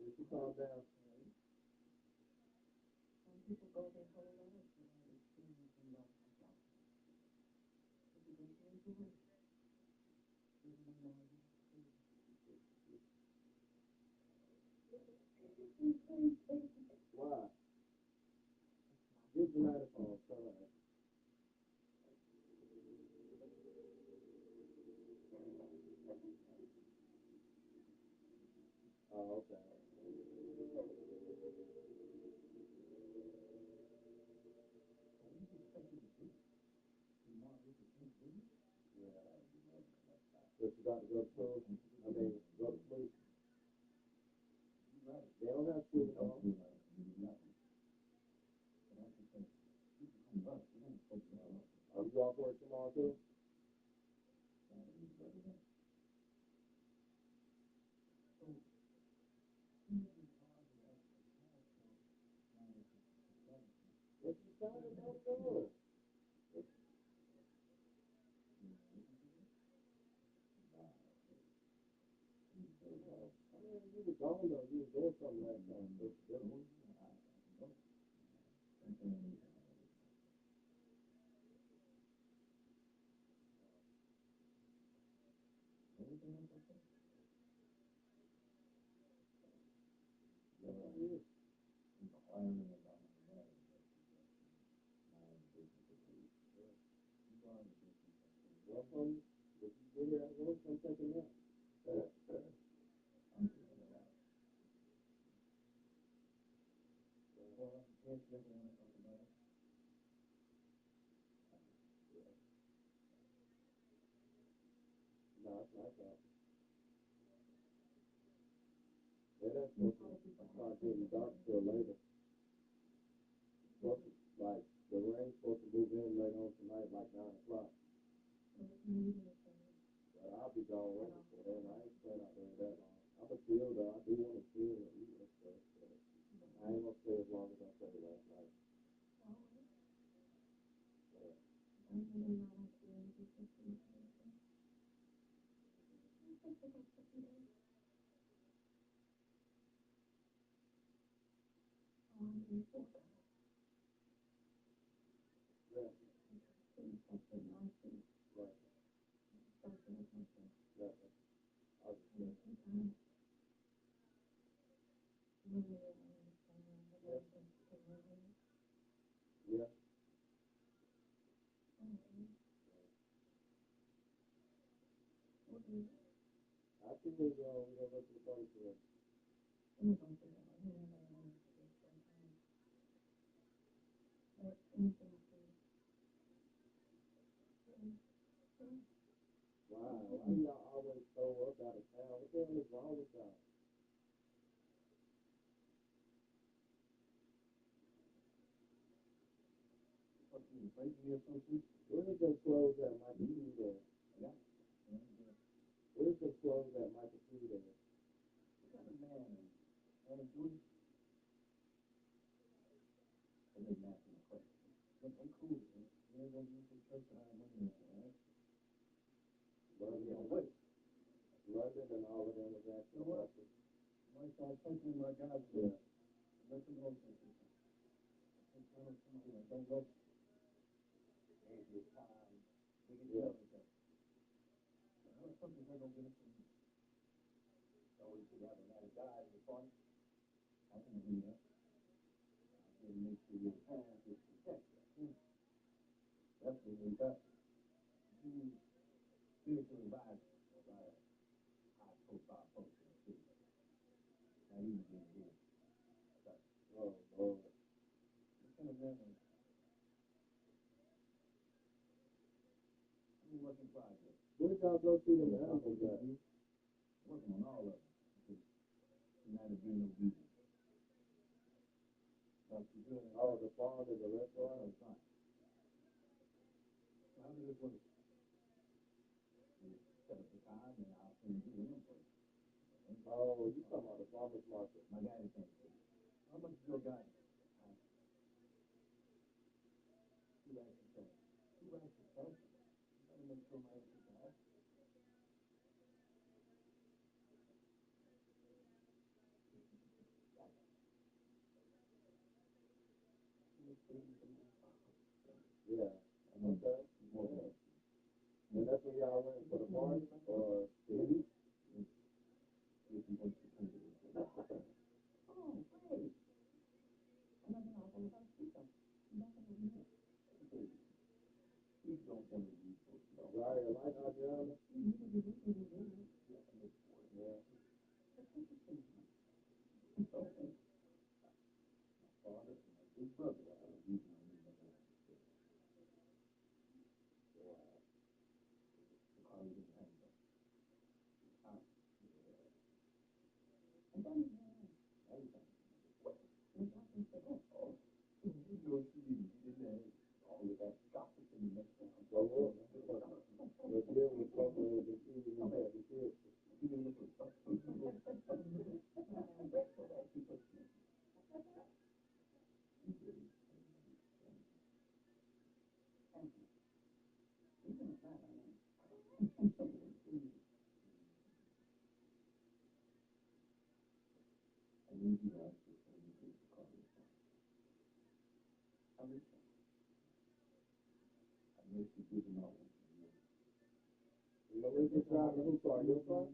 did you calm down? Why? Get the light phone, all right. Oh, okay. Yeah. But you got to go to school. I mean, go to sleep. They don't have school tomorrow. Are you off work tomorrow too? What you trying to do? I mean, you were gone though. You were doing something last time. Welcome. If you get here at work, come check it out. No, it's not that. They're not supposed to start getting dark till later. Supposed to, like, the rain's supposed to move in later on tonight, like 9 o'clock. But I'll be gone way before then. I ain't staying out there that long. I'm a chill though. I do want to chill and eat and stuff. But I ain't gonna stay as long as I stayed last night. Yeah. Yeah. Right. Yeah. I'll just yeah. Yeah. I think we're gonna look to the party today. Wow, why do y'all always throw up out of town? What the hell is wrong with y'all? Where's the clothes that Michael P there? Where's the clothes that Michael P there? London and all of them was actually watching. Yeah. Yeah. Oh, Lord. Where did y'all go see them albums at? Oh, the farm is a restaurant? Oh, you talking about the farmer's market? Yeah. Okay. Yeah. And that's when y'all went for the party or the Larry, like Adriana? Yeah. So what? Let's live with something with the kids and have the kids. Marissa's driving whose car? Your car?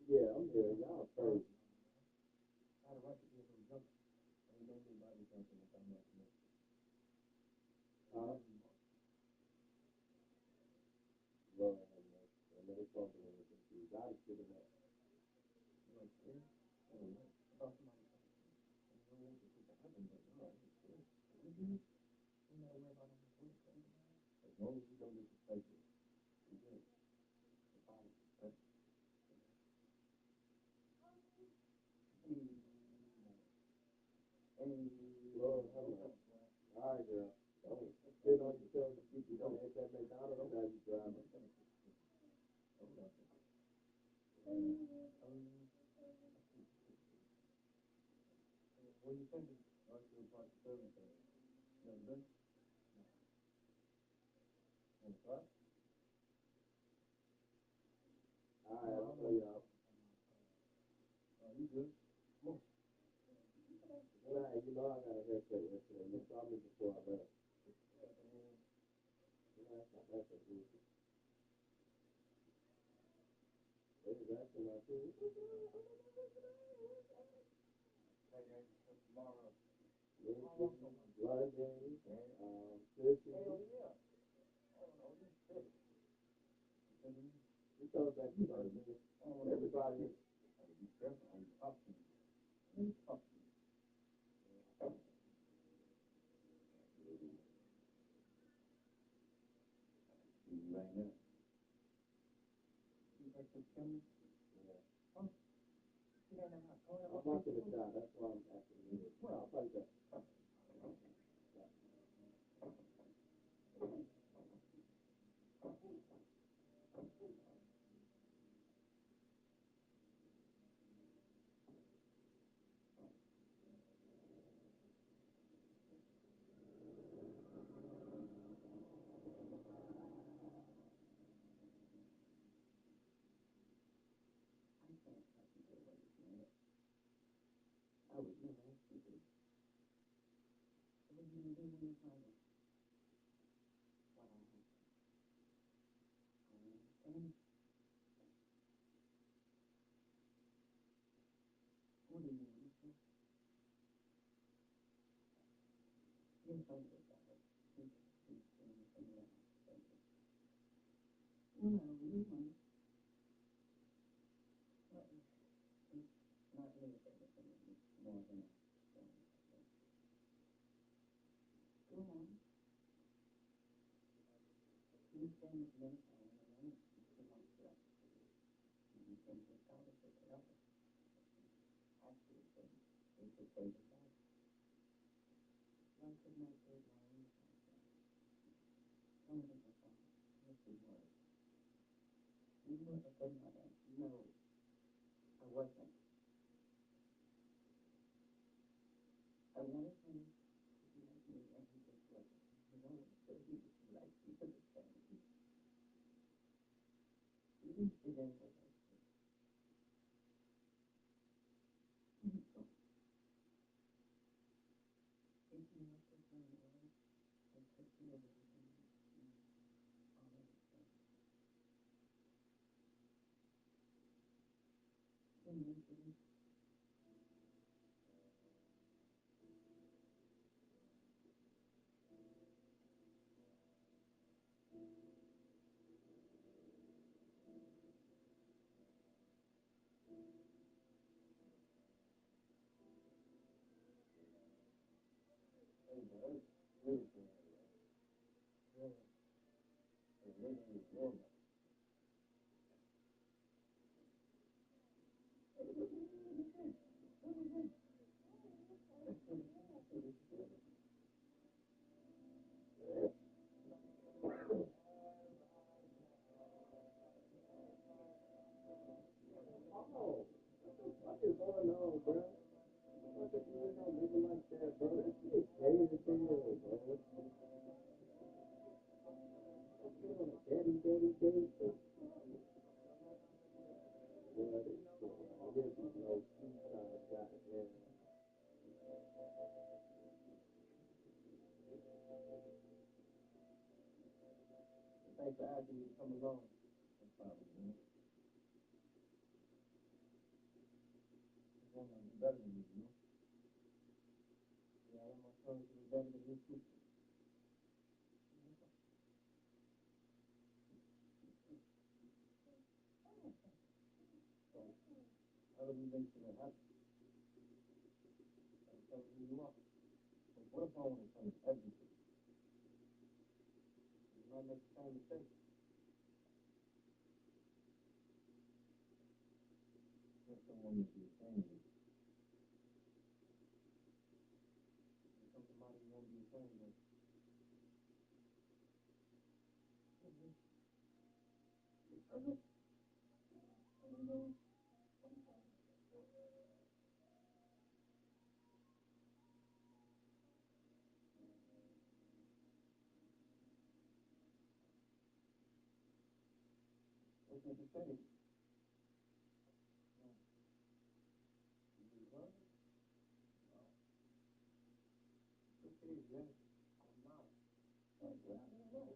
Yeah, I'm here. Y'all crazy. Huh? Lord have mercy. And they fucking with this dude. God is giving up. Lord have mercy. All right, girl. Don't sit on yourself and keep you don't hit that McDonald's. I'm glad you driving. All right, I'll play y'all. Nah, you know I got a haircut yesterday. You saw me before I left. That's a good. There's actually my team. Tomorrow. Live game. We told that everybody. I'm watching the shot. That's why I'm asking you. I'll play that. Oh, what is going on, bro? I think you ain't gonna leave it like that, bro. That shit crazy as hell, bro. What's going on? Daddy. What is going on? This is no tea time, goddamn. Thanks for asking me to come along. No problem, man. I'm gonna be better than you, you know? Yeah, I want my son to be better than me, too. So, how do we make sure that happens? I'm telling you, you are. But what if I want to change everything? You might make the same mistake. If someone is your friend, somebody you want to be a friend with. What's it to say? Okay, yes, I'm not. Like, well, I don't know.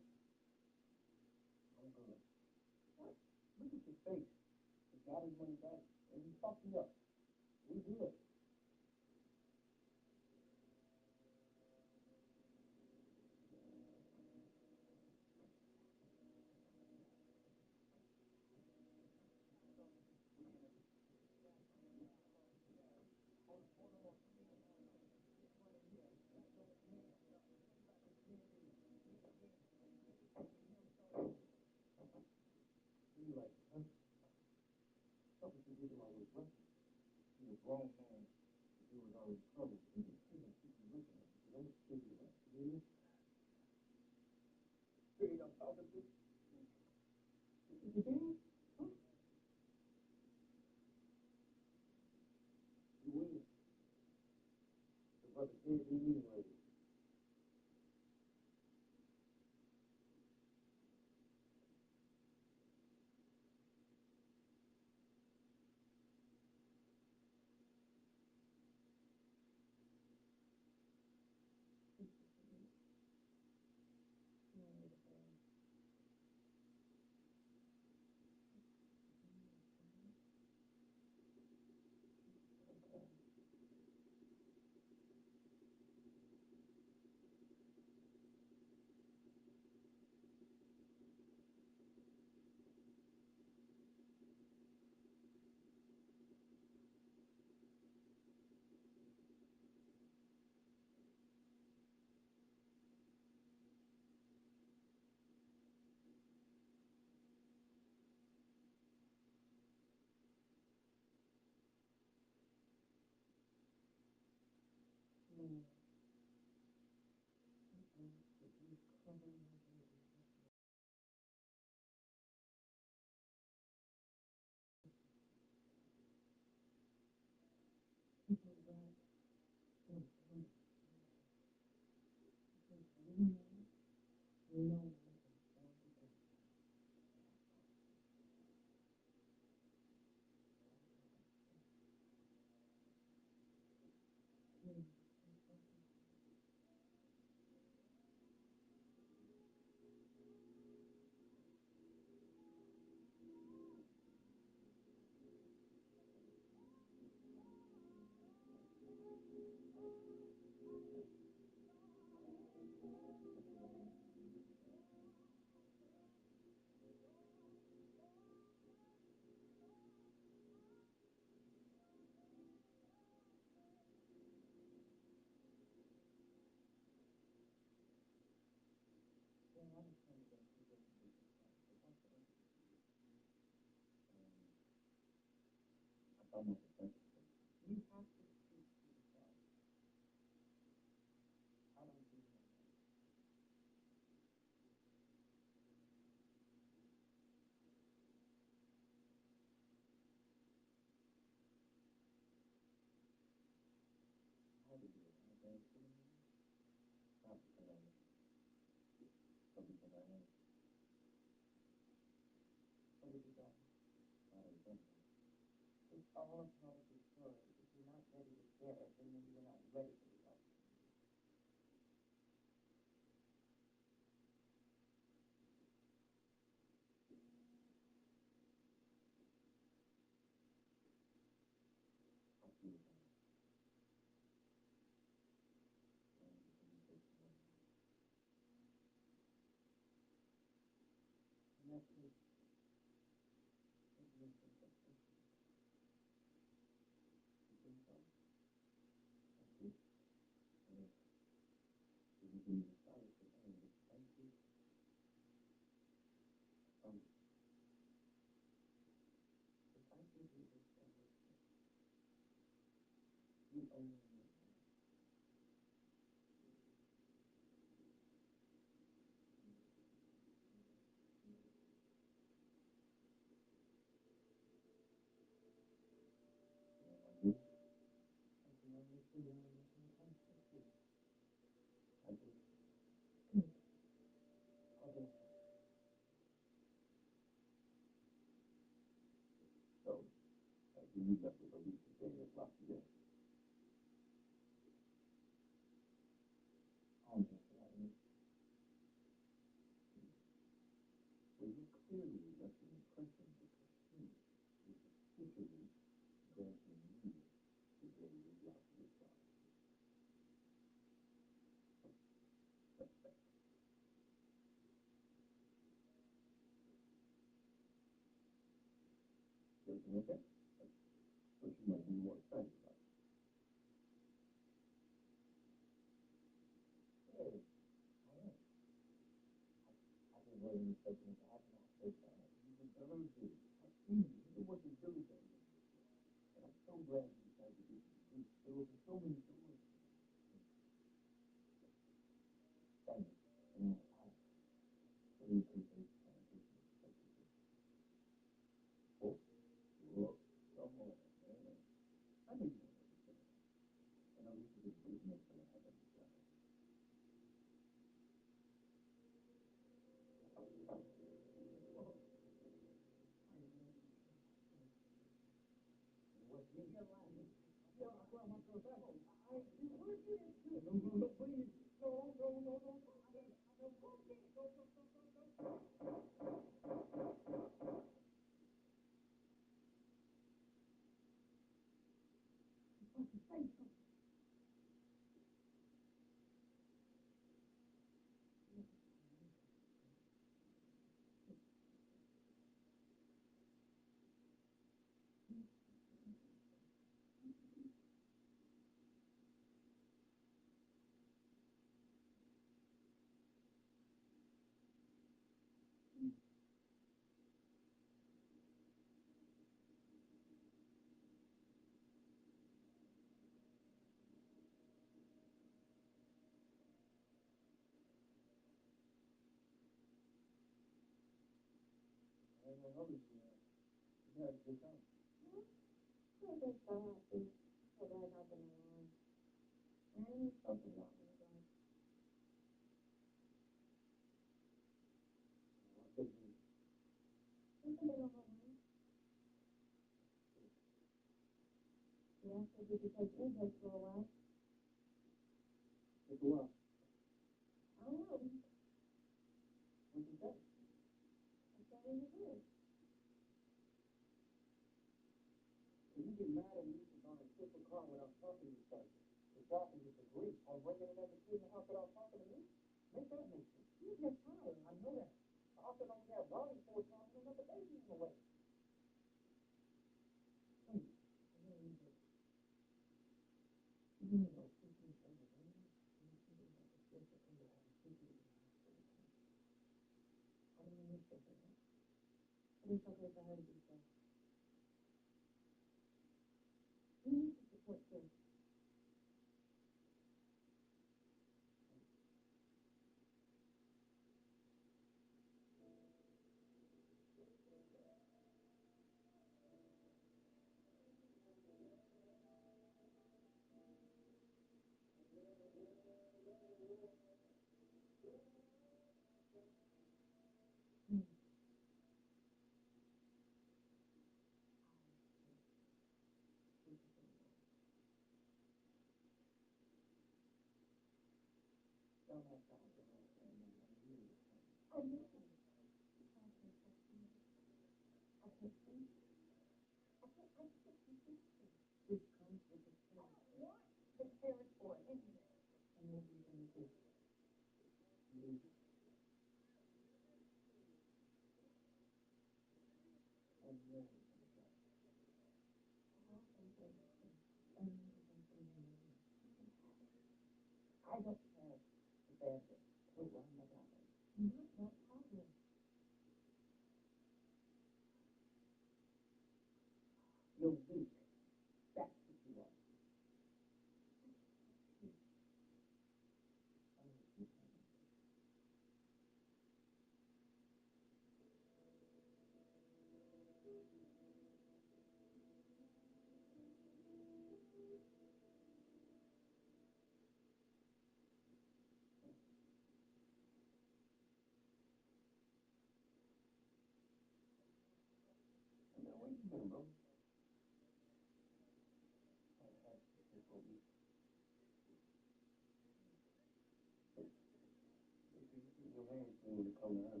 when it comes to her,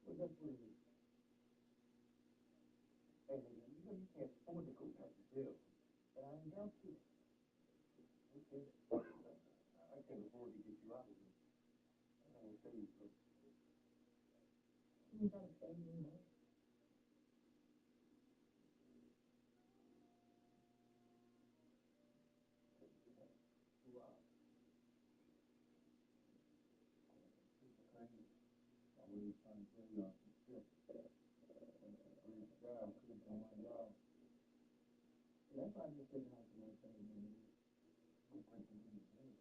but that's what it is. Hey, man, you know you can't afford to go back to jail. And I ain't got to. Okay. I can't afford to get you out of here. I ain't tell you so. You gotta stay in there. I was trying to tell y'all some shit. Great job, could have done my job. Yeah, that's why I just didn't have to know things, man. Good person in the head.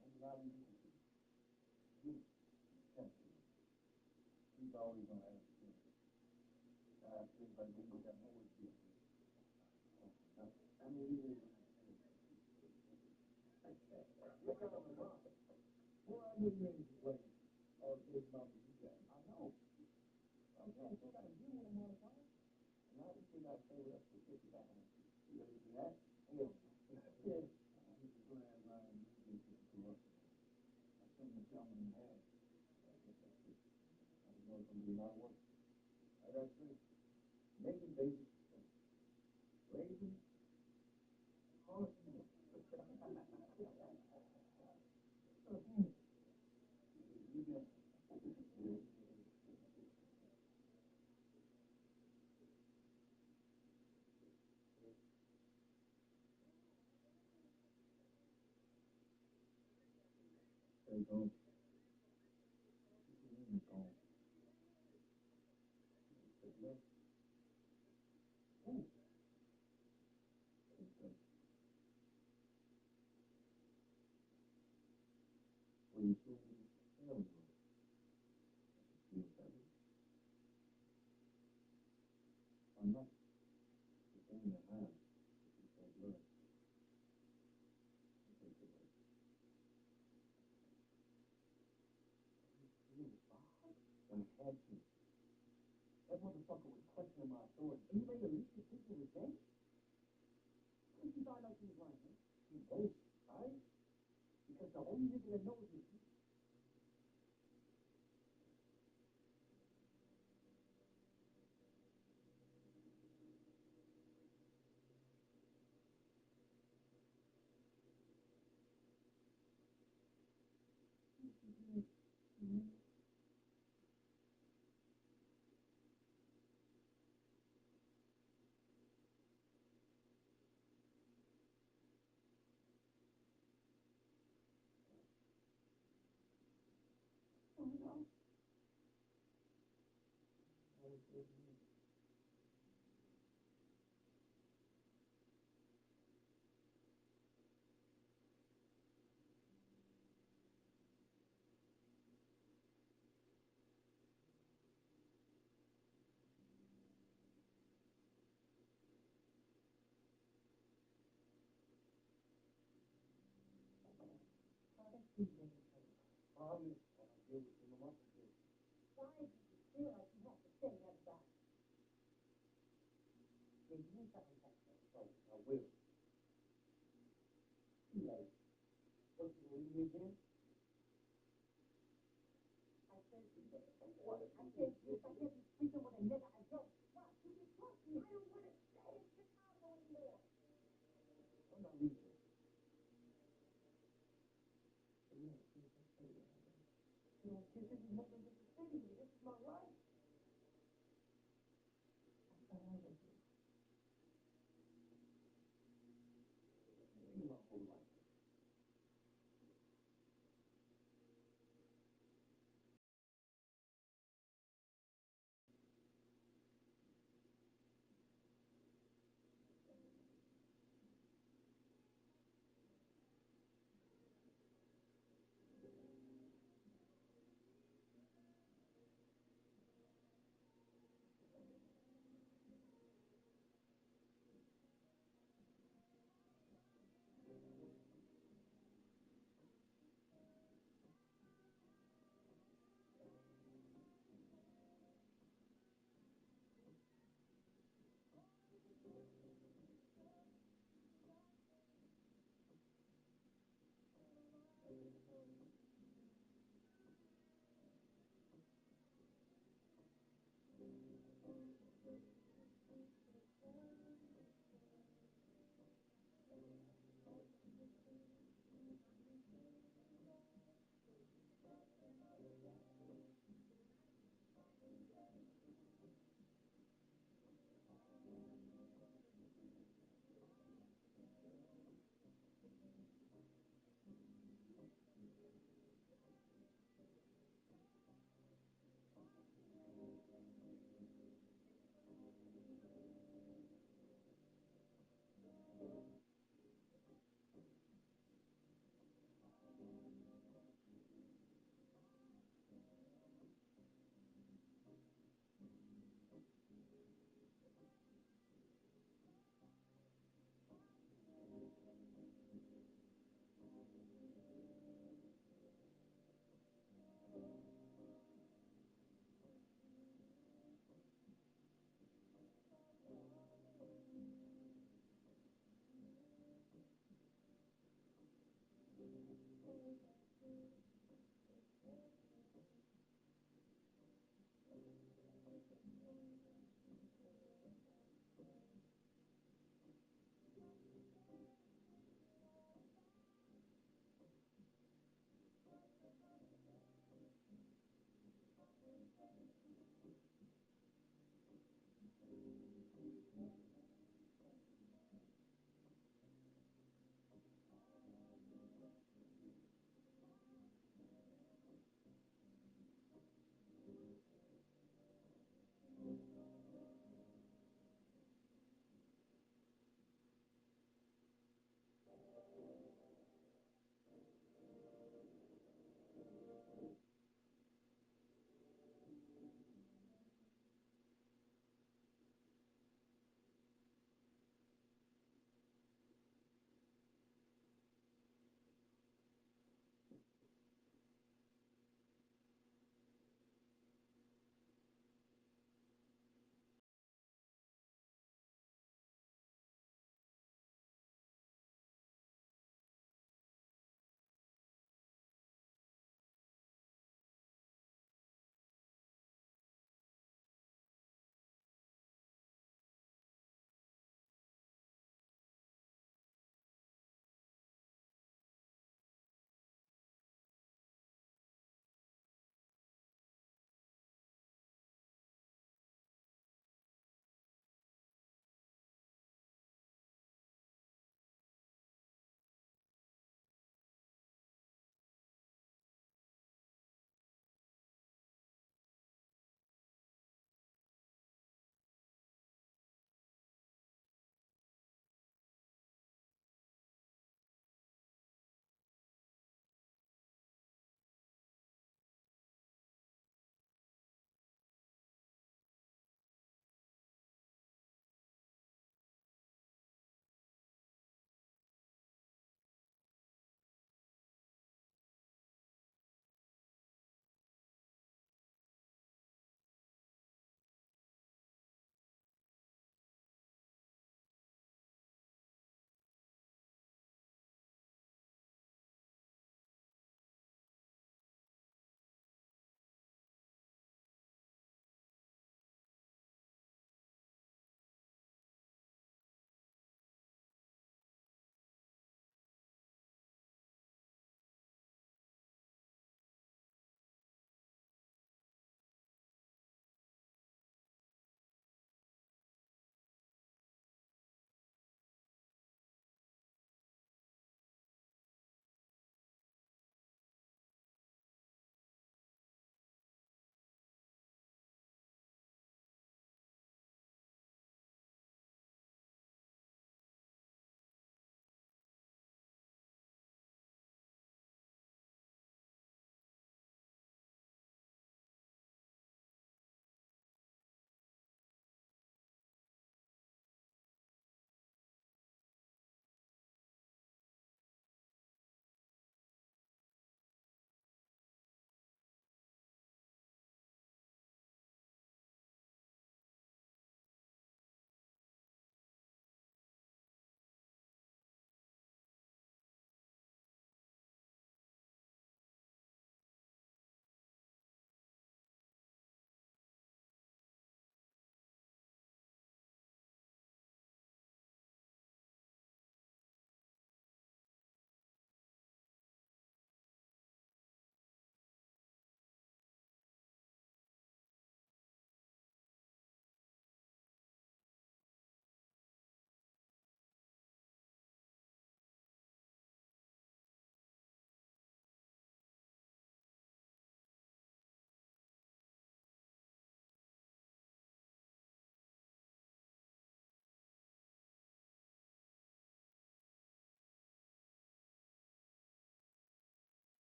That's what I was doing. You, he's always gonna have to do it. I feel like we got more to do. I mean, even look at the mom. Well, I knew you ain't playing all the big numbers you got. I know. Okay, I still got to deal with them all the time. And now we still got to stay with us for 50 dollars. You ready for that? Yeah. Yeah. I need to go ahead and line and make it to us. I think you tell me that. I guess that's it. I don't know if I'm doing a lot of work. Like I said, making babies. Raising. Hard. You got stay gone. He's gone. Stay left. Ooh. Stay left. What you saying? Hell no. You better. Why not? It's only a hand. It's like love. It's like love. You was Bob? I had to. That motherfucker was questioning my authority. And you made a leak of people with that? How did you find out she was lying, man? You both, right? Because the only nigga that knows is you. Oh, no. Promise. I'll deal with him a month ago. Why did you feel like you have to say that back? Then you ain't coming back. Oh, I will. Too late. What, you gonna leave me again? I said, what? I said, if I get you sleeping with a nigga, I don't. What? You can trust me. I don't want to stay in Chicago anymore. I'm not leaving. You don't kiss it, you